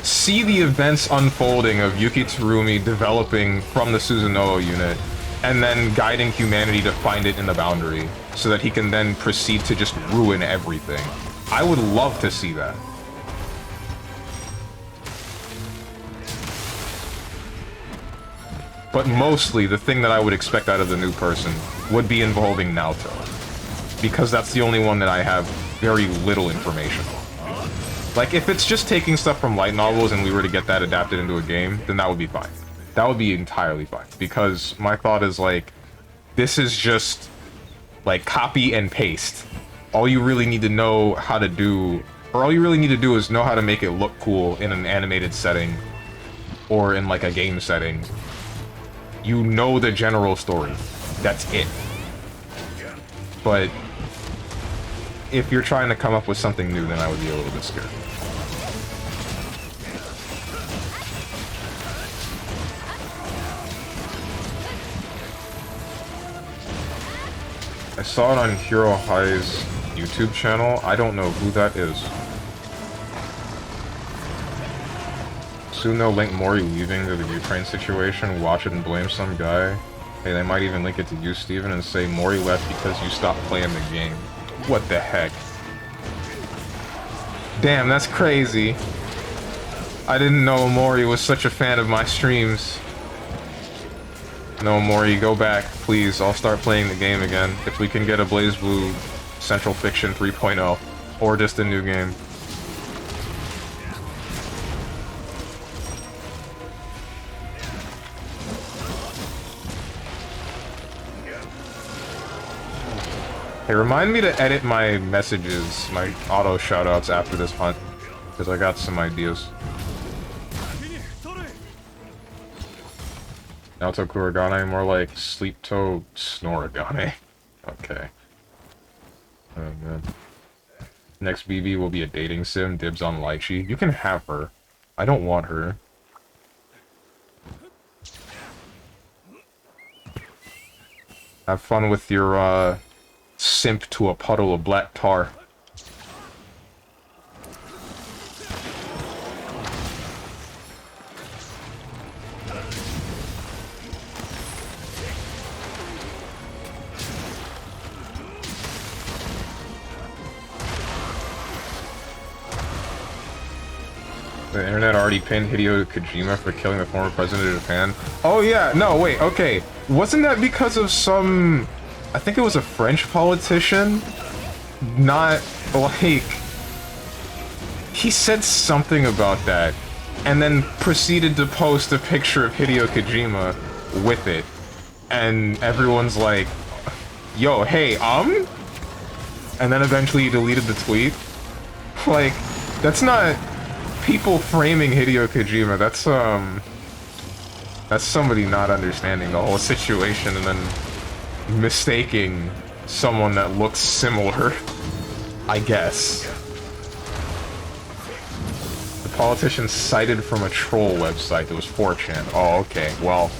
see the events unfolding of Yuki Terumi developing from the Susanoo unit and then guiding humanity to find it in the boundary so that he can then proceed to just ruin everything. I would love to see that. But mostly, the thing that I would expect out of the new person would be involving Naoto. Because that's the only one that I have very little information on. Like, if it's just taking stuff from light novels and we were to get that adapted into a game, then that would be fine. That would be entirely fine. Because my thought is, like, this is just, like, copy and paste. All you really need to know how to do, or all you really need to do is know how to make it look cool in an animated setting, or in, like, a game setting. You know the general story. That's it. But if you're trying to come up with something new, then I would be a little bit scared. I saw it on Hero High's YouTube channel. I don't know who that is. Soon they'll link Mori leaving to the Ukraine situation, watch it and blame some guy. Hey, they might even link it to you, Steven, and say Mori left because you stopped playing the game. What the heck? Damn, that's crazy. I didn't know Mori was such a fan of my streams. No, Mori, go back, please. I'll start playing the game again. If we can get a BlazBlue Central Fiction 3.0, or just a new game. Hey, remind me to edit my messages, my auto shoutouts after this hunt, because I got some ideas. Naoto Kuragane, more like Sleep Toe Snoragane. Okay. Oh man. Next BB will be a dating sim, dibs on Lychee. You can have her. I don't want her. Have fun with your, simp to a puddle of black tar. The internet already pinned Hideo Kojima for killing the former president of Japan. Oh yeah, no, wait, okay. Wasn't that because of some... I think it was a French politician? Not, like... He said something about that, and then proceeded to post a picture of Hideo Kojima with it. And everyone's like, yo, hey, And then eventually he deleted the tweet. Like, that's not... people framing Hideo Kojima, that's somebody not understanding the whole situation and then mistaking someone that looks similar, I guess. The politician cited from a troll website that was 4chan. Oh, okay, well,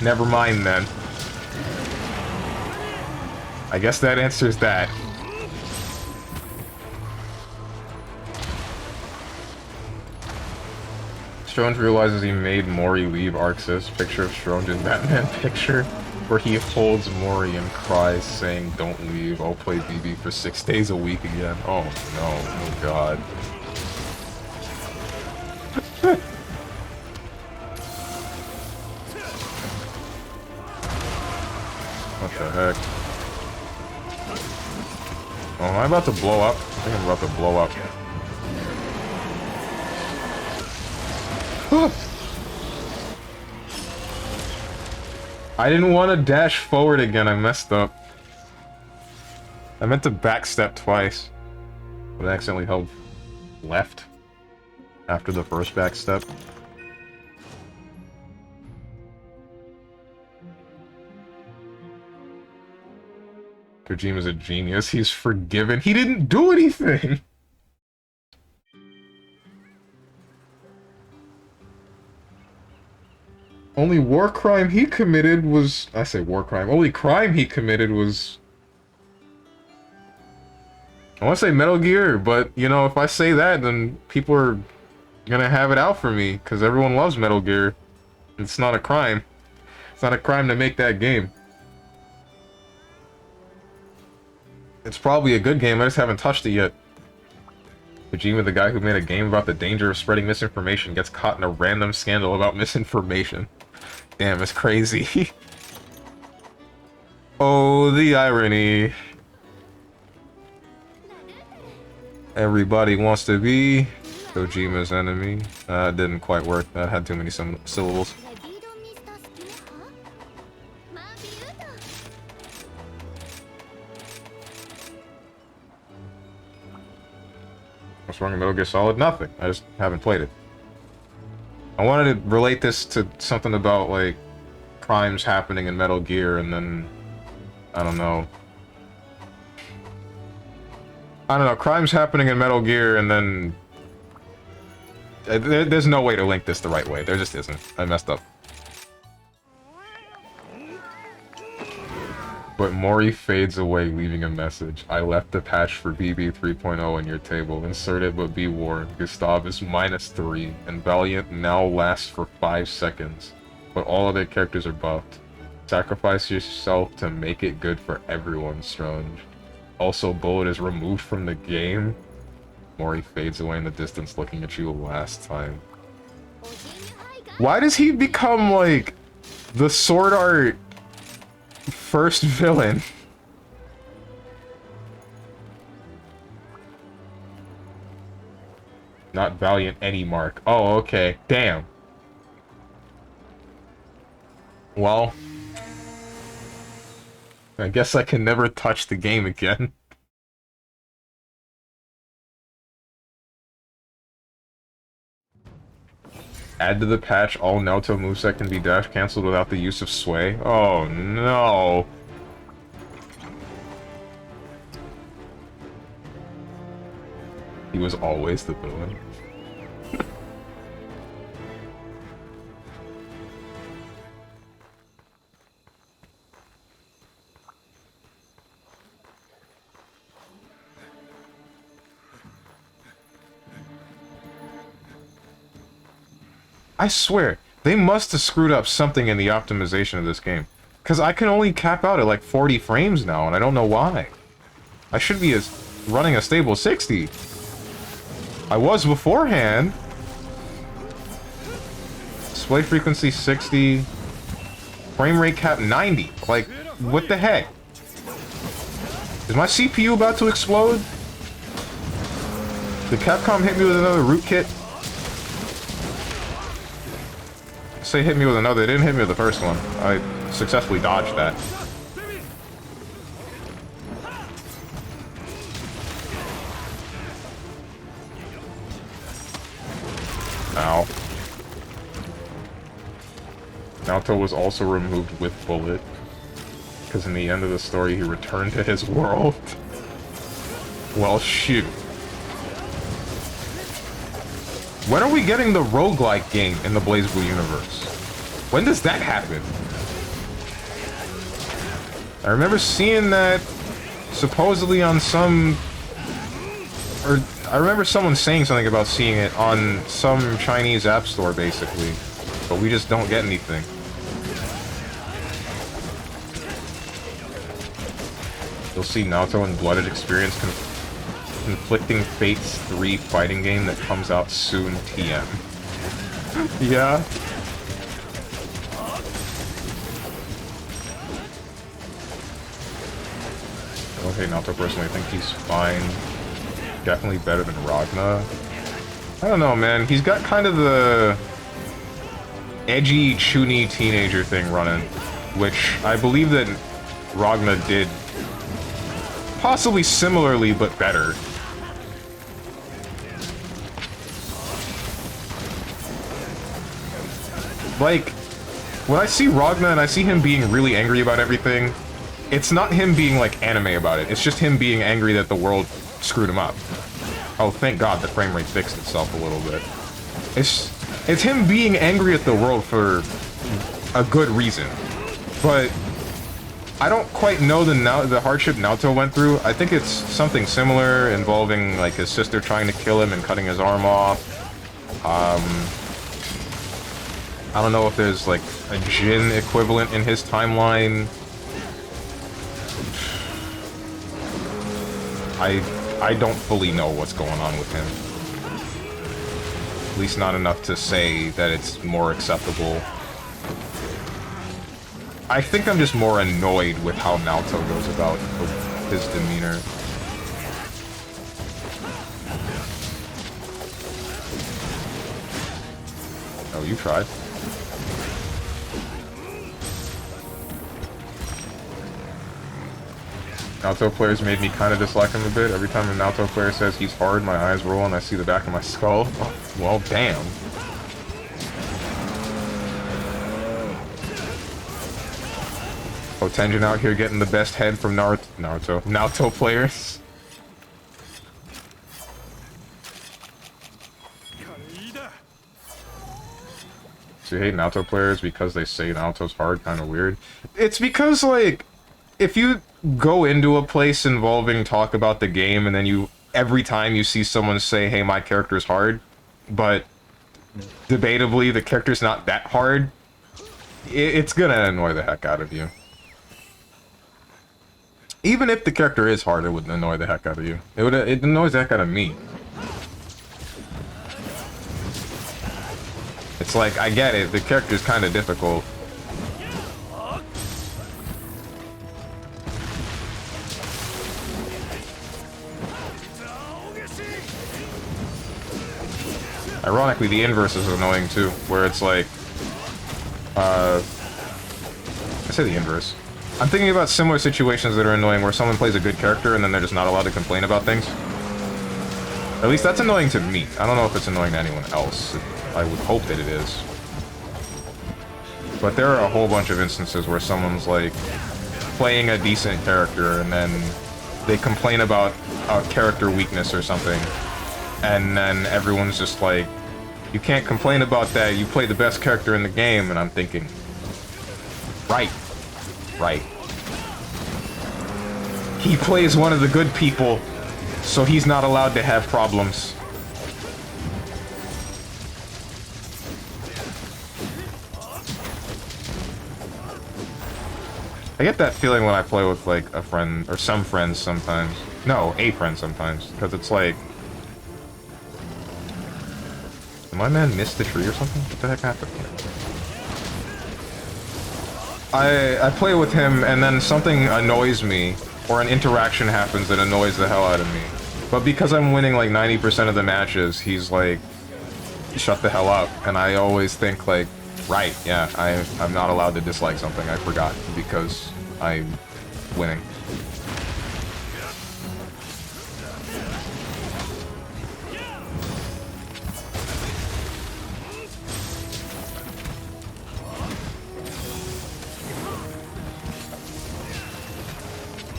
never mind then. I guess that answers that. Strones realizes he made Mori leave Arxis. Picture of Strones in Batman picture, where he holds Mori and cries, saying, "Don't leave, I'll play BB for 6 days a week again." Oh no, oh god. What the heck? Oh, am I about to blow up? I think I'm about to blow up. I didn't want to dash forward again, I messed up. I meant to backstep twice, but I accidentally held left after the first backstep. Kojima's a genius, he's forgiven. He didn't do anything! Only war crime he committed was... I say war crime. Only crime he committed was... I want to say Metal Gear, but, you know, if I say that, then people are gonna have it out for me, because everyone loves Metal Gear. It's not a crime. It's not a crime to make that game. It's probably a good game, I just haven't touched it yet. Kojima, the guy who made a game about the danger of spreading misinformation, gets caught in a random scandal about misinformation. Damn, it's crazy. Oh, the irony. Everybody wants to be Kojima's enemy. It didn't quite work. That had too many syllables. What's wrong with Metal Gear Solid? Nothing. I just haven't played it. I wanted to relate this to something about, like, crimes happening in Metal Gear, and then... I don't know. Crimes happening in Metal Gear, and then... There's no way to link this the right way. There just isn't. I messed up. But Mori fades away, leaving a message. I left the patch for BB 3.0 in your table. Insert it, but be warned. Gustav is -3, and Valiant now lasts for 5 seconds. But all other characters are buffed. Sacrifice yourself to make it good for everyone, Strange. Also, Bullet is removed from the game. Mori fades away in the distance, looking at you last time. Why does he become, like, the Sword Art... first villain? Not Valiant any mark. Oh, okay. Damn. Well, I guess I can never touch the game again. Add to the patch, all Naoto moveset can be dash cancelled without the use of sway. Oh no. He was always the villain. I swear, they must have screwed up something in the optimization of this game. Because I can only cap out at like 40 frames now, and I don't know why. I should be running a stable 60. I was beforehand. Display frequency 60. Frame rate cap 90. Like, what the heck? Is my CPU about to explode? Did Capcom hit me with another rootkit? Say hit me with another, it didn't hit me with the first one. I successfully dodged that. Ow. Naoto was also removed with Bullet, because in the end of the story he returned to his world. Well, shoot. When are we getting the roguelike game in the BlazBlue universe? When does that happen? I remember seeing that supposedly on some... Or I remember someone saying something about seeing it on some Chinese app store, basically. But we just don't get anything. You'll see Naoto and Blooded experience Conflicting Fates 3 fighting game that comes out soon, TM. Yeah. Okay, Naoto personally, I think he's fine. Definitely better than Ragna. I don't know, man. He's got kind of the edgy, chuny teenager thing running, which I believe that Ragna did possibly similarly, but better. Like, when I see Ragna and I see him being really angry about everything, it's not him being, like, anime about it. It's just him being angry that the world screwed him up. Oh, thank God the frame rate fixed itself a little bit. It's him being angry at the world for a good reason. But I don't quite know the hardship Naoto went through. I think it's something similar involving, like, his sister trying to kill him and cutting his arm off. I don't know if there's, like, a Jin equivalent in his timeline. I don't fully know what's going on with him. At least not enough to say that it's more acceptable. I think I'm just more annoyed with how Naoto goes about his demeanor. Oh, you tried. Naoto players made me kind of dislike him a bit. Every time a Naoto player says he's hard, my eyes roll and I see the back of my skull. Oh, well, damn. Oh, Tenjin out here getting the best head from Naoto players. So you hate Naoto players because they say Naoto's hard, kind of weird. It's because, like, if you go into a place involving talk about the game and then every time you see someone say, hey, my character's hard, but debatably the character's not that hard, it's gonna annoy the heck out of you. Even if the character is hard, it would annoy the heck out of you. It annoys the heck out of me. It's like, I get it, the character's kind of difficult. Ironically, the inverse is annoying too, where it's like, I say the inverse. I'm thinking about similar situations that are annoying where someone plays a good character and then they're just not allowed to complain about things. At least that's annoying to me. I don't know if it's annoying to anyone else. I would hope that it is. But there are a whole bunch of instances where someone's, like, playing a decent character, and then they complain about a character weakness or something, and then everyone's just like, you can't complain about that, you play the best character in the game, and I'm thinking, right. He plays one of the good people, so he's not allowed to have problems. I get that feeling when I play with, like, a friend, or some friends sometimes. No, a friend sometimes, because it's like... Did my man miss the tree or something? What the heck happened here? I play with him, and then something annoys me, or an interaction happens that annoys the hell out of me. But because I'm winning, like, 90% of the matches, he's like, shut the hell up. And I always think, like, right, yeah, I'm not allowed to dislike something, I forgot, because I'm winning.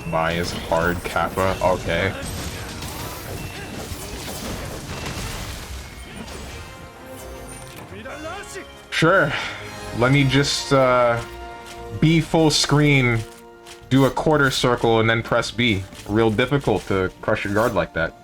Maya's hard Kappa, okay. Sure. Let me just, be full screen, do a quarter circle, and then press B. Real difficult to crush your guard like that.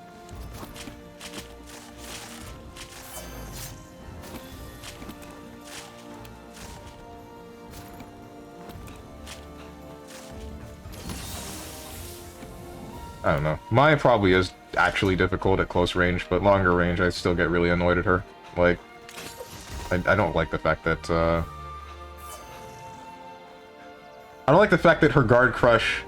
I don't know. Maya probably is actually difficult at close range, but longer range I still get really annoyed at her. Like, I don't like the fact that, I don't like the fact that her guard crush...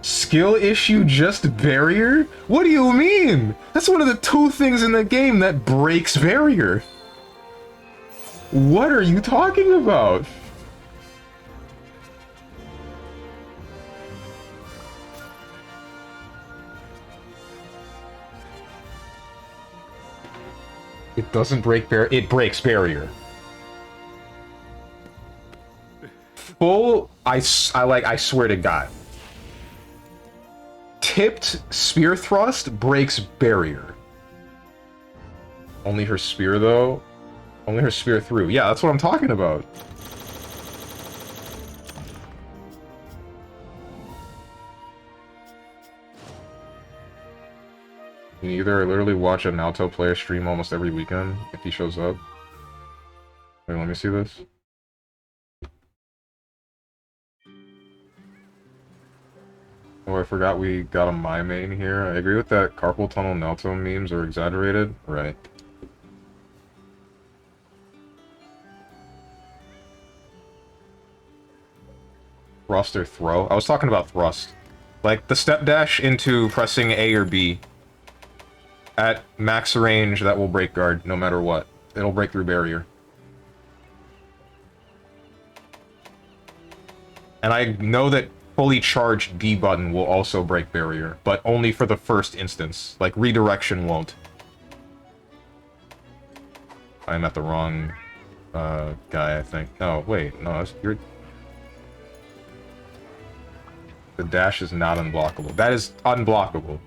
Skill issue just barrier? What do you mean? That's one of the 2 things in the game that breaks barrier. What are you talking about? It doesn't break barrier. It breaks barrier. Full, I swear to God. Tipped spear thrust breaks barrier. Only her spear, though? Only her spear through. Yeah, that's what I'm talking about. You either literally watch a Naoto player stream almost every weekend, if he shows up. Wait, let me see this. Oh, I forgot we got a my main here. I agree with that. Carpal tunnel Naoto memes are exaggerated. Right. Thrust or throw? I was talking about thrust. Like, the step dash into pressing A or B. At max range, that will break guard, no matter what. It'll break through barrier. And I know that fully charged D button will also break barrier, but only for the first instance. Like, redirection won't. I'm at the wrong, guy, I think. Oh, wait, no, you're... The dash is not unblockable. That is unblockable.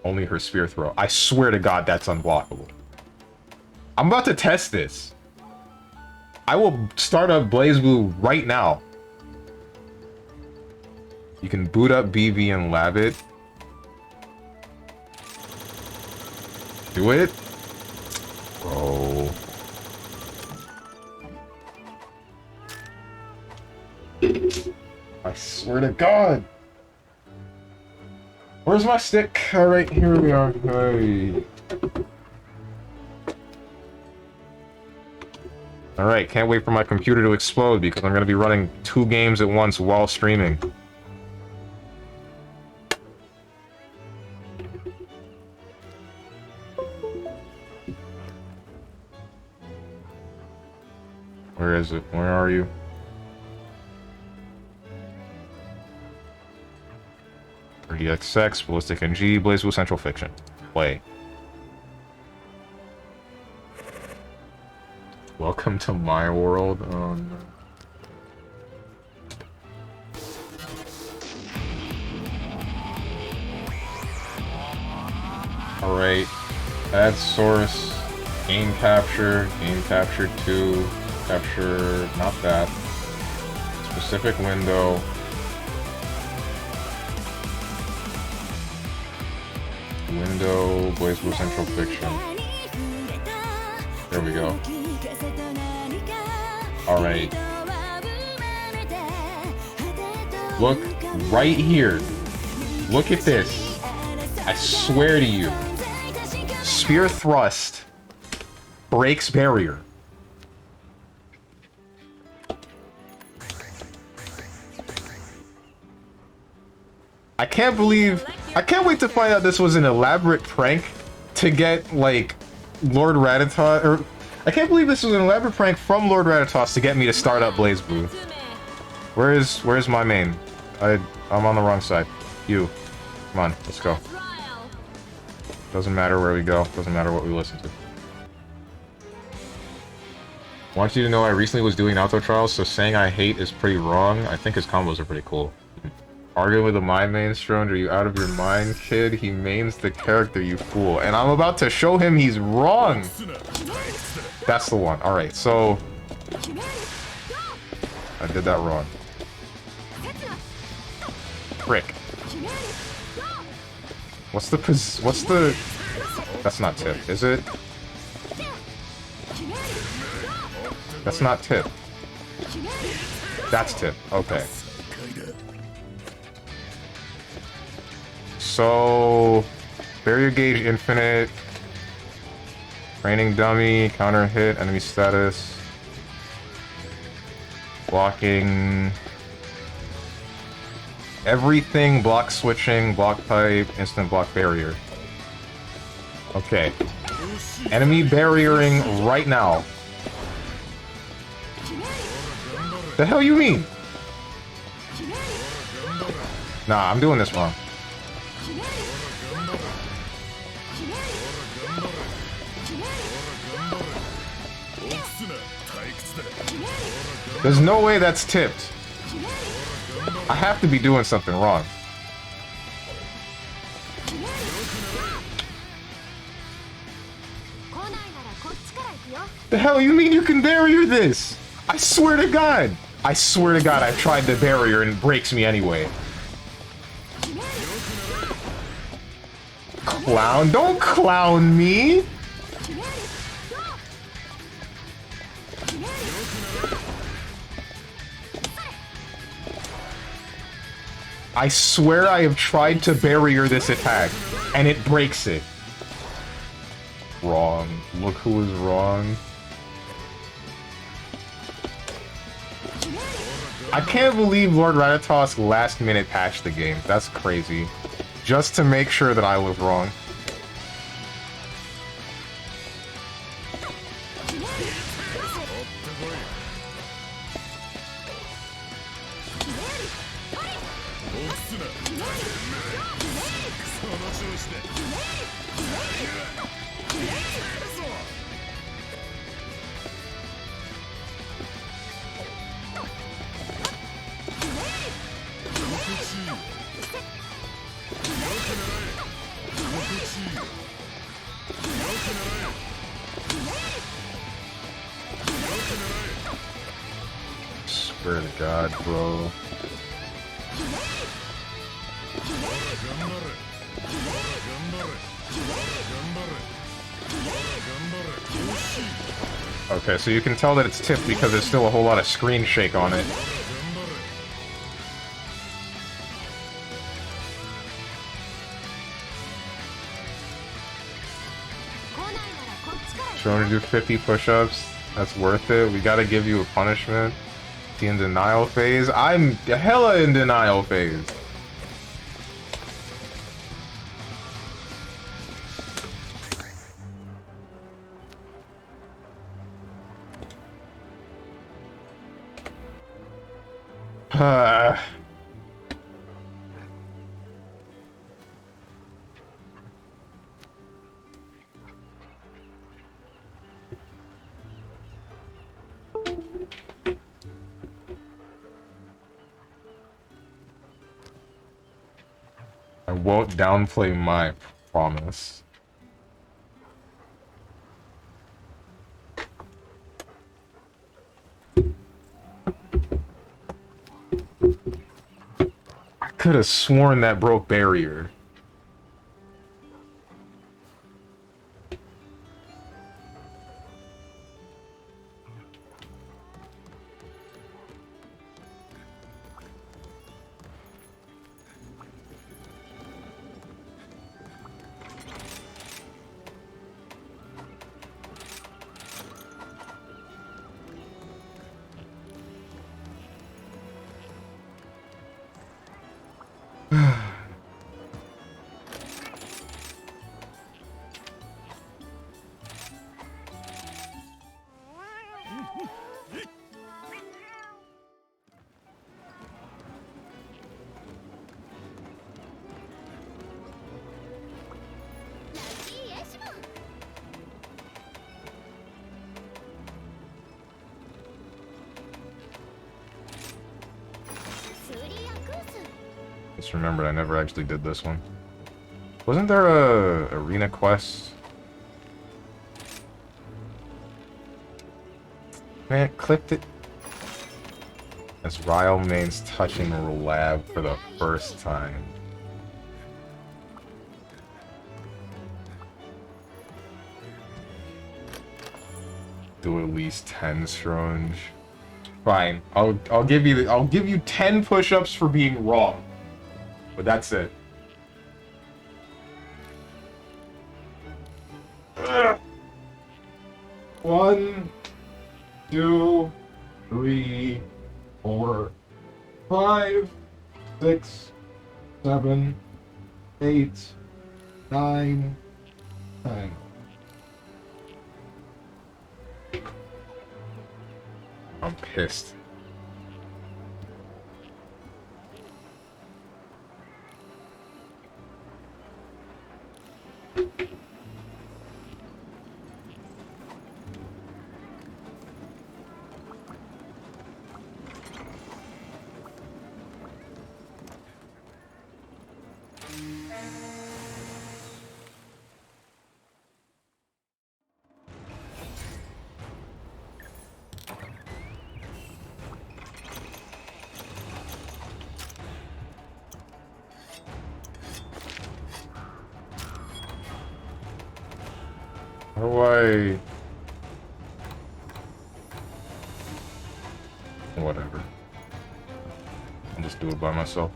Only her spear throw. I swear to God, that's unblockable. I'm about to test this. I will start up BlazBlue right now. You can boot up BV and lab it. Do it? Bro. I swear to God. Where's my stick? Alright, here we are. Hey. Alright, can't wait for my computer to explode because I'm going to be running 2 games at once while streaming. Where is it? Where are you? XX, Ballistic NG, BlazBlue Central Fiction. Play. Welcome to my world. Oh no. Alright. Add source. Game capture 2. Capture, not that. Specific window. Window, Blaze Blue Central Fiction. There we go. Alright. Look right here. Look at this. I swear to you. Spear thrust breaks barrier. I can't wait to find out this was an elaborate prank to get, like, Lord Rathatos, or I can't believe this was an elaborate prank from Lord Rathatos to get me to start up Blaze Blue. Where's my main? I'm on the wrong side. You. Come on, let's go. Doesn't matter where we go, doesn't matter what we listen to. I want you to know I recently was doing auto trials, so saying I hate is pretty wrong. I think his combos are pretty cool. Arguing with a my main Strong, are you out of your mind, kid? He mains the character, you fool. And I'm about to show him he's wrong! That's the one. Alright, so... I did that wrong. Frick. What's the... That's not tip, is it? That's not tip. That's tip, okay. So, barrier gauge infinite, training dummy, counter hit, enemy status, blocking, everything, block switching, block pipe, instant block barrier. Okay. Enemy barriering right now. The hell you mean? Nah, I'm doing this wrong. There's no way that's tipped. I have to be doing something wrong. The hell you mean you can barrier this? I swear to God. I swear to God I've tried the barrier and it breaks me anyway. Clown, don't clown me. I swear I have tried to barrier this attack, and it breaks it. Wrong. Look who is wrong. I can't believe Lord Rathatos last minute patched the game. That's crazy. Just to make sure that I was wrong. Swear to God, bro. Okay, so you can tell that it's tipped because there's still a whole lot of screen shake on it. Trying to do 50 push-ups. That's worth it. We gotta give you a punishment. Is he in denial phase? I'm hella in denial phase. won't downplay my promise. I could have sworn that broke barrier. Just remembered I never actually did this one. Wasn't there a arena quest? Man, clicked it. As Ryle Main's touching Lab for the first time. Do at least 10 Strange. Fine. I'll give you 10 push-ups for being wrong. But that's it. Ugh. 1, 2, 3, 4, 5, 6, 7, 8, 9, 10. I'm pissed. How do I... Whatever. I'll just do it by myself.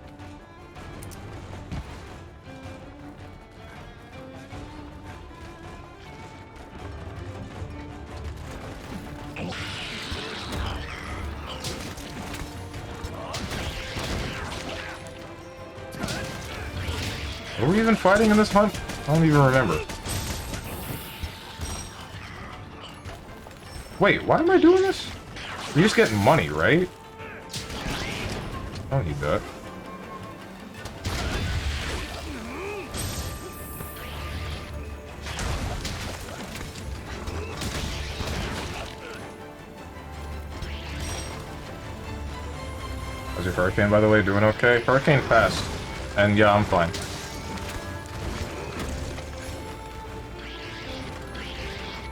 Are we even fighting in this hunt? I don't even remember. Wait, why am I doing this? You're just getting money, right? I don't need that. How's your Hurricane, by the way? Doing okay? Hurricane passed. And yeah, I'm fine.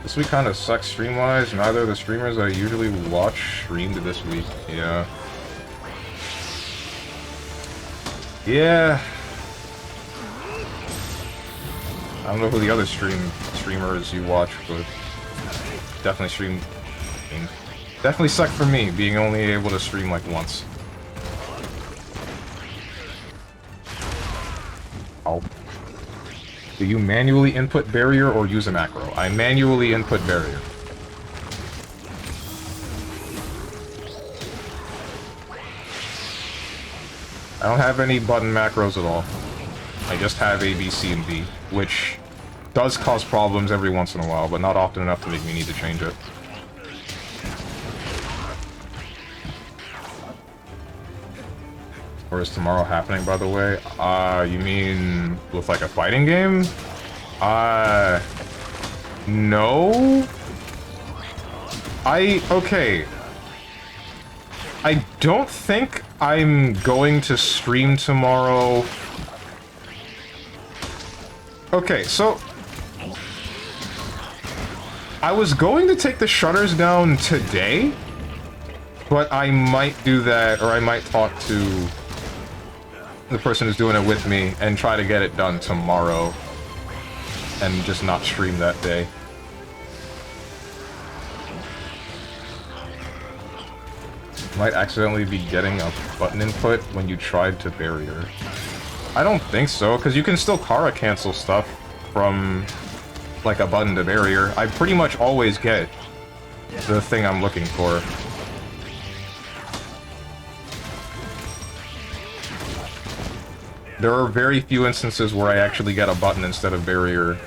This week kind of sucks stream-wise. Neither of the streamers I usually watch streamed this week. Yeah. Yeah. I don't know who the other streamers you watch, but definitely definitely sucked for me, being only able to stream like once. Oh. Do you manually input barrier or use a macro? I manually input barrier. I don't have any button macros at all. I just have A, B, C, and D, which does cause problems every once in a while, but not often enough to make me need to change it. Or is tomorrow happening, by the way? You mean with like a fighting game? No? Okay. I don't think I'm going to stream tomorrow Okay, so I was going to take the shutters down today, but I might do that, or I might talk to the person who's doing it with me and try to get it done tomorrow and just not stream that day. You might accidentally be getting a button input when you tried to barrier. I don't think so, because you can still Kara cancel stuff from like a button to barrier. I pretty much always get the thing I'm looking for. There are very few instances where I actually get a button instead of barrier.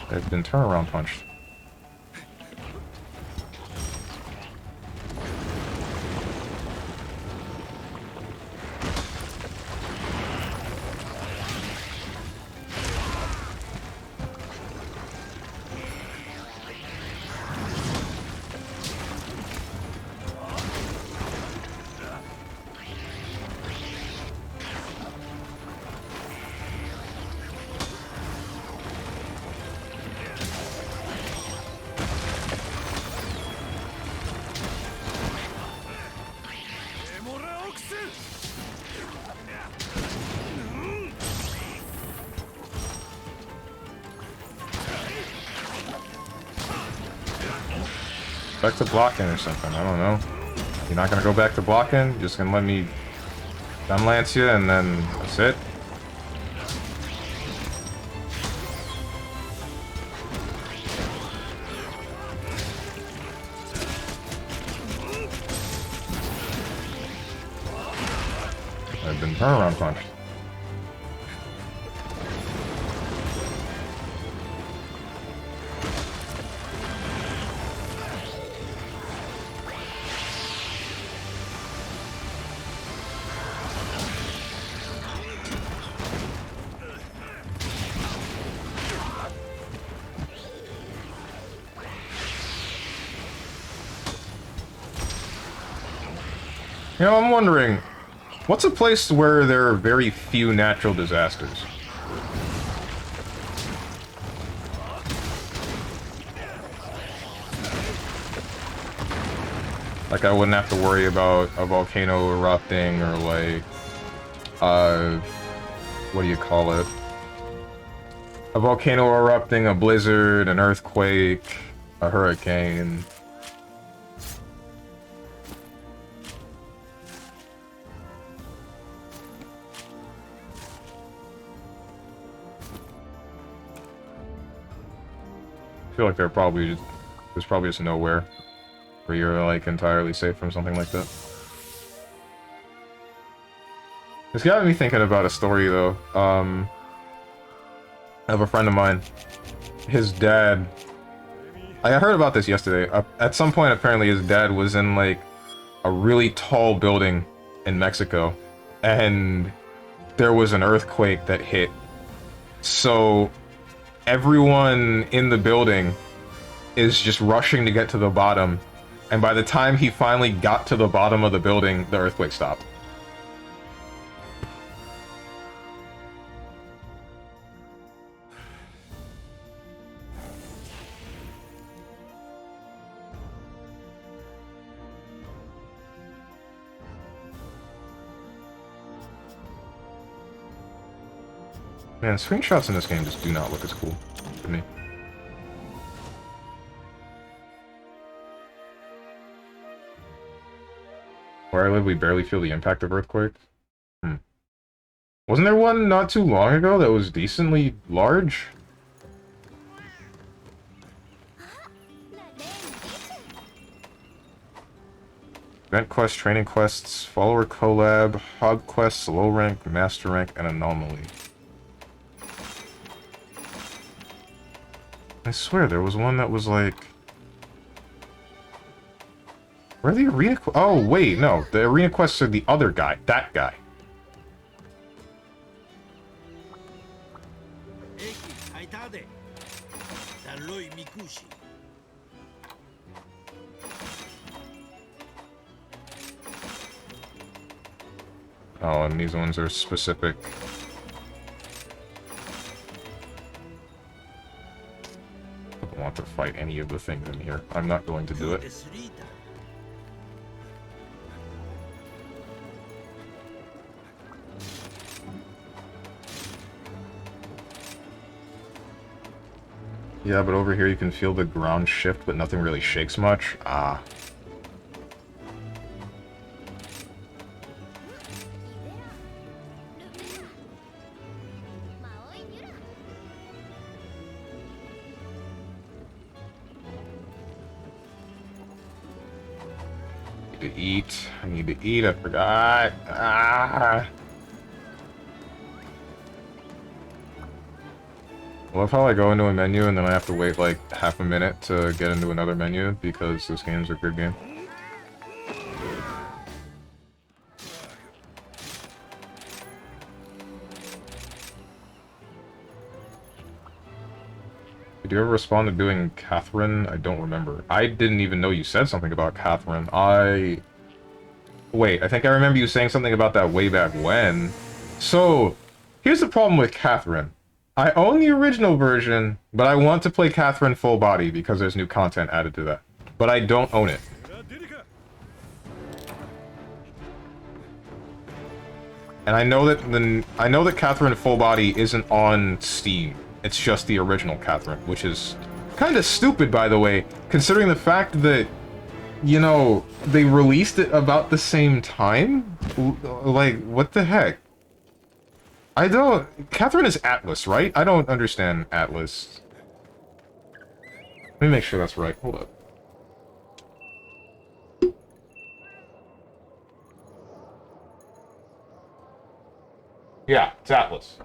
I've been turnaround punched. Back to blocking or something, I don't know. You're not gonna go back to blocking? You're just gonna let me gun lance you and then that's it? I've been turnaround punched. You know, I'm wondering, what's a place where there are very few natural disasters? Like, I wouldn't have to worry about a volcano erupting or, like, what do you call it? A volcano erupting, a blizzard, an earthquake, a hurricane. I feel like there's probably just nowhere where you're like entirely safe from something like that. It's got me thinking about a story though. Of a friend of mine. His dad. I heard about this yesterday. At some point, apparently, his dad was in like a really tall building in Mexico, and there was an earthquake that hit. So everyone in the building is just rushing to get to the bottom, and by the time he finally got to the bottom of the building, the earthquake stopped. Man, screenshots in this game just do not look as cool to me. Where I live, we barely feel the impact of earthquakes. Wasn't there one not too long ago that was decently large? Event quests, training quests, follower collab, hog quests, low rank, master rank, and anomaly. I swear there was one that was like... Where are the arena quests? Oh, wait, no. The arena quests are the other guy. That guy. Oh, and these ones are specific. I don't want to fight any of the things in here. I'm not going to do it. Yeah, but over here you can feel the ground shift, but nothing really shakes much. Ah. Need to eat. I need to eat. I forgot. Ah. I love how I go into a menu and then I have to wait like half a minute to get into another menu because this game's a good game. Did you ever respond to doing Catherine? I don't remember. I didn't even know you said something about Catherine. Wait, I think I remember you saying something about that way back when. So, here's the problem with Catherine. I own the original version, but I want to play Catherine full body because there's new content added to that. But I don't own it. And I know that Catherine full body isn't on Steam. It's just the original Catherine, which is kind of stupid, by the way, considering the fact that, you know, they released it about the same time? Like, what the heck? I don't... Catherine is Atlas, right? I don't understand Atlas. Let me make sure that's right. Hold up. Yeah, it's Atlas.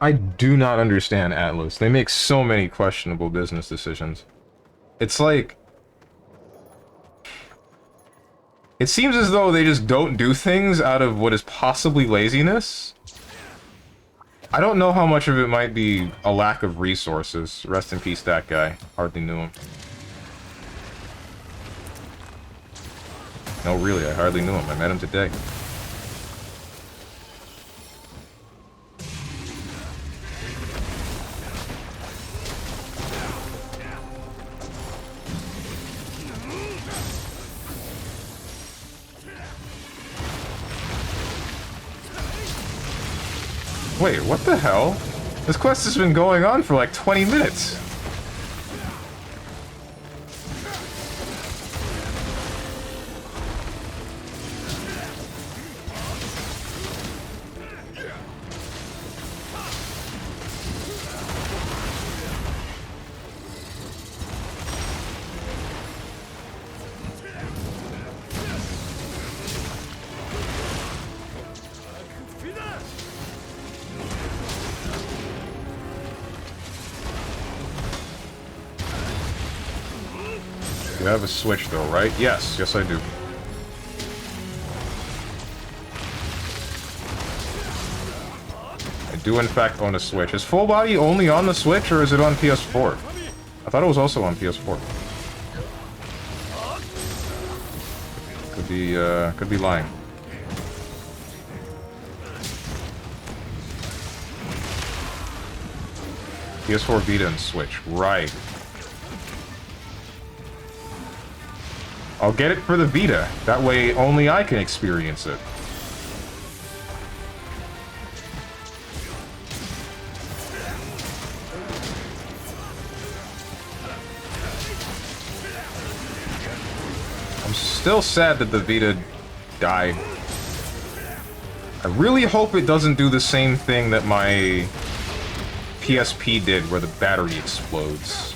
I do not understand Atlas. They make so many questionable business decisions. It's like... It seems as though they just don't do things out of what is possibly laziness. I don't know how much of it might be a lack of resources. Rest in peace, that guy. Hardly knew him. No, really, I hardly knew him. I met him today. Wait, what the hell? This quest has been going on for like 20 minutes. You have a Switch though, right? Yes, yes I do. I do in fact own a Switch. Is Full Body only on the Switch or is it on PS4? I thought it was also on PS4. Could be lying. PS4, Vita, and Switch. Right. I'll get it for the Vita. That way, only I can experience it. I'm still sad that the Vita died. I really hope it doesn't do the same thing that my PSP did, where the battery explodes.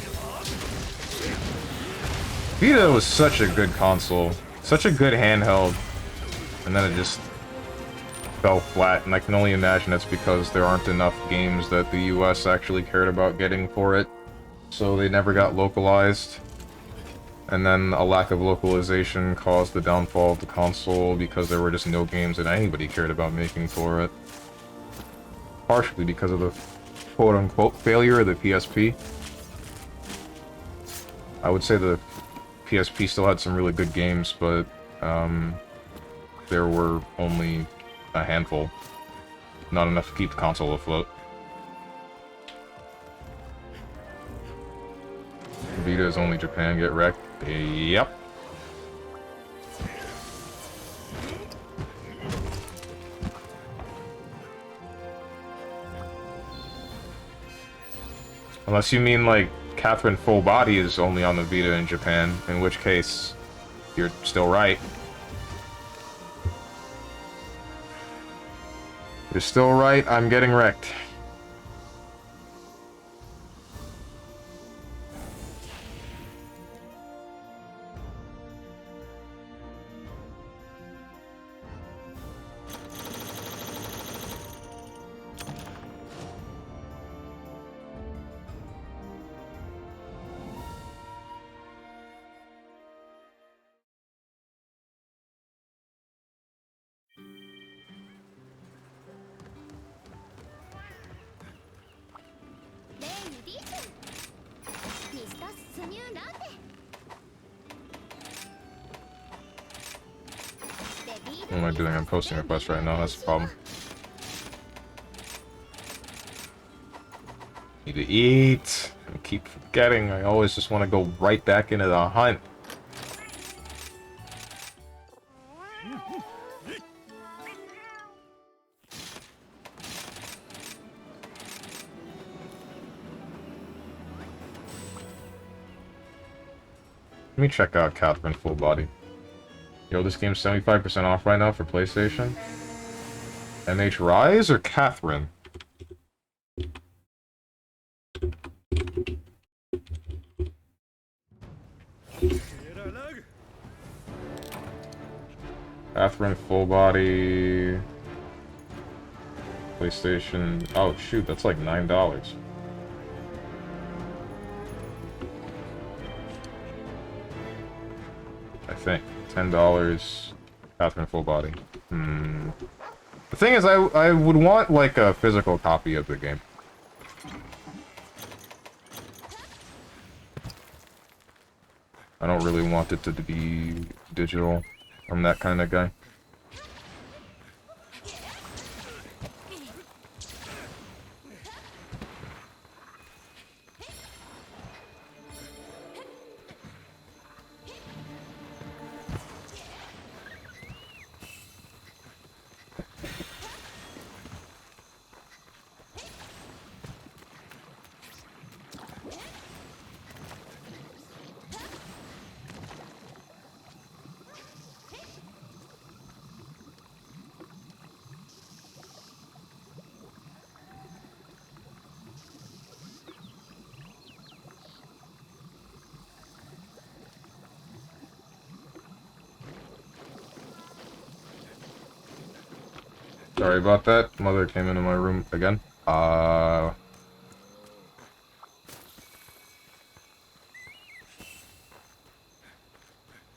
Vita was such a good console, such a good handheld, and then it just fell flat, and I can only imagine it's because there aren't enough games that the US actually cared about getting for it, so they never got localized. And then a lack of localization caused the downfall of the console because there were just no games that anybody cared about making for it. Partially because of the quote-unquote failure of the PSP. I would say the PSP still had some really good games, but there were only a handful. Not enough to keep the console afloat. Vita is only Japan, get wrecked. Yep. Unless you mean, like, Catherine Full Body is only on the Vita in Japan, in which case, you're still right. You're still right, I'm getting wrecked. What am I doing? I'm posting requests right now, that's the problem. Need to eat. I keep forgetting. I always just want to go right back into the hunt. Let me check out Catherine Full Body. Yo, this game's 75% off right now for PlayStation. MH Rise or Catherine? Catherine Full Body... PlayStation... Oh shoot, that's like $9. I think. $10. Catherine Full Body. The thing is, I would want, like, a physical copy of the game. I don't really want it to be digital. I'm that kind of guy. Sorry about that. Mother came into my room again. What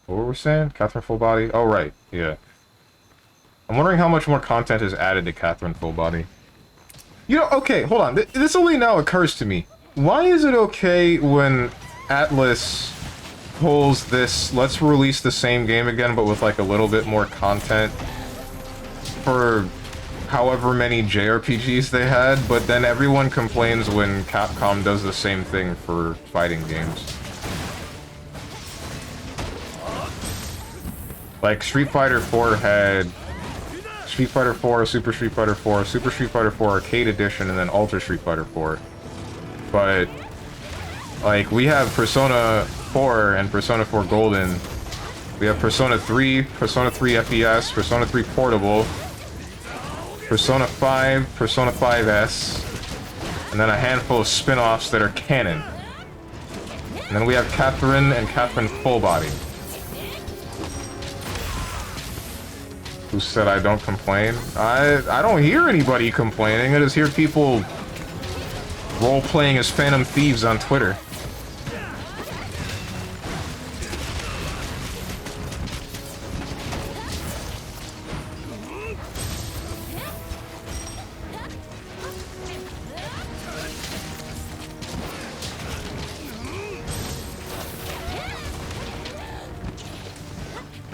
were we saying? Catherine Full Body? Oh, right. Yeah. I'm wondering how much more content is added to Catherine Full Body. You know, okay, hold on. This only now occurs to me. Why is it okay when Atlas pulls this, let's release the same game again, but with, like, a little bit more content for however many JRPGs they had, but then everyone complains when Capcom does the same thing for fighting games. Like, Street Fighter 4 had Street Fighter 4, Super Street Fighter 4, Super Street Fighter 4 Arcade Edition, and then Ultra Street Fighter 4. But, like, we have Persona 4 and Persona 4 Golden. We have Persona 3, Persona 3 FES, Persona 3 Portable, Persona 5, Persona 5S, and then a handful of spin-offs that are canon. And then we have Catherine and Catherine Full Body. Who said I don't complain? I don't hear anybody complaining. I just hear people role-playing as Phantom Thieves on Twitter.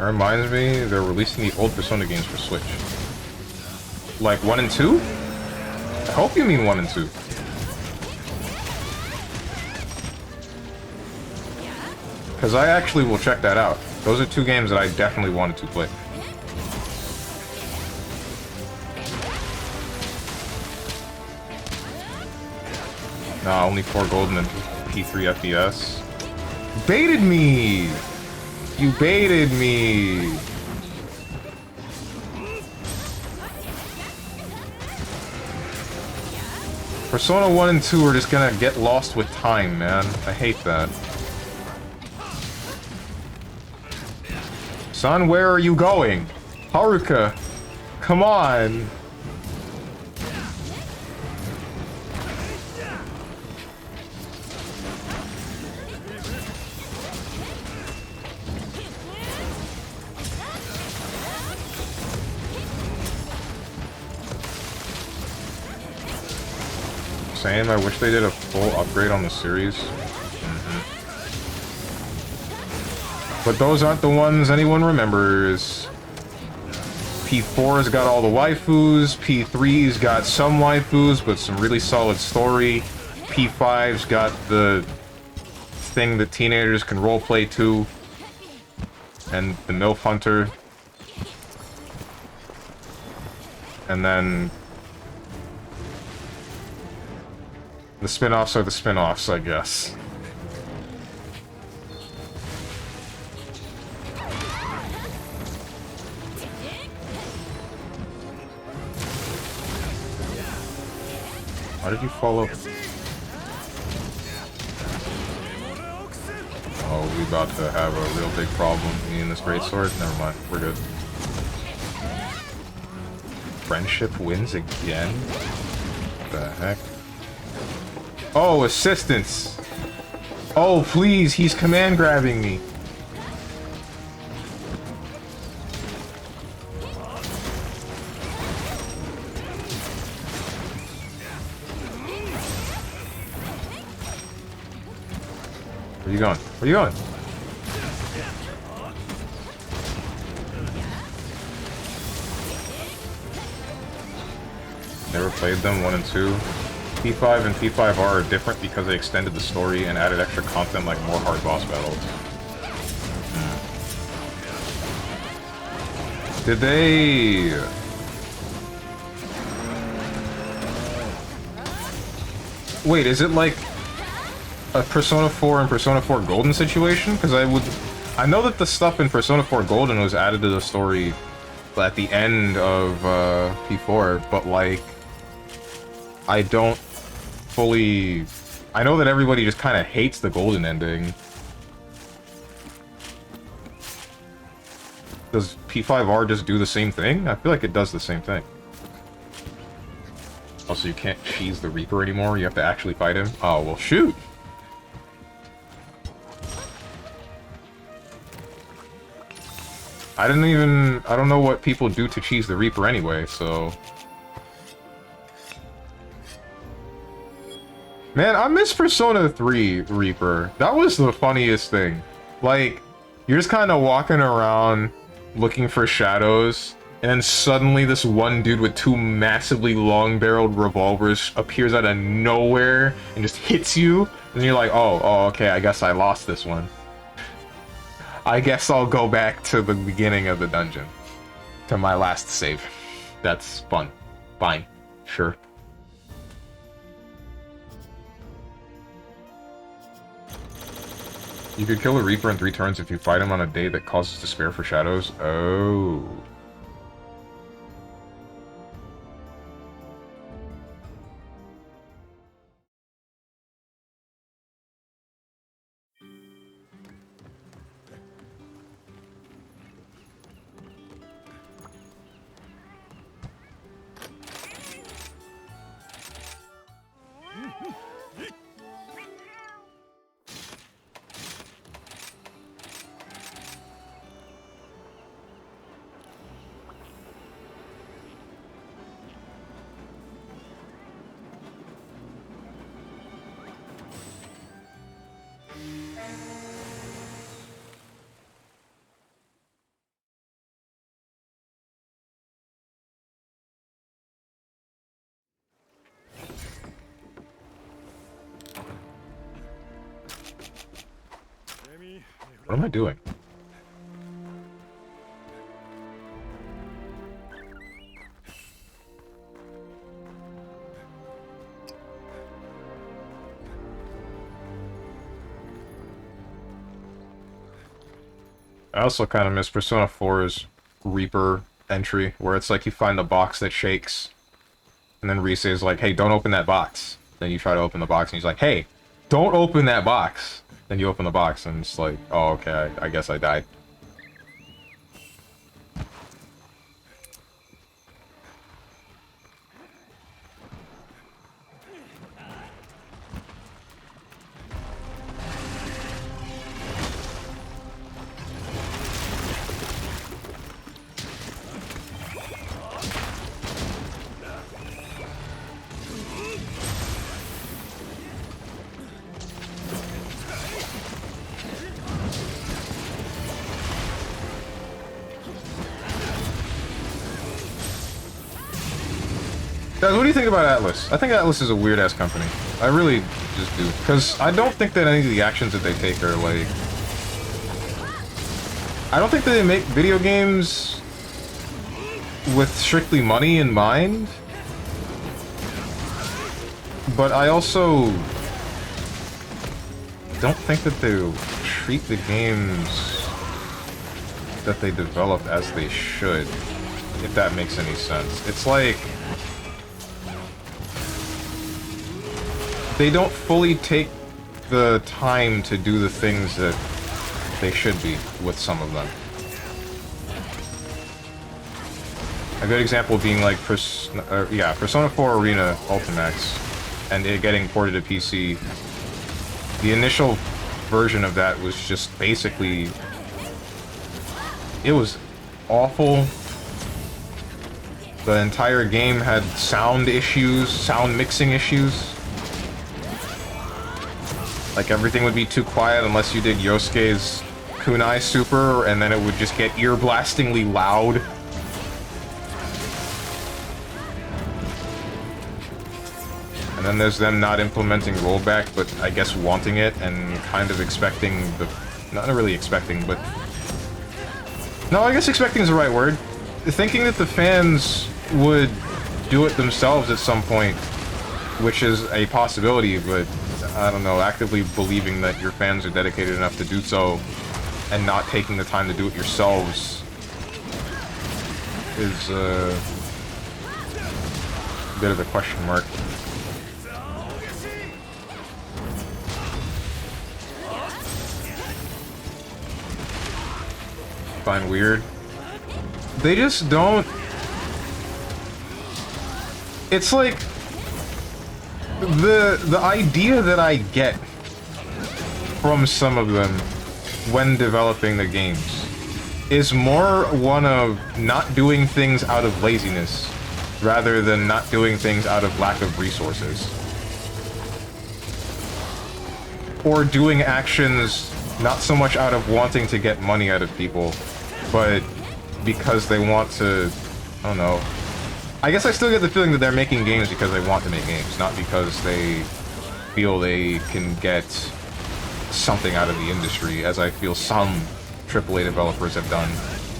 That reminds me, they're releasing the old Persona games for Switch. Like 1 and 2? I hope you mean 1 and 2. Because I actually will check that out. Those are 2 games that I definitely wanted to play. Nah, only 4 golden and P3 FPS. Baited me! You baited me! Persona 1 and 2 are just gonna get lost with time, man. I hate that. Son, where are you going? Haruka! Come on! Same, I wish they did a full upgrade on the series. But those aren't the ones anyone remembers. P4's got all the waifus, P3's got some waifus, but some really solid story. P5's got the thing that teenagers can roleplay to. And the MILF Hunter. And then... the spin-offs are the spin-offs, I guess. Why did you fall over? Oh, we about to have a real big problem, me and this greatsword? Never mind, we're good. Friendship wins again? What the heck? Oh, assistance! Oh, please, he's command grabbing me. Where you going? Where you going? Never played them, 1 and 2. P5 and P5R are different because they extended the story and added extra content like more hard boss battles. Did they... Wait, is it like a Persona 4 and Persona 4 Golden situation? Because I know that the stuff in Persona 4 Golden was added to the story at the end of P4, but like... I don't fully... I know that everybody just kind of hates the golden ending. Does P5R just do the same thing? I feel like it does the same thing. Also, you can't cheese the Reaper anymore, you have to actually fight him. Oh, well shoot! I don't know what people do to cheese the Reaper anyway, so... Man, I miss Persona 3 Reaper. That was the funniest thing. Like, you're just kind of walking around looking for shadows, and then suddenly this one dude with 2 massively long-barreled revolvers appears out of nowhere and just hits you, and you're like, oh, okay, I guess I lost this one. I guess I'll go back to the beginning of the dungeon. To my last save. That's fun. Fine. Sure. You could kill a Reaper in 3 turns if you fight him on a day that causes despair for shadows. Oh. What am I doing? I also kind of miss Persona 4's Reaper entry, where it's like you find a box that shakes, and then Rise is like, hey, don't open that box. Then you try to open the box, and he's like, hey, don't open that box. Then you open the box, and it's like, oh, okay, I guess I died. Guys, what do you think about Atlas? I think Atlas is a weird-ass company. I really just do. Because I don't think that any of the actions that they take are, like... I don't think that they make video games with strictly money in mind. But I also don't think that they treat the games that they develop as they should, if that makes any sense. It's like... they don't fully take the time to do the things that they should be with some of them. A good example being like Persona 4 Arena Ultimax and it getting ported to PC. The initial version of that was just basically... it was awful. The entire game had sound issues, sound mixing issues. Like, everything would be too quiet unless you did Yosuke's kunai super, and then it would just get ear-blastingly loud. And then there's them not implementing rollback, but I guess wanting it, and kind of expecting the... not really expecting, but... no, I guess expecting is the right word. Thinking that the fans would do it themselves at some point, which is a possibility, but... I don't know, actively believing that your fans are dedicated enough to do so and not taking the time to do it yourselves is a bit of a question mark. Find weird. They just don't... it's like... The idea that I get from some of them when developing the games is more one of not doing things out of laziness rather than not doing things out of lack of resources. Or doing actions not so much out of wanting to get money out of people, but because they want to, I don't know. I guess I still get the feeling that they're making games because they want to make games, not because they feel they can get something out of the industry, as I feel some AAA developers have done,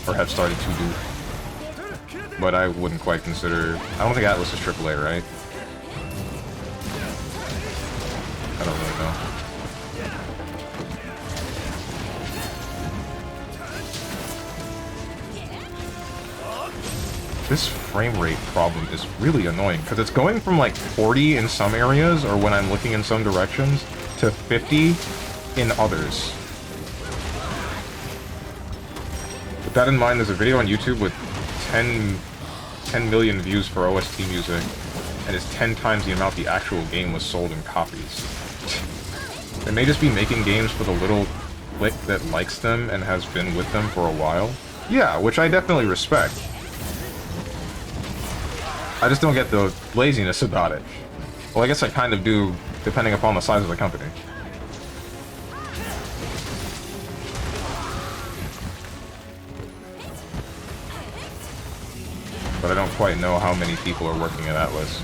or have started to do. But I wouldn't quite consider... I don't think Atlas is AAA, right? I don't really know. This frame rate problem is really annoying, because it's going from like 40 in some areas, or when I'm looking in some directions, to 50 in others. With that in mind, there's a video on YouTube with 10 million views for OST music, and it's 10 times the amount the actual game was sold in copies. They may just be making games for the little clique that likes them and has been with them for a while. Yeah, which I definitely respect. I just don't get the laziness about it. Well, I guess I kind of do, depending upon the size of the company. But I don't quite know how many people are working at Atlas.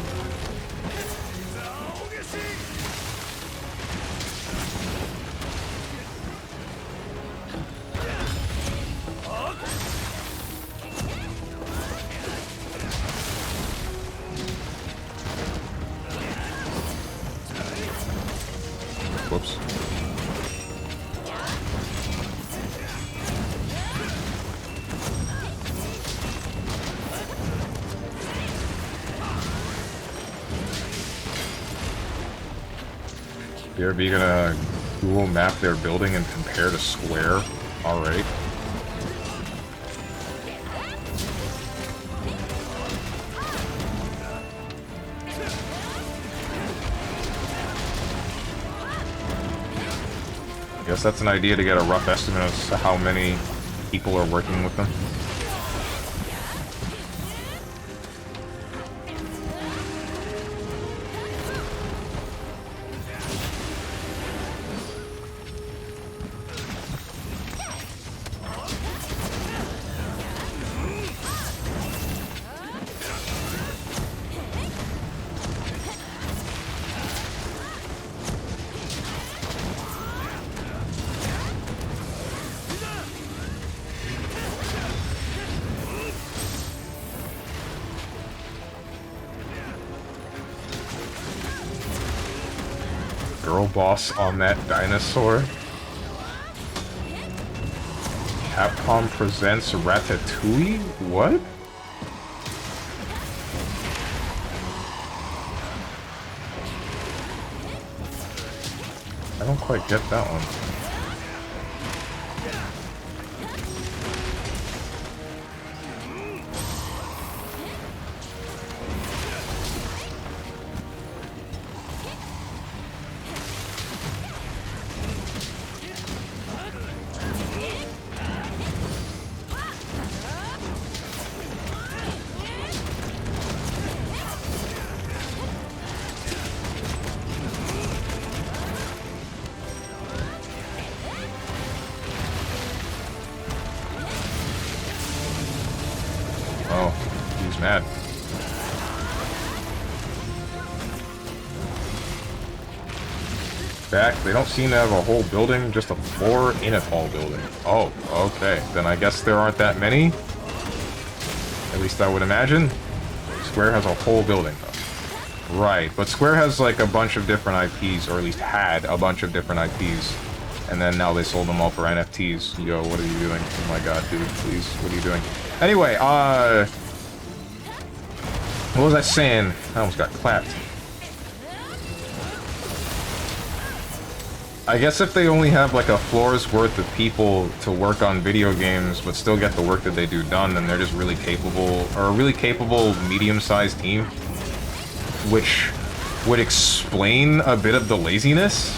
Whoops. BRB gonna Google map their building and compare to Square? Alright. I guess that's an idea to get a rough estimate as to how many people are working with them. Girl boss on that dinosaur. Capcom presents Ratatouille? What? I don't quite get that one. Oh, he's mad. Back, they don't seem to have a whole building, just a floor in a tall building. Oh, okay. Then I guess there aren't that many. At least I would imagine. Square has a whole building, though. Right, but Square has like a bunch of different IPs, or at least had a bunch of different IPs. And then now they sold them all for NFTs. Yo, what are you doing? Oh my god, dude, please, what are you doing? Anyway, what was I saying? I almost got clapped. I guess if they only have like a floor's worth of people to work on video games, but still get the work that they do done, then they're just really capable, or a really capable medium-sized team. Which would explain a bit of the laziness.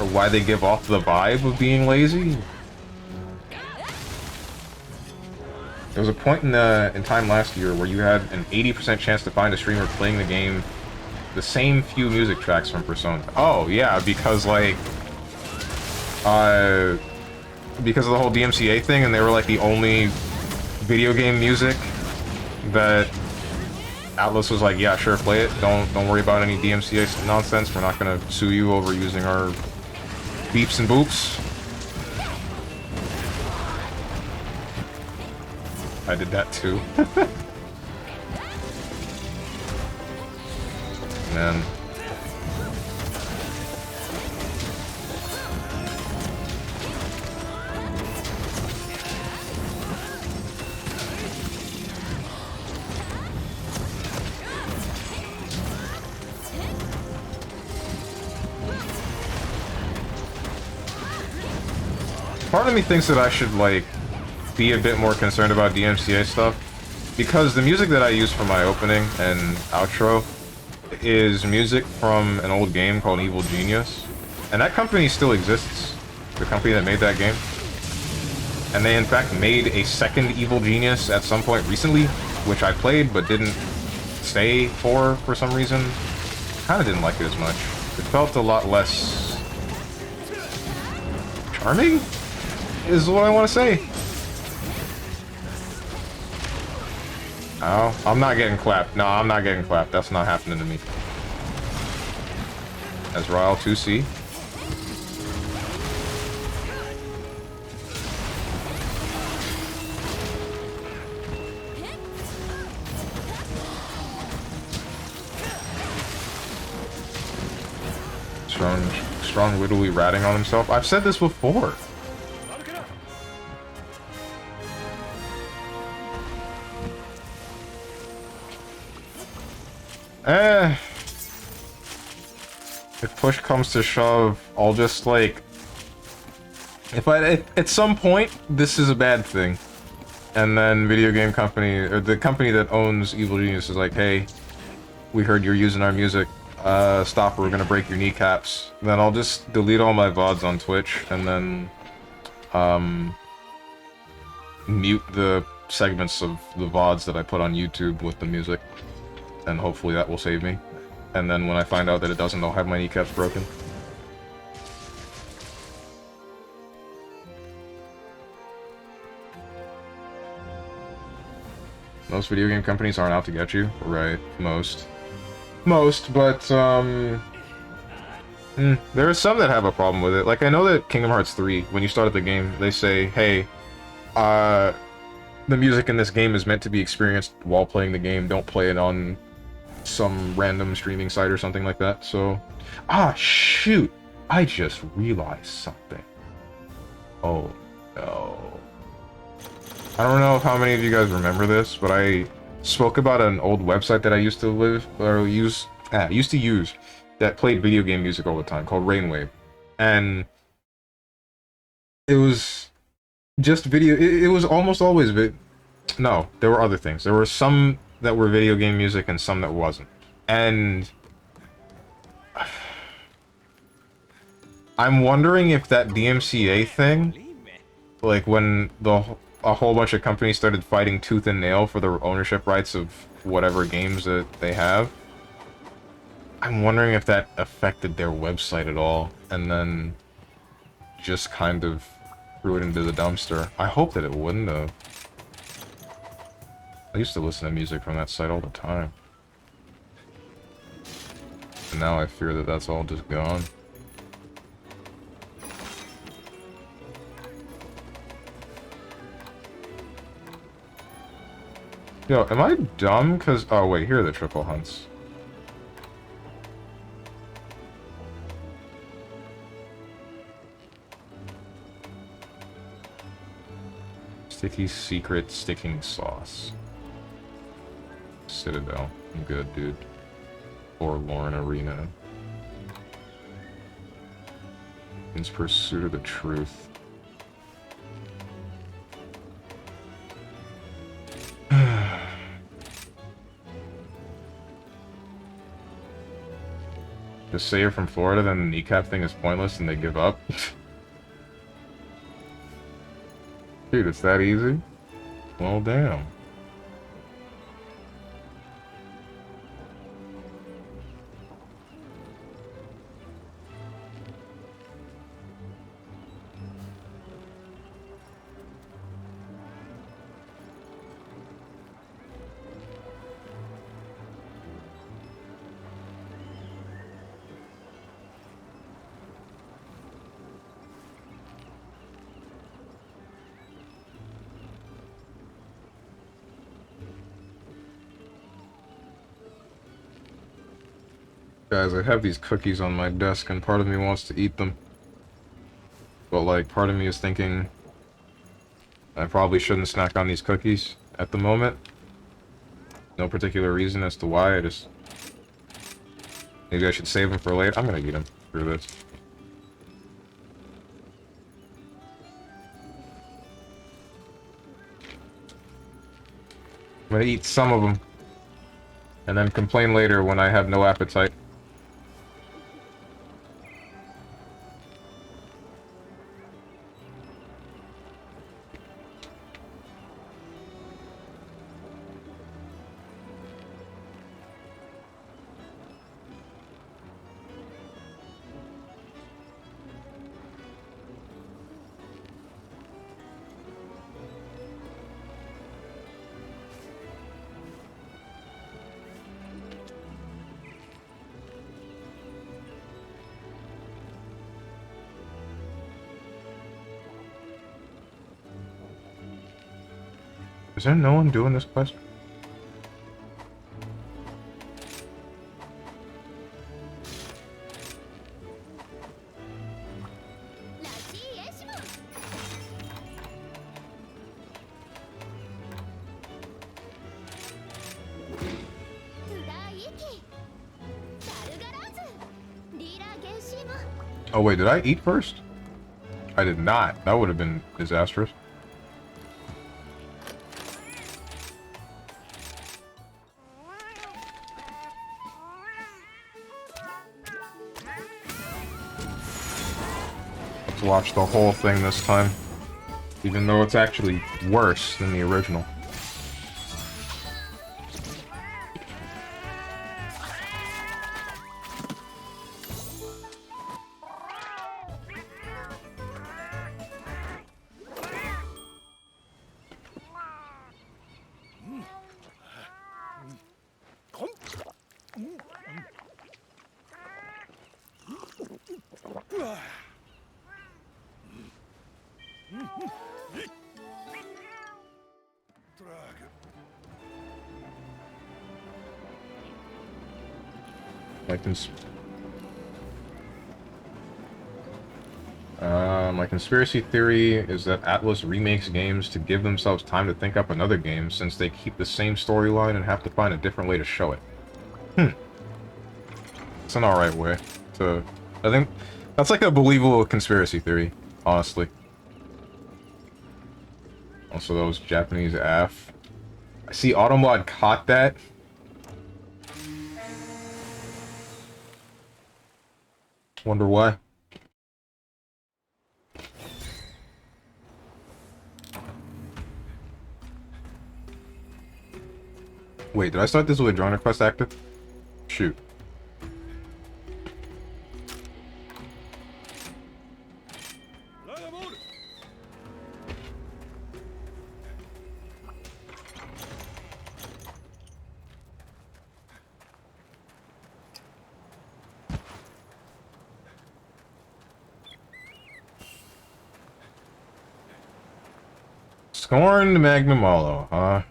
Or why they give off the vibe of being lazy. There was a point in time last year where you had an 80% chance to find a streamer playing the game the same few music tracks from Persona. Oh, yeah, because, like, because of the whole DMCA thing, and they were, like, the only video game music that Atlas was like, yeah, sure, play it. Don't worry about any DMCA nonsense. We're not gonna sue you over using our beeps and boops. I did that, too. Man. Part of me thinks that I should, like, be a bit more concerned about DMCA stuff, because the music that I use for my opening and outro is music from an old game called Evil Genius, and that company still exists, the company that made that game, and they in fact made a second Evil Genius at some point recently, which I played but didn't stay for some reason. Kinda didn't like it as much. It felt a lot less charming, is what I want to say. Oh, I'm not getting clapped. No, I'm not getting clapped. That's not happening to me. As Royal 2C. Strong literally ratting on himself. I've said this before. If push comes to shove, I'll just, like... At some point, this is a bad thing. And then video game company, or the company that owns Evil Genius is like, hey, we heard you're using our music, stop or we're gonna break your kneecaps. Then I'll just delete all my VODs on Twitch, and then, mute the segments of the VODs that I put on YouTube with the music. And hopefully that will save me. And then when I find out that it doesn't, I'll have my kneecaps broken. Most video game companies aren't out to get you. Right, most. Most, but, there are some that have a problem with it. Like, I know that Kingdom Hearts 3, when you start at the game, they say, hey, the music in this game is meant to be experienced while playing the game. Don't play it on some random streaming site or something like that, so... Ah, shoot! I just realized something. Oh, no. I don't know if how many of you guys remember this, but I spoke about an old website that I used to use that played video game music all the time, called Rainwave. And it was just video... It was almost always... No, there were other things. There were some that were video game music and some that wasn't. And I'm wondering if that DMCA thing, like when a whole bunch of companies started fighting tooth and nail for the ownership rights of whatever games that they have, I'm wondering if that affected their website at all, and then just kind of threw it into the dumpster. I hope that it wouldn't have. I used to listen to music from that site all the time. And now I fear that that's all just gone. Yo, am I dumb? Cause oh wait, here are the triple hunts. Sticky secret sticking sauce. Citadel. I'm good, dude. Forlorn Arena. In pursuit of the truth. Just say you're from Florida, then the kneecap thing is pointless and they give up. Dude, it's that easy? Well, damn. Guys, I have these cookies on my desk and part of me wants to eat them. But like, part of me is thinking I probably shouldn't snack on these cookies at the moment. No particular reason as to why, maybe I should save them for later. I'm gonna eat them through this. I'm gonna eat some of them. And then complain later when I have no appetite. Is there no one doing this quest? Oh wait, did I eat first? I did not. That would have been disastrous. Let's watch the whole thing this time. Even though it's actually worse than the original. My conspiracy theory is that Atlas remakes games to give themselves time to think up another game, since they keep the same storyline and have to find a different way to show it. It's an alright way to... I think that's like a believable conspiracy theory, honestly. Also, those Japanese AF. I see Automod caught that. Wonder why. Wait, did I start this with a join request active? Shoot. Scorned Magma Mallow, huh?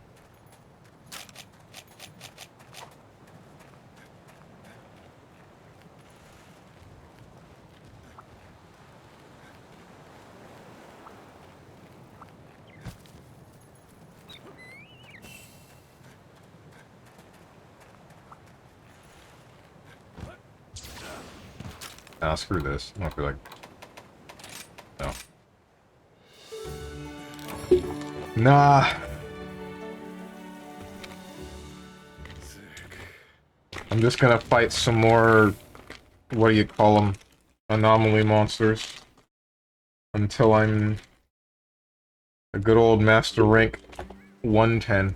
Nah, screw this. I don't feel like... No. Nah. I'm just gonna fight some more... What do you call them? Anomaly monsters. Until I'm... a good old master rank 110.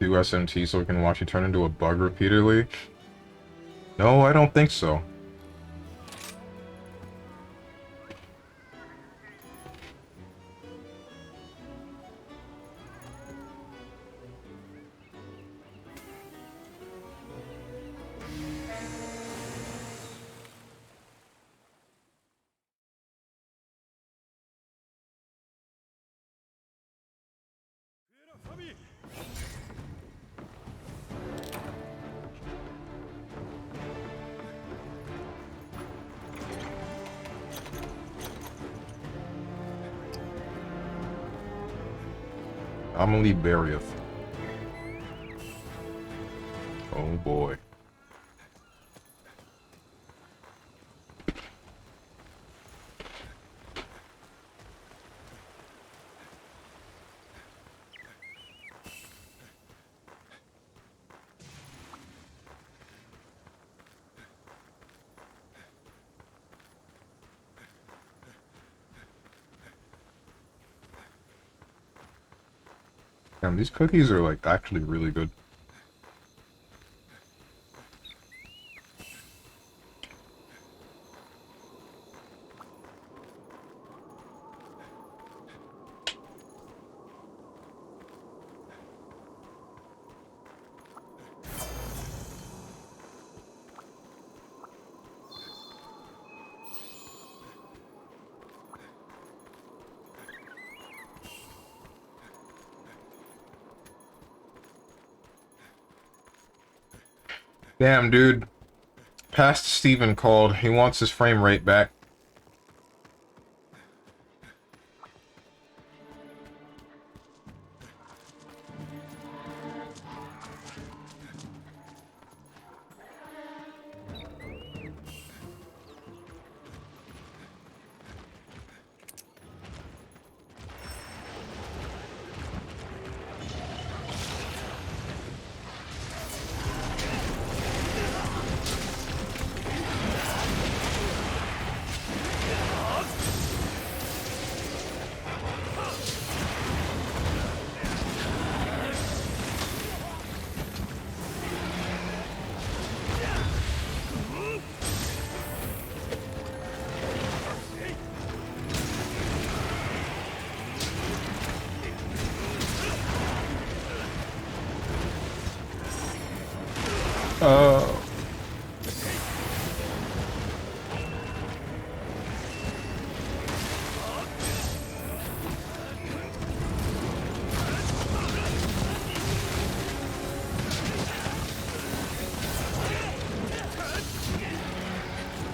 Do SMT so we can watch you turn into a bug repeatedly? No, I don't think so. Amelie Barrieth. Oh boy. Damn, these cookies are like actually really good. Damn, dude. Past Steven called. He wants his frame rate back.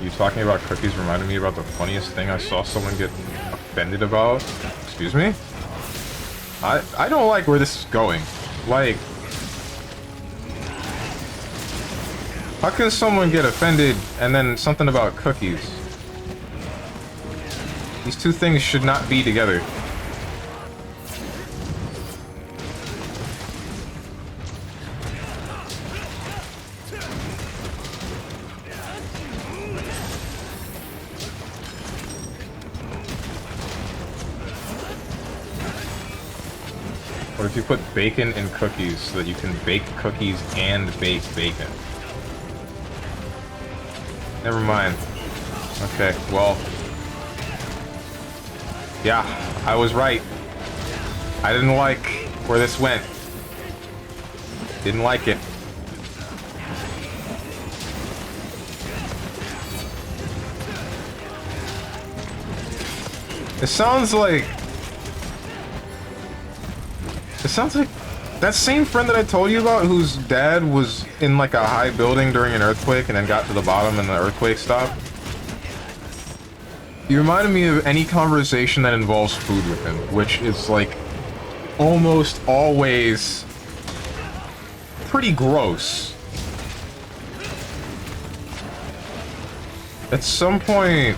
You talking about cookies reminded me about the funniest thing I saw someone get offended about. Excuse me? I don't like where this is going. Like, how can someone get offended and then something about cookies? These two things should not be together. What if you put bacon in cookies so that you can bake cookies and bake bacon? Never mind. Okay, well... yeah, I was right. I didn't like where this went. Didn't like it. It sounds like... it sounds like that same friend that I told you about whose dad was in like a high building during an earthquake and then got to the bottom and the earthquake stopped. You reminded me of any conversation that involves food with him, which is like almost always pretty gross. At some point,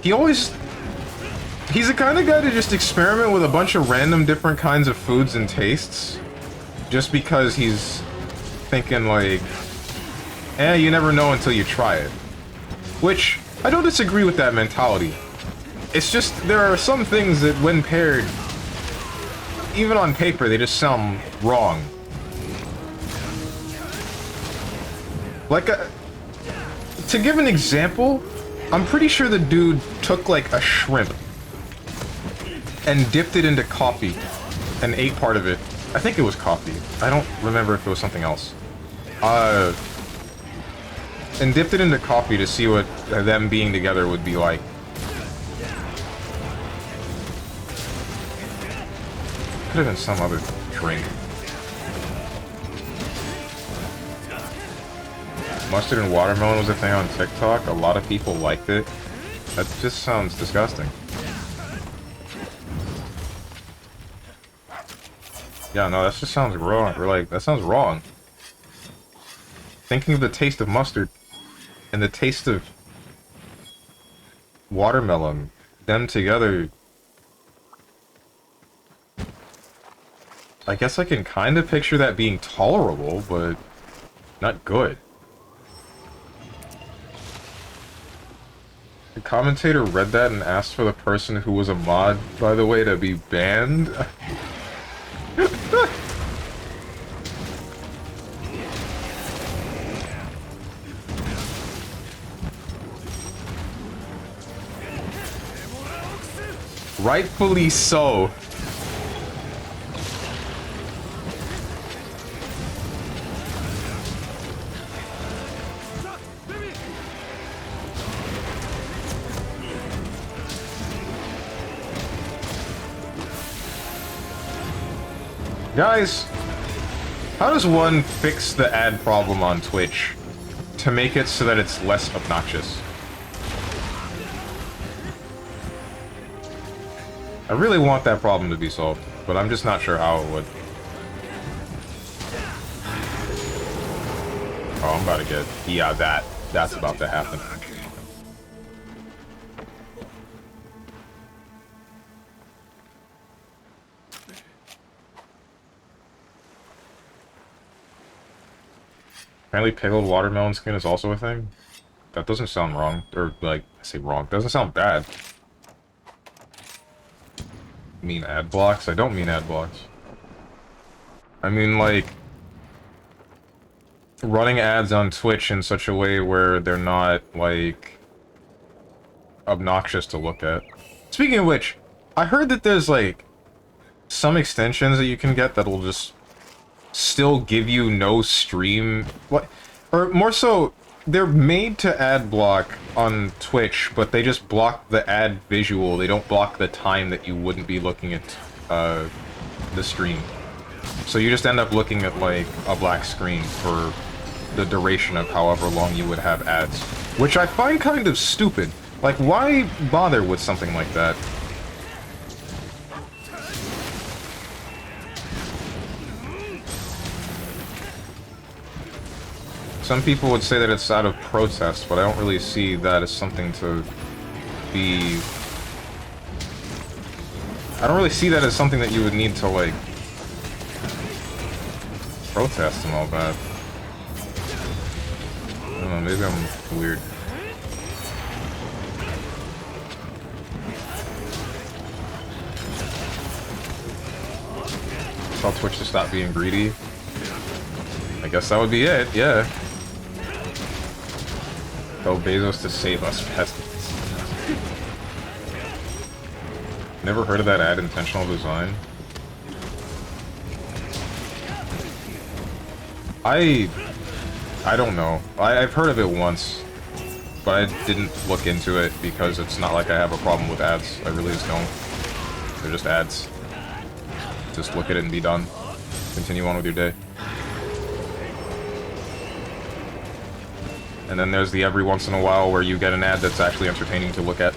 he's the kind of guy to just experiment with a bunch of random different kinds of foods and tastes. Just because he's thinking like, you never know until you try it. Which, I don't disagree with that mentality. It's just, there are some things that when paired, even on paper, they just sound wrong. Like, to give an example, I'm pretty sure the dude took like a shrimp and dipped it into coffee and ate part of it. I think it was coffee. I don't remember if it was something else. And dipped it into coffee to see what them being together would be like. Could have been some other drink. Mustard and watermelon was a thing on TikTok. A lot of people liked it. That just sounds disgusting. Yeah, no, that just sounds wrong. Or like, that sounds wrong. Thinking of the taste of mustard and the taste of watermelon, them together, I guess I can kind of picture that being tolerable, but not good. The commentator read that and asked for the person who was a mod, by the way, to be banned. Rightfully so. Guys, How does one fix the ad problem on Twitch to make it so that it's less obnoxious? I really want that problem to be solved, but I'm just not sure how it would. Oh, I'm about to get... Yeah, that's about to happen. Apparently pickled watermelon skin is also a thing? That doesn't sound wrong. Or, like, I say wrong. Doesn't sound bad. I mean ad blocks? I don't mean ad blocks. I mean, like... running ads on Twitch in such a way where they're not, like... obnoxious to look at. Speaking of which, I heard that there's, like... some extensions that you can get that'll just... still give you no stream, what, or more so, they're made to ad block on Twitch, but they just block the ad visual. They don't block the time that you wouldn't be looking at the stream. So you just end up looking at like a black screen for the duration of however long you would have ads, which I find kind of stupid. Like, why bother with something like that? Some people would say that it's out of protest, but I don't really see that as something to be... I don't really see that as something that you would need to, like, protest and all that. I don't know, maybe I'm weird. Tell Twitch to stop being greedy. I guess that would be it, yeah. Tell Bezos to save us peasants. Never heard of that ad, intentional design? I don't know. I've heard of it once, but I didn't look into it because it's not like I have a problem with ads. I really just don't. They're just ads. Just look at it and be done. Continue on with your day. And then there's the every once in a while where you get an ad that's actually entertaining to look at.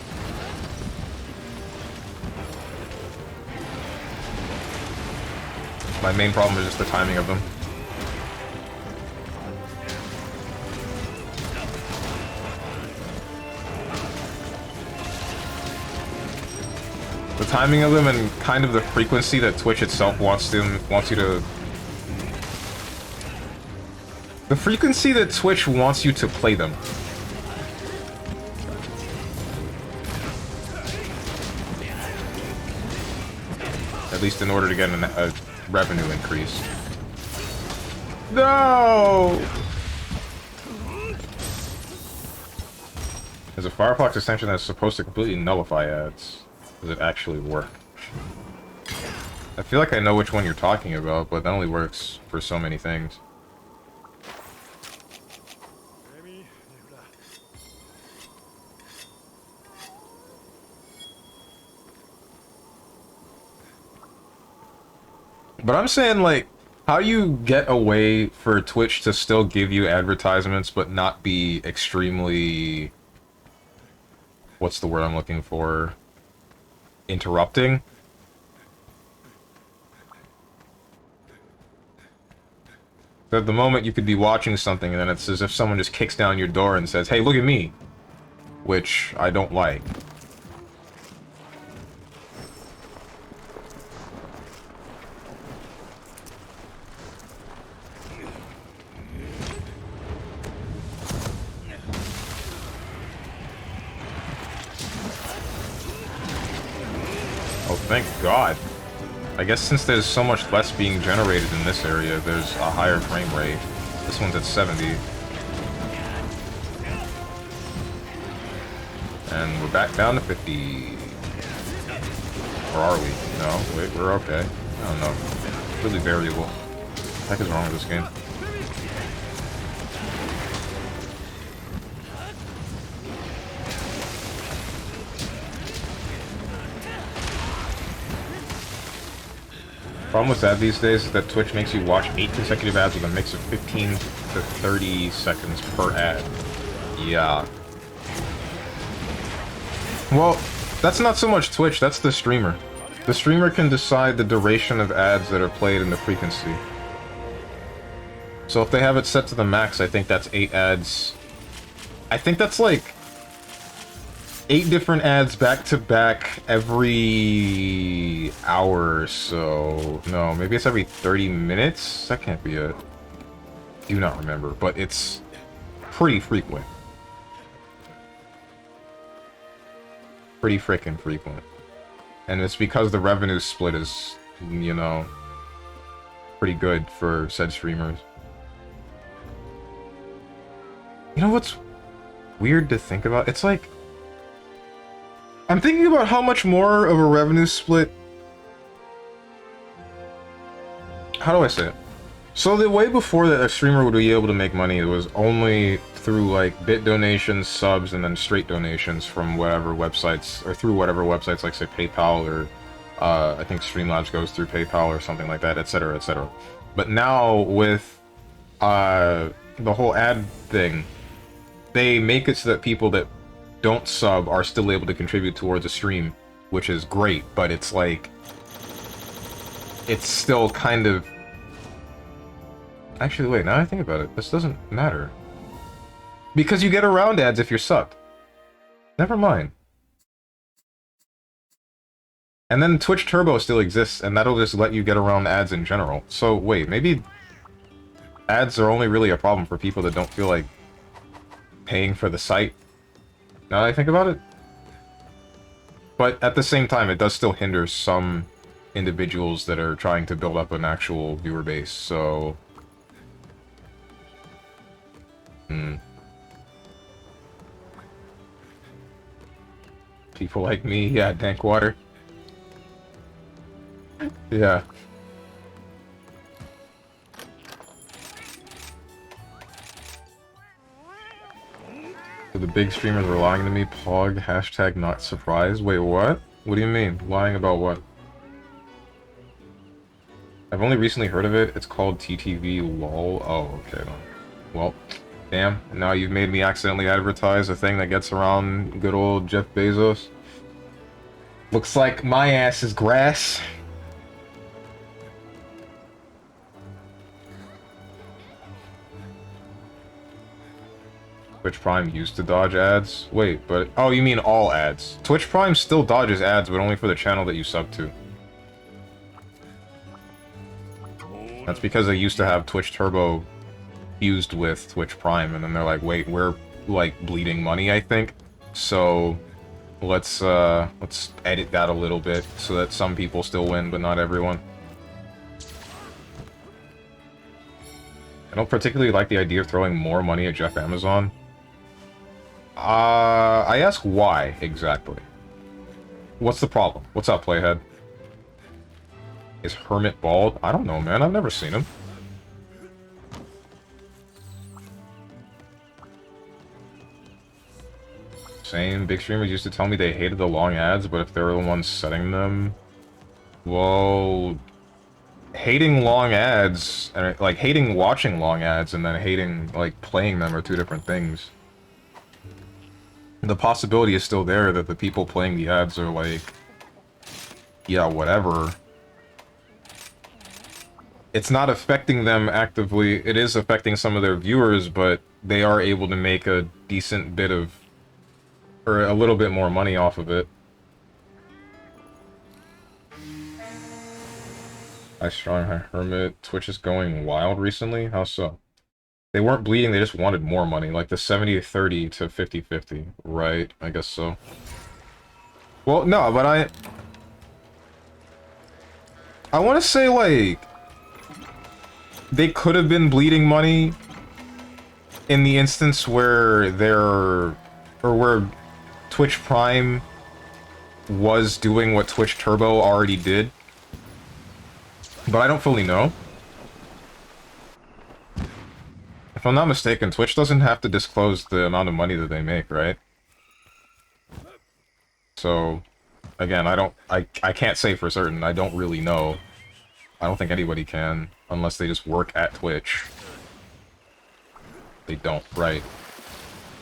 My main problem is just the timing of them. The timing of them and kind of the frequency that Twitch itself wants you to... The frequency that Twitch wants you to play them. At least in order to get a revenue increase. No! There's a Firefox extension that's supposed to completely nullify ads. Does it actually work? I feel like I know which one you're talking about, but that only works for so many things. But I'm saying, like, how do you get a way for Twitch to still give you advertisements but not be extremely... What's the word I'm looking for? Interrupting? So at the moment you could be watching something and then it's as if someone just kicks down your door and says, "Hey, look at me!" Which I don't like. Oh, thank God. I guess since there's so much less being generated in this area, there's a higher frame rate. This one's at 70. And we're back down to 50. Or are we? No, wait, we're okay. I don't know. It's really variable. What the heck is wrong with this game? Problem with that these days is that Twitch makes you watch 8 consecutive ads with a mix of 15 to 30 seconds per ad. Yeah. Well, that's not so much Twitch, that's the streamer. The streamer can decide the duration of ads that are played and the frequency. So if they have it set to the max, I think that's 8 ads. I think that's like 8 different ads back to back every hour or so. No, maybe it's every 30 minutes? That can't be it. Do not remember, but it's pretty frequent. Pretty freaking frequent. And it's because the revenue split is, you know, pretty good for said streamers. You know what's weird to think about? It's like, I'm thinking about how much more of a revenue split... How do I say it? So the way before that a streamer would be able to make money, it was only through like bit donations, subs, and then straight donations from whatever websites, or through whatever websites like say PayPal or I think Streamlabs goes through PayPal or something like that, etc., etc. But now with the whole ad thing, they make it so that people that don't sub are still able to contribute towards a stream, which is great, but it's like, it's still kind of... Actually, wait, now I think about it, this doesn't matter. Because you get around ads if you're subbed. Never mind. And then Twitch Turbo still exists, and that'll just let you get around ads in general. So, wait, maybe ads are only really a problem for people that don't feel like paying for the site. Now that I think about it. But at the same time, it does still hinder some individuals that are trying to build up an actual viewer base, so... People like me, yeah, dank water. Yeah. So the big streamers are lying to me, Pog, hashtag not surprised. Wait, what? What do you mean? Lying about what? I've only recently heard of it. It's called TTV LOL. Oh, okay. Well, damn. Now you've made me accidentally advertise a thing that gets around good old Jeff Bezos. Looks like my ass is grass. Twitch Prime used to dodge ads? Wait, but... Oh, you mean all ads. Twitch Prime still dodges ads, but only for the channel that you sub to. That's because they used to have Twitch Turbo fused with Twitch Prime, and then they're like, wait, we're, like, bleeding money, I think. So, let's edit that a little bit, so that some people still win, but not everyone. I don't particularly like the idea of throwing more money at Jeff Amazon. I ask why, exactly. What's the problem? What's up, Playhead? Is Hermit bald? I don't know, man. I've never seen him. Same. Big streamers used to tell me they hated the long ads, but if they were the ones setting them... Well... Hating long ads, like, hating watching long ads and then hating, like, playing them are two different things. The possibility is still there that the people playing the ads are like, yeah, whatever. It's not affecting them actively. It is affecting some of their viewers, but they are able to make a decent bit of, or a little bit more money off of it. Hi, Strong, hi, Hermit. Twitch is going wild recently? How so? They weren't bleeding, they just wanted more money, like the 70-30 to 50-50. Right, I guess so. Well, no, but I want to say, like, they could have been bleeding money in the instance where where Twitch Prime was doing what Twitch Turbo already did. But I don't fully know. If I'm not mistaken, Twitch doesn't have to disclose the amount of money that they make, right? So, again, I can't say for certain. I don't really know. I don't think anybody can, unless they just work at Twitch. They don't, right.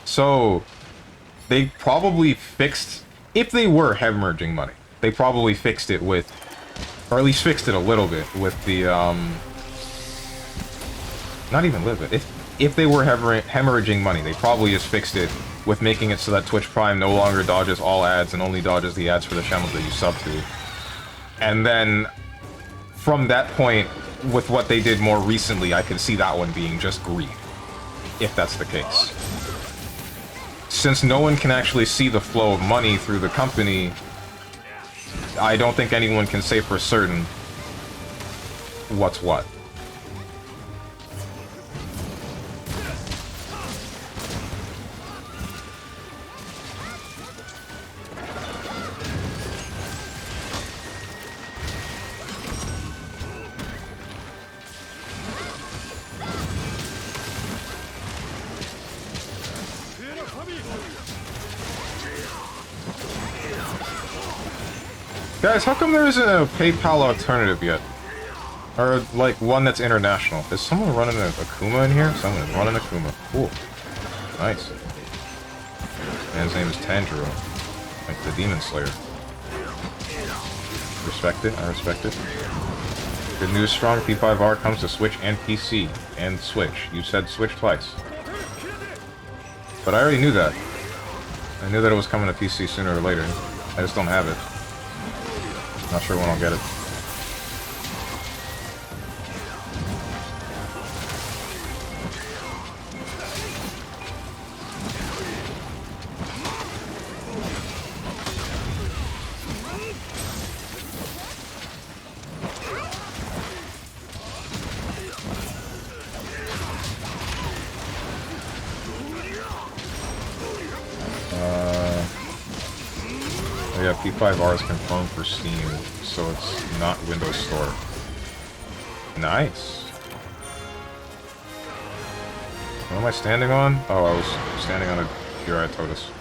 So, they probably fixed... If they were hemorrhaging money, they probably fixed it with... Or at least fixed it a little bit with the, not even a little bit. If they were hemorrhaging money, they probably just fixed it with making it so that Twitch Prime no longer dodges all ads and only dodges the ads for the channels that you sub to. And then, from that point, with what they did more recently, I could see that one being just greed. If that's the case. Since no one can actually see the flow of money through the company, I don't think anyone can say for certain what's what. Guys, how come there isn't a PayPal alternative yet? Or, like, one that's international? Is someone running a Akuma in here? Someone is running a Akuma. Cool. Nice. Man's name is Tanjiro. Like the Demon Slayer. Respect it, I respect it. Good news, Strong. P5R comes to Switch and PC. And Switch. You said Switch twice. But I already knew that. I knew that it was coming to PC sooner or later. I just don't have it. Not sure when I'll get it. Yeah, P5R is confirmed for Steam, so it's not Windows Store. Nice. What am I standing on? Oh, I was standing on a Jirai Totus.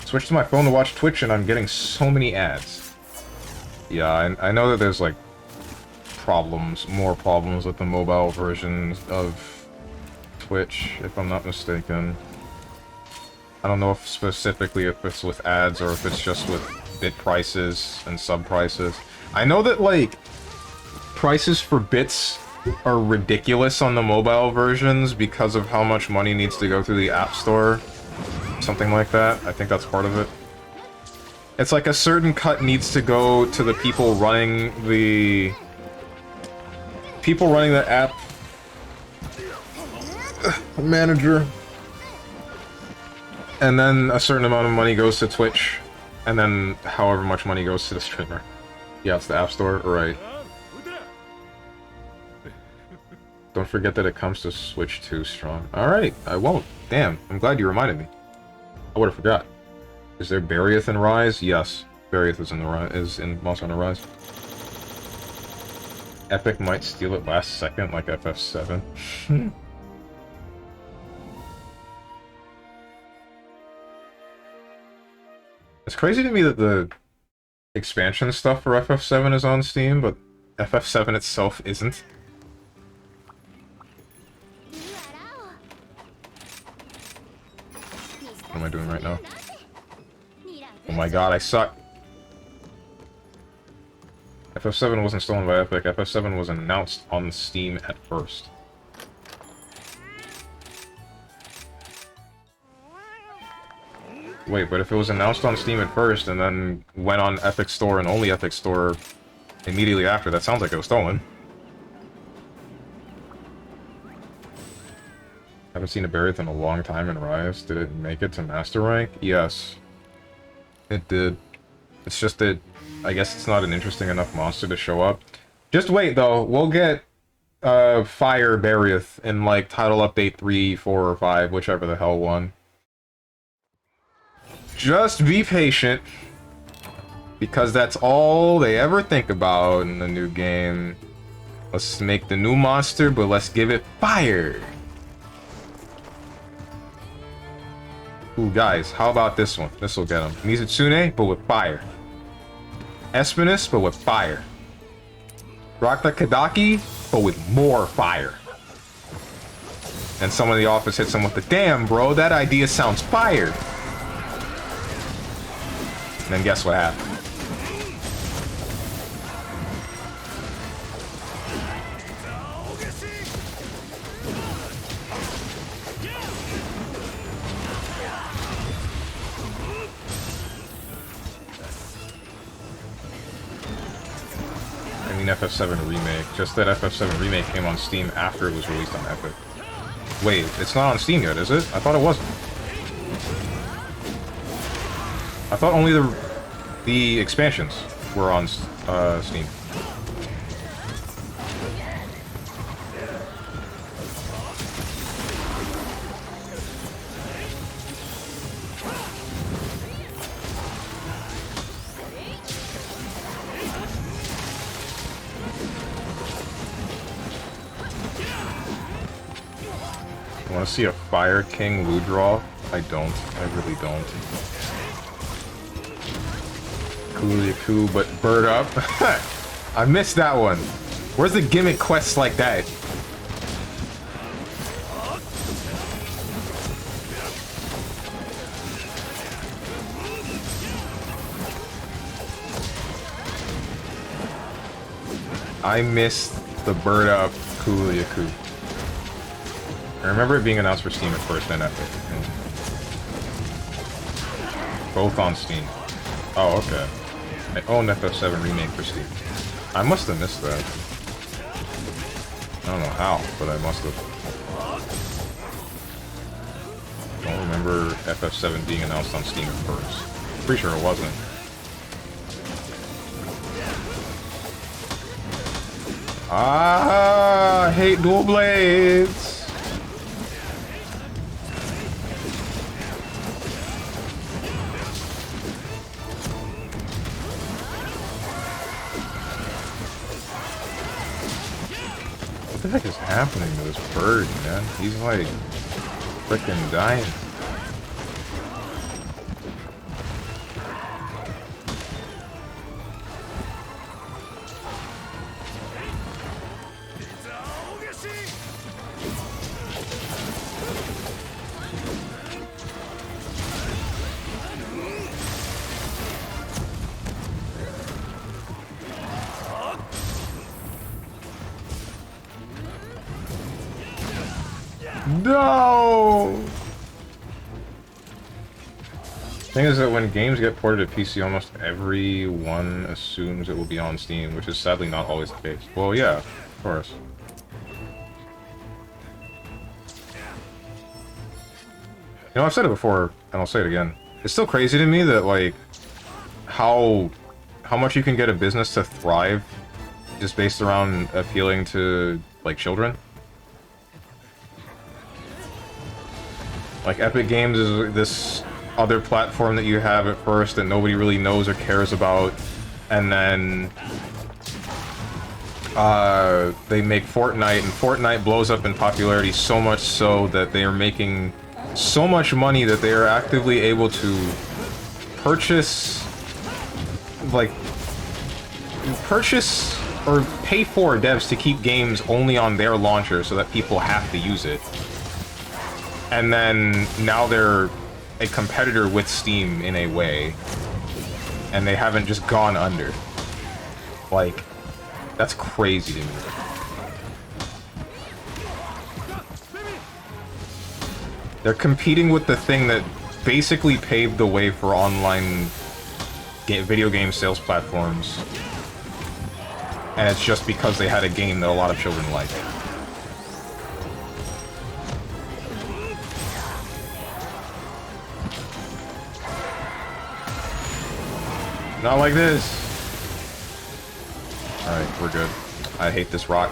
Switched to my phone to watch Twitch and I'm getting so many ads. Yeah, I know that there's like problems, more problems with the mobile versions of Twitch, if I'm not mistaken. I don't know if specifically if it's with ads or if it's just with bit prices and sub prices. I know that, like, prices for bits are ridiculous on the mobile versions because of how much money needs to go through the App Store. Something like that. I think that's part of it. It's like a certain cut needs to go to the people running the... app manager. And then a certain amount of money goes to Twitch, and then however much money goes to the streamer. Yeah, it's the App Store, right. Don't forget that it comes to Switch 2 Strong. Alright, I won't. Damn, I'm glad you reminded me. I would've forgot. Is there Barrieth in Rise? Yes. Barrieth is in the Monster Hunter Rise. Epic might steal it last second like FF7. It's crazy to me that the expansion stuff for FF7 is on Steam, but FF7 itself isn't. What am I doing right now? Oh my god, I suck. FF7 wasn't stolen by Epic. FF7 was announced on Steam at first. Wait, but if it was announced on Steam at first and then went on Epic Store and only Epic Store immediately after, that sounds like it was stolen. Haven't seen a Barrieth in a long time in Rise. Did it make it to Master Rank? Yes. It did. It's just that I guess it's not an interesting enough monster to show up. Just wait though, we'll get Fire Barrieth in like Title Update 3, 4, or 5, whichever the hell one. Just be patient, because that's all they ever think about in the new game. Let's make the new monster, but let's give it fire. Ooh, guys, how about this one? This'll get him. Mizutsune, but with fire. Espinus, but with fire. Rock the Kadaki, but with more fire. And someone in the office hits him with the, damn, bro, that idea sounds fire. And then guess what happened? I mean FF7 Remake. Just that FF7 Remake came on Steam after it was released on Epic. Wait, it's not on Steam yet, is it? I thought it wasn't. I thought only the expansions were on Steam. I want to see a Fire King Ludroth? I don't. I really don't. Coolio, but bird up. I missed that one. Where's the gimmick quests like that? I missed the bird up Coolio. I remember it being announced for Steam at first, then Epic. Both on Steam. Oh, okay. I own FF7 Remake for Steam. I must have missed that. I don't know how, but I must have. Don't remember FF7 being announced on Steam at first. Pretty sure it wasn't. Ah, I hate dual blades! What the heck is happening to this bird, man? He's like freaking dying. No! The thing is that when games get ported to PC, almost everyone assumes it will be on Steam, which is sadly not always the case. Well, yeah, of course. You know, I've said it before, and I'll say it again. It's still crazy to me that, like, how much you can get a business to thrive just based around appealing to, like, children. Like, Epic Games is this other platform that you have at first that nobody really knows or cares about, and then they make Fortnite, and Fortnite blows up in popularity so much so that they are making so much money that they are actively able to purchase or pay for devs to keep games only on their launcher so that people have to use it. And then now they're a competitor with Steam in a way, and they haven't just gone under. Like, that's crazy to me. They're competing with the thing that basically paved the way for online video game sales platforms, and it's just because they had a game that a lot of children like. Not like this. Alright, we're good. I hate this rock.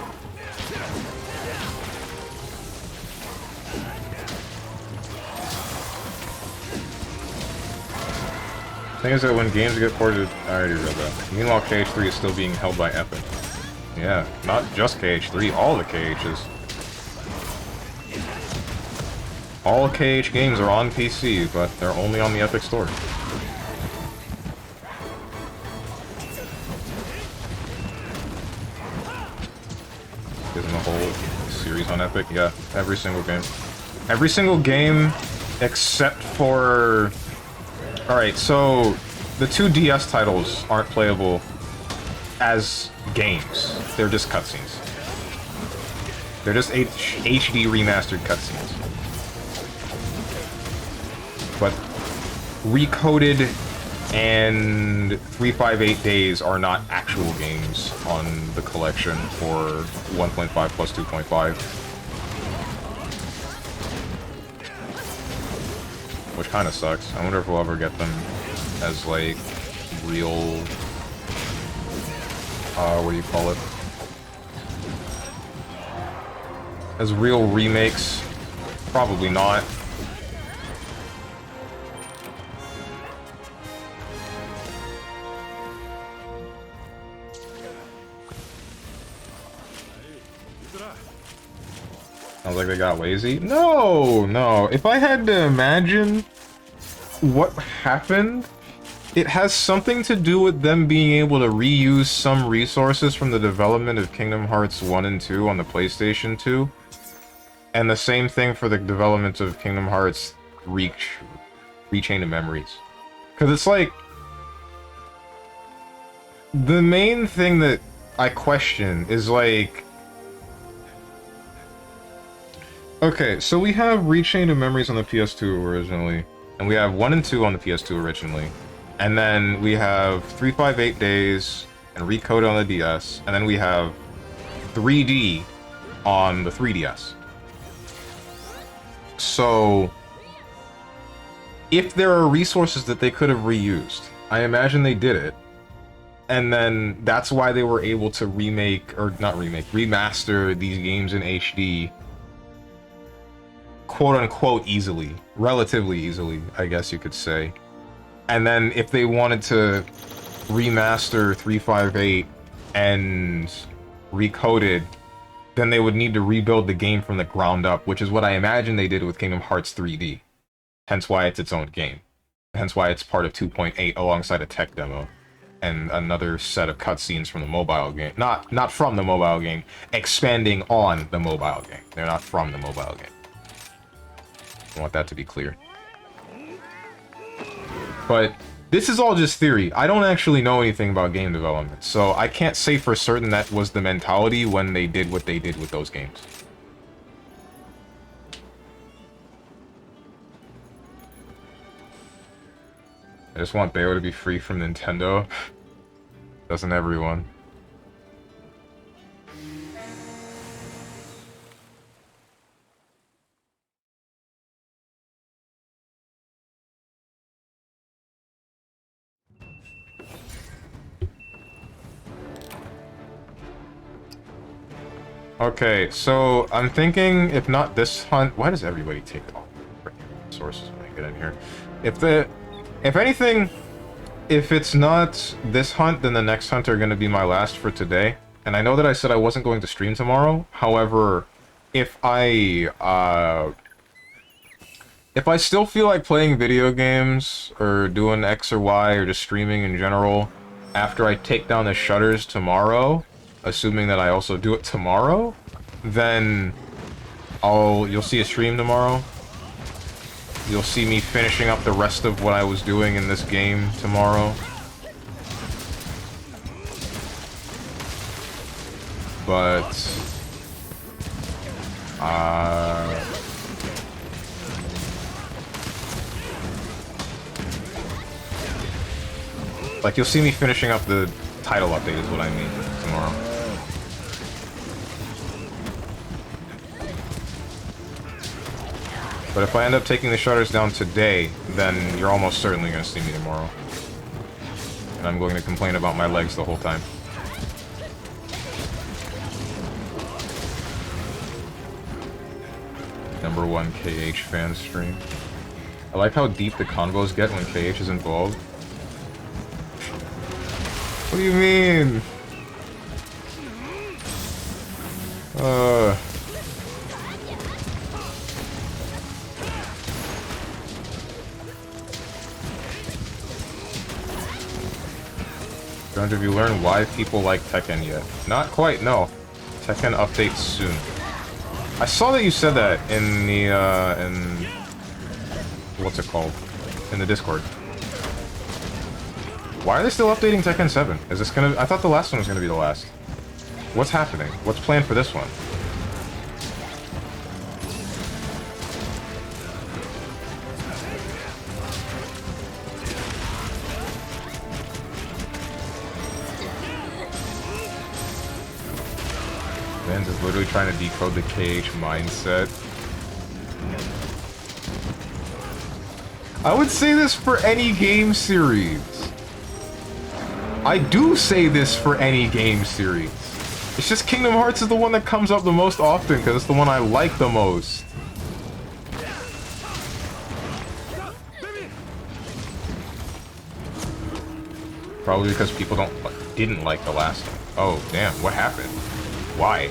Thing is that when games get ported, I already read that. Meanwhile, KH3 is still being held by Epic. Yeah, not just KH3, all the KHs. All KH games are on PC, but they're only on the Epic Store. Isn't the whole series on Epic? Yeah, every single game. Every single game except for... Alright, so the 2 DS titles aren't playable as games. They're just cutscenes. They're just HD remastered cutscenes. But Recoded and 358 Days are not actual games on the collection for 1.5 plus 2.5. Which kind of sucks. I wonder if we'll ever get them as, like, real... what do you call it? As real remakes? Probably not. Sounds like they got lazy. No, no. If I had to imagine what happened, it has something to do with them being able to reuse some resources from the development of Kingdom Hearts 1 and 2 on the PlayStation 2. And the same thing for the development of Kingdom Hearts Rechain of Memories. Because it's like... the main thing that I question is like... Okay, so we have Rechain of Memories on the PS2 originally, and we have 1 and 2 on the PS2 originally, and then we have 358 Days and Recode on the DS, and then we have 3D on the 3DS. So, if there are resources that they could have reused, I imagine they did it, and then that's why they were able to remake, or not remake, remaster these games in HD quote-unquote easily. Relatively easily, I guess you could say. And then if they wanted to remaster 358 and Recoded, then they would need to rebuild the game from the ground up, which is what I imagine they did with Kingdom Hearts 3D. Hence why it's its own game. Hence why it's part of 2.8 alongside a tech demo. And another set of cutscenes from the mobile game. Not from the mobile game, expanding on the mobile game. They're not from the mobile game. I want that to be clear. But this is all just theory. I don't actually know anything about game development, so I can't say for certain that was the mentality when they did what they did with those games. I just want Bayo to be free from Nintendo. Doesn't everyone? Okay, so I'm thinking if not this hunt, why does everybody take all the resources when I get in here? If anything, if it's not this hunt, then the next hunt are going to be my last for today. And I know that I said I wasn't going to stream tomorrow. However, if I still feel like playing video games or doing X or Y or just streaming in general after I take down the shutters tomorrow, assuming that I also do it tomorrow, then you'll see a stream tomorrow. You'll see me finishing up the rest of what I was doing in this game tomorrow. But like, you'll see me finishing up the title update is what I mean tomorrow. But if I end up taking the shutters down today, then you're almost certainly going to see me tomorrow. And I'm going to complain about my legs the whole time. #1 KH fan stream. I like how deep the convos get when KH is involved. What do you mean? Don't have you learned why people like Tekken yet? Not quite, no. Tekken update soon. I saw that you said that in the, in... What's it called? In the Discord. Why are they still updating Tekken 7? Is this gonna... I thought the last one was gonna be the last. What's happening? What's planned for this one? Vans is literally trying to decode the KH mindset. I would say this for any game series. I do say this for any game series. It's just Kingdom Hearts is the one that comes up the most often because it's the one I like the most. Probably because people didn't like the last one. Oh, damn, what happened? Why?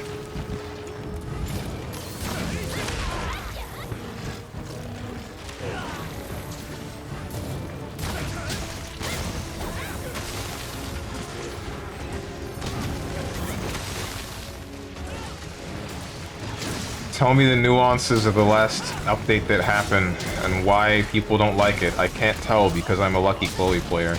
Tell me the nuances of the last update that happened and why people don't like it. I can't tell because I'm a Lucky Chloe player.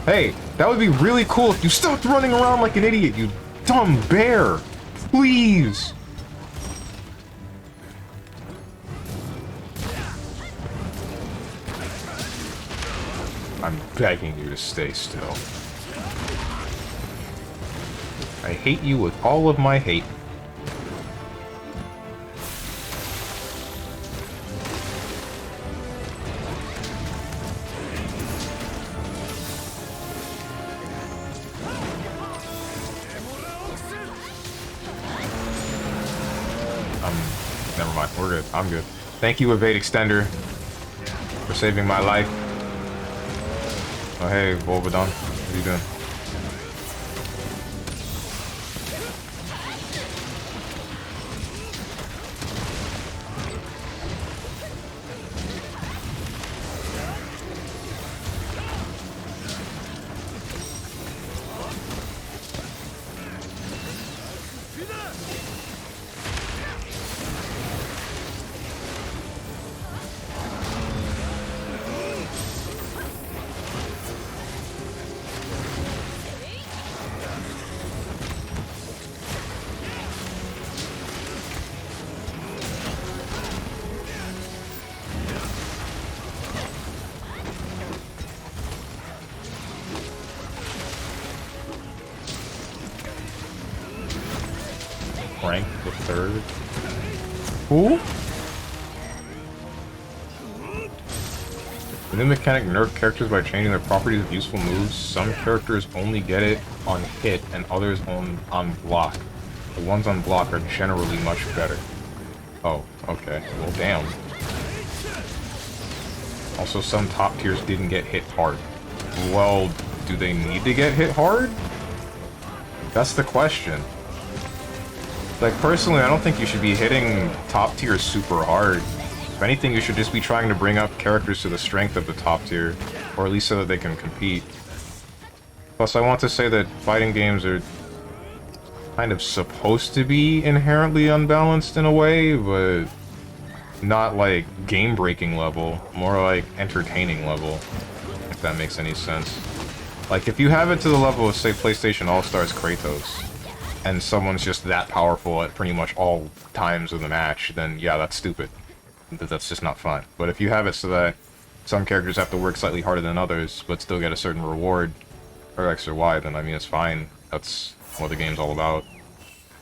Hey, that would be really cool if you stopped running around like an idiot, you dumb bear! Please! I'm begging you to stay still. I hate you with all of my hate. Never mind, we're good. I'm good. Thank you, Evade Extender, for saving my life. Oh, hey, Volvadon. What are you doing? Rank the third. Who? The new mechanic nerfed characters by changing their properties of useful moves. Some characters only get it on hit and others on block. The ones on block are generally much better. Oh, okay. Well, damn. Also, some top tiers didn't get hit hard. Well, do they need to get hit hard? That's the question. Like, personally, I don't think you should be hitting top tier super hard. If anything, you should just be trying to bring up characters to the strength of the top tier, or at least so that they can compete. Plus, I want to say that fighting games are kind of supposed to be inherently unbalanced in a way, but not like game-breaking level, more like entertaining level, if that makes any sense. Like, if you have it to the level of, say, PlayStation All-Stars Kratos, and someone's just that powerful at pretty much all times of the match, then yeah, that's stupid. That's just not fun. But if you have it so that some characters have to work slightly harder than others, but still get a certain reward, or X or Y, then I mean, it's fine. That's what the game's all about.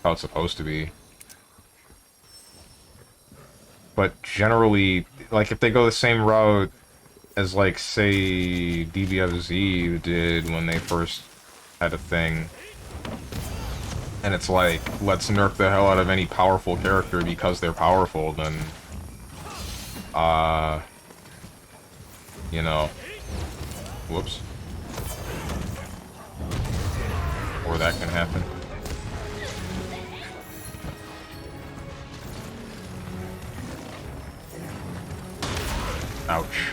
How it's supposed to be. But generally, like, if they go the same route as, like, say, DBFZ did when they first had a thing, and it's like, let's nerf the hell out of any powerful character because they're powerful, then, you know, whoops. Or that can happen. Ouch.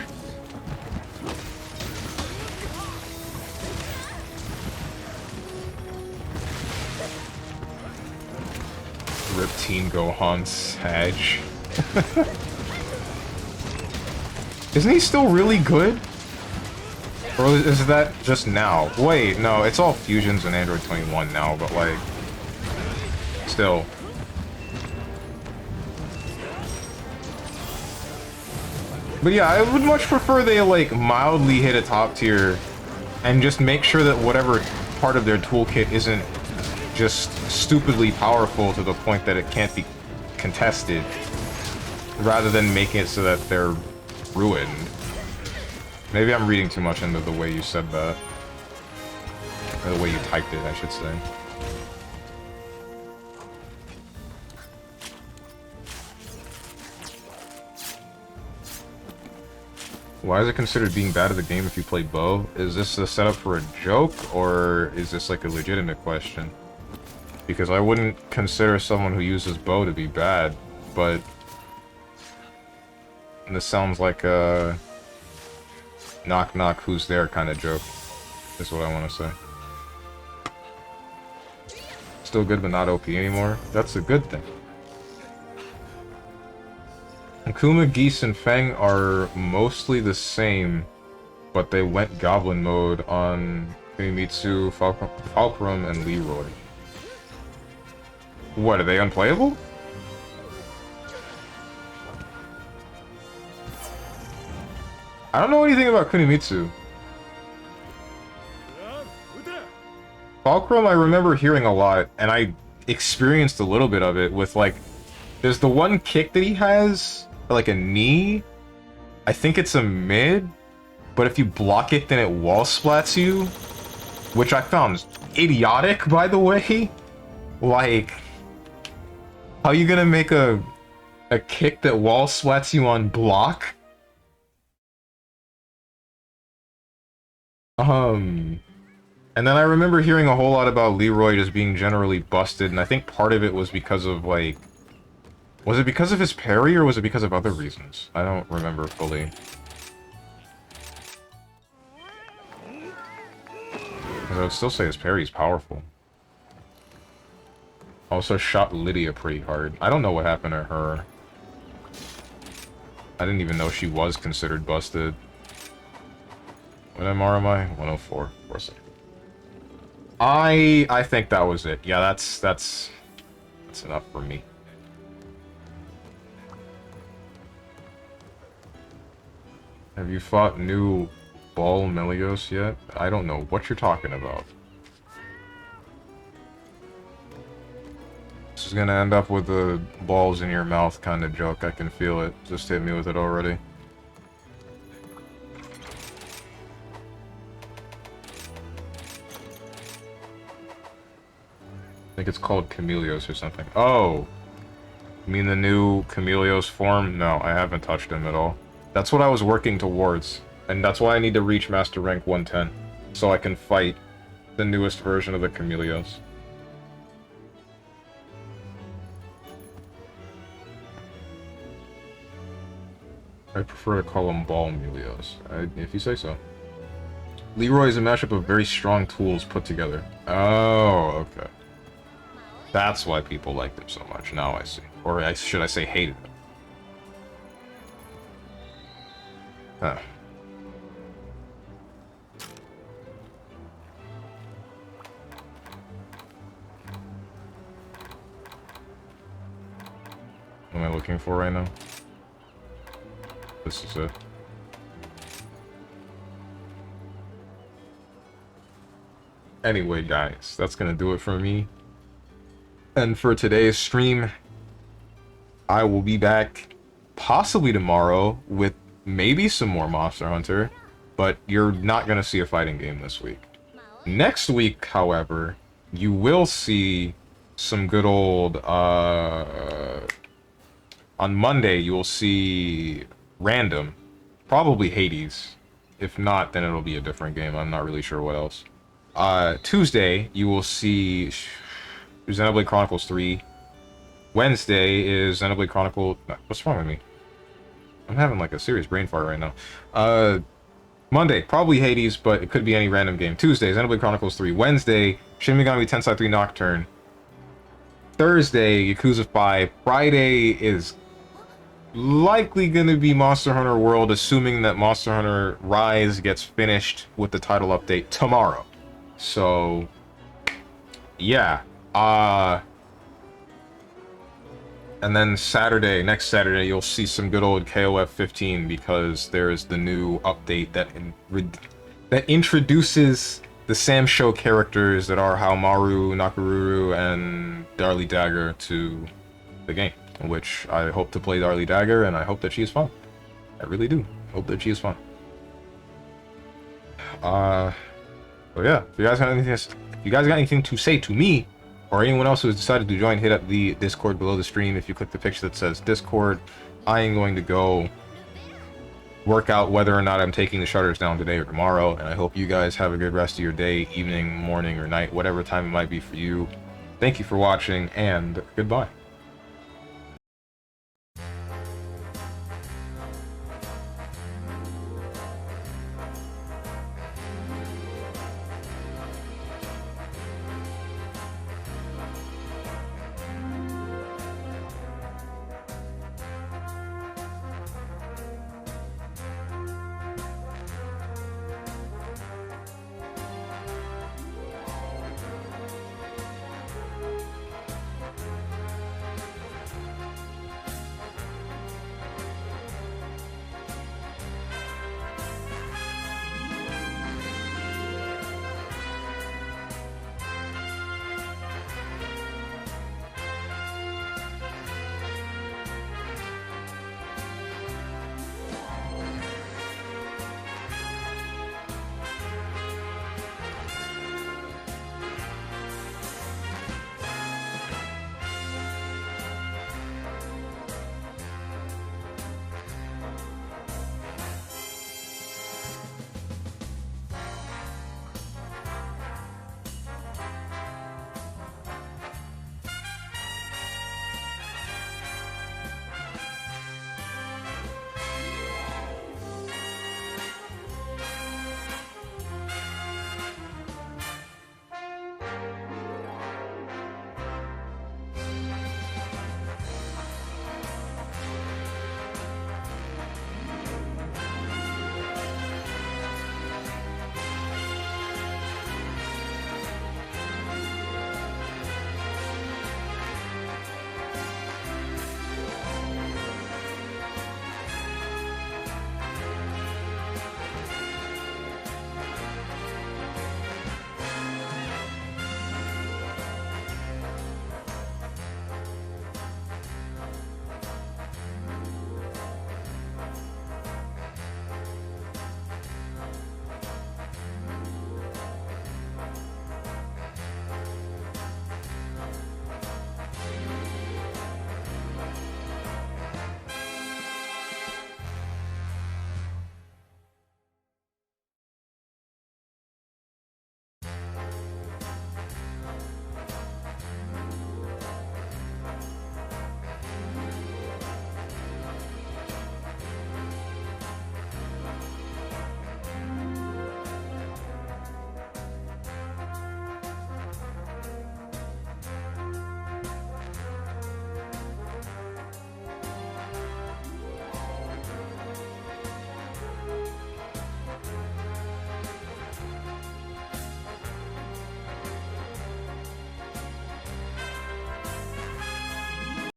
Rip Team Gohan Sag. Isn't he still really good? Or is that just now? Wait, no, it's all fusions in Android 21 now, but like... Still. But yeah, I would much prefer they like mildly hit a top tier and just make sure that whatever part of their toolkit isn't just stupidly powerful to the point that it can't be contested, rather than making it so that they're ruined. Maybe I'm reading too much into the way you said that. Or the way you typed it, I should say. Why is it considered being bad at the game if you play bow? Is this a setup for a joke, or is this like a legitimate question? Because I wouldn't consider someone who uses bow to be bad, but... this sounds like a... knock knock who's there kind of joke, is what I want to say. Still good but not OP anymore? That's a good thing. Akuma, Geese, and Fang are mostly the same, but they went Goblin mode on Kunimitsu, Falkrum, and Leroy. What, are they unplayable? I don't know anything about Kunimitsu. Falkrum I remember hearing a lot, and I experienced a little bit of it with, like, there's the one kick that he has, like a knee. I think it's a mid, but if you block it, then it wall splats you, which I found idiotic, by the way. Like, how are you gonna make a kick that wall splats you on block? And then I remember hearing a whole lot about Leroy just being generally busted, and I think part of it was because of, like... was it because of his parry, or was it because of other reasons? I don't remember fully. Because I would still say his parry is powerful. Also shot Lydia pretty hard. I don't know what happened to her. I didn't even know she was considered busted. What MR am I? 104. Of course. I think that was it. Yeah, that's enough for me. Have you fought new Ball Melios yet? I don't know what you're talking about. This is gonna end up with the balls in your mouth kind of joke. I can feel it. Just hit me with it already. I think it's called Chameleos or something. Oh! You mean the new Chameleos form? No, I haven't touched him at all. That's what I was working towards. And that's why I need to reach Master Rank 110. So I can fight the newest version of the Chameleos. I prefer to call them Ball Melios, if you say so. Leroy is a mashup of very strong tools put together. Oh, okay. That's why people liked him so much. Now I see. Or should I say hated him? Huh. What am I looking for right now? This is it. Anyway, guys, that's gonna do it for me. And for today's stream, I will be back possibly tomorrow with maybe some more Monster Hunter, but you're not gonna see a fighting game this week. Next week, however, you will see some good old, on Monday, you will see Random, probably Hades. If not, then it'll be a different game. I'm not really sure what else. Tuesday, you will see Xenoblade Chronicles 3. Wednesday is Xenoblade Chronicles... What's wrong with me? I'm having like a serious brain fart right now. Monday, probably Hades, but it could be any random game. Tuesday, Xenoblade Chronicles 3. Wednesday, Shin Megami Tensei 3 Nocturne. Thursday, Yakuza 5. Friday is likely going to be Monster Hunter World, assuming that Monster Hunter Rise gets finished with the title update tomorrow. So, yeah. And then Saturday, next Saturday, you'll see some good old KOF 15 because there's the new update that introduces the Sam Show characters that are Haomaru, Nakaruru, and Darlie Dagger to the game, which I hope to play Darlie Dagger, and I hope that she is fun. I really do. Hope that she is fun. But yeah, if you guys got anything to say to me, or anyone else who has decided to join, hit up the Discord below the stream. If you click the picture that says Discord, I am going to go work out whether or not I'm taking the shutters down today or tomorrow, and I hope you guys have a good rest of your day, evening, morning, or night, whatever time it might be for you. Thank you for watching, and goodbye.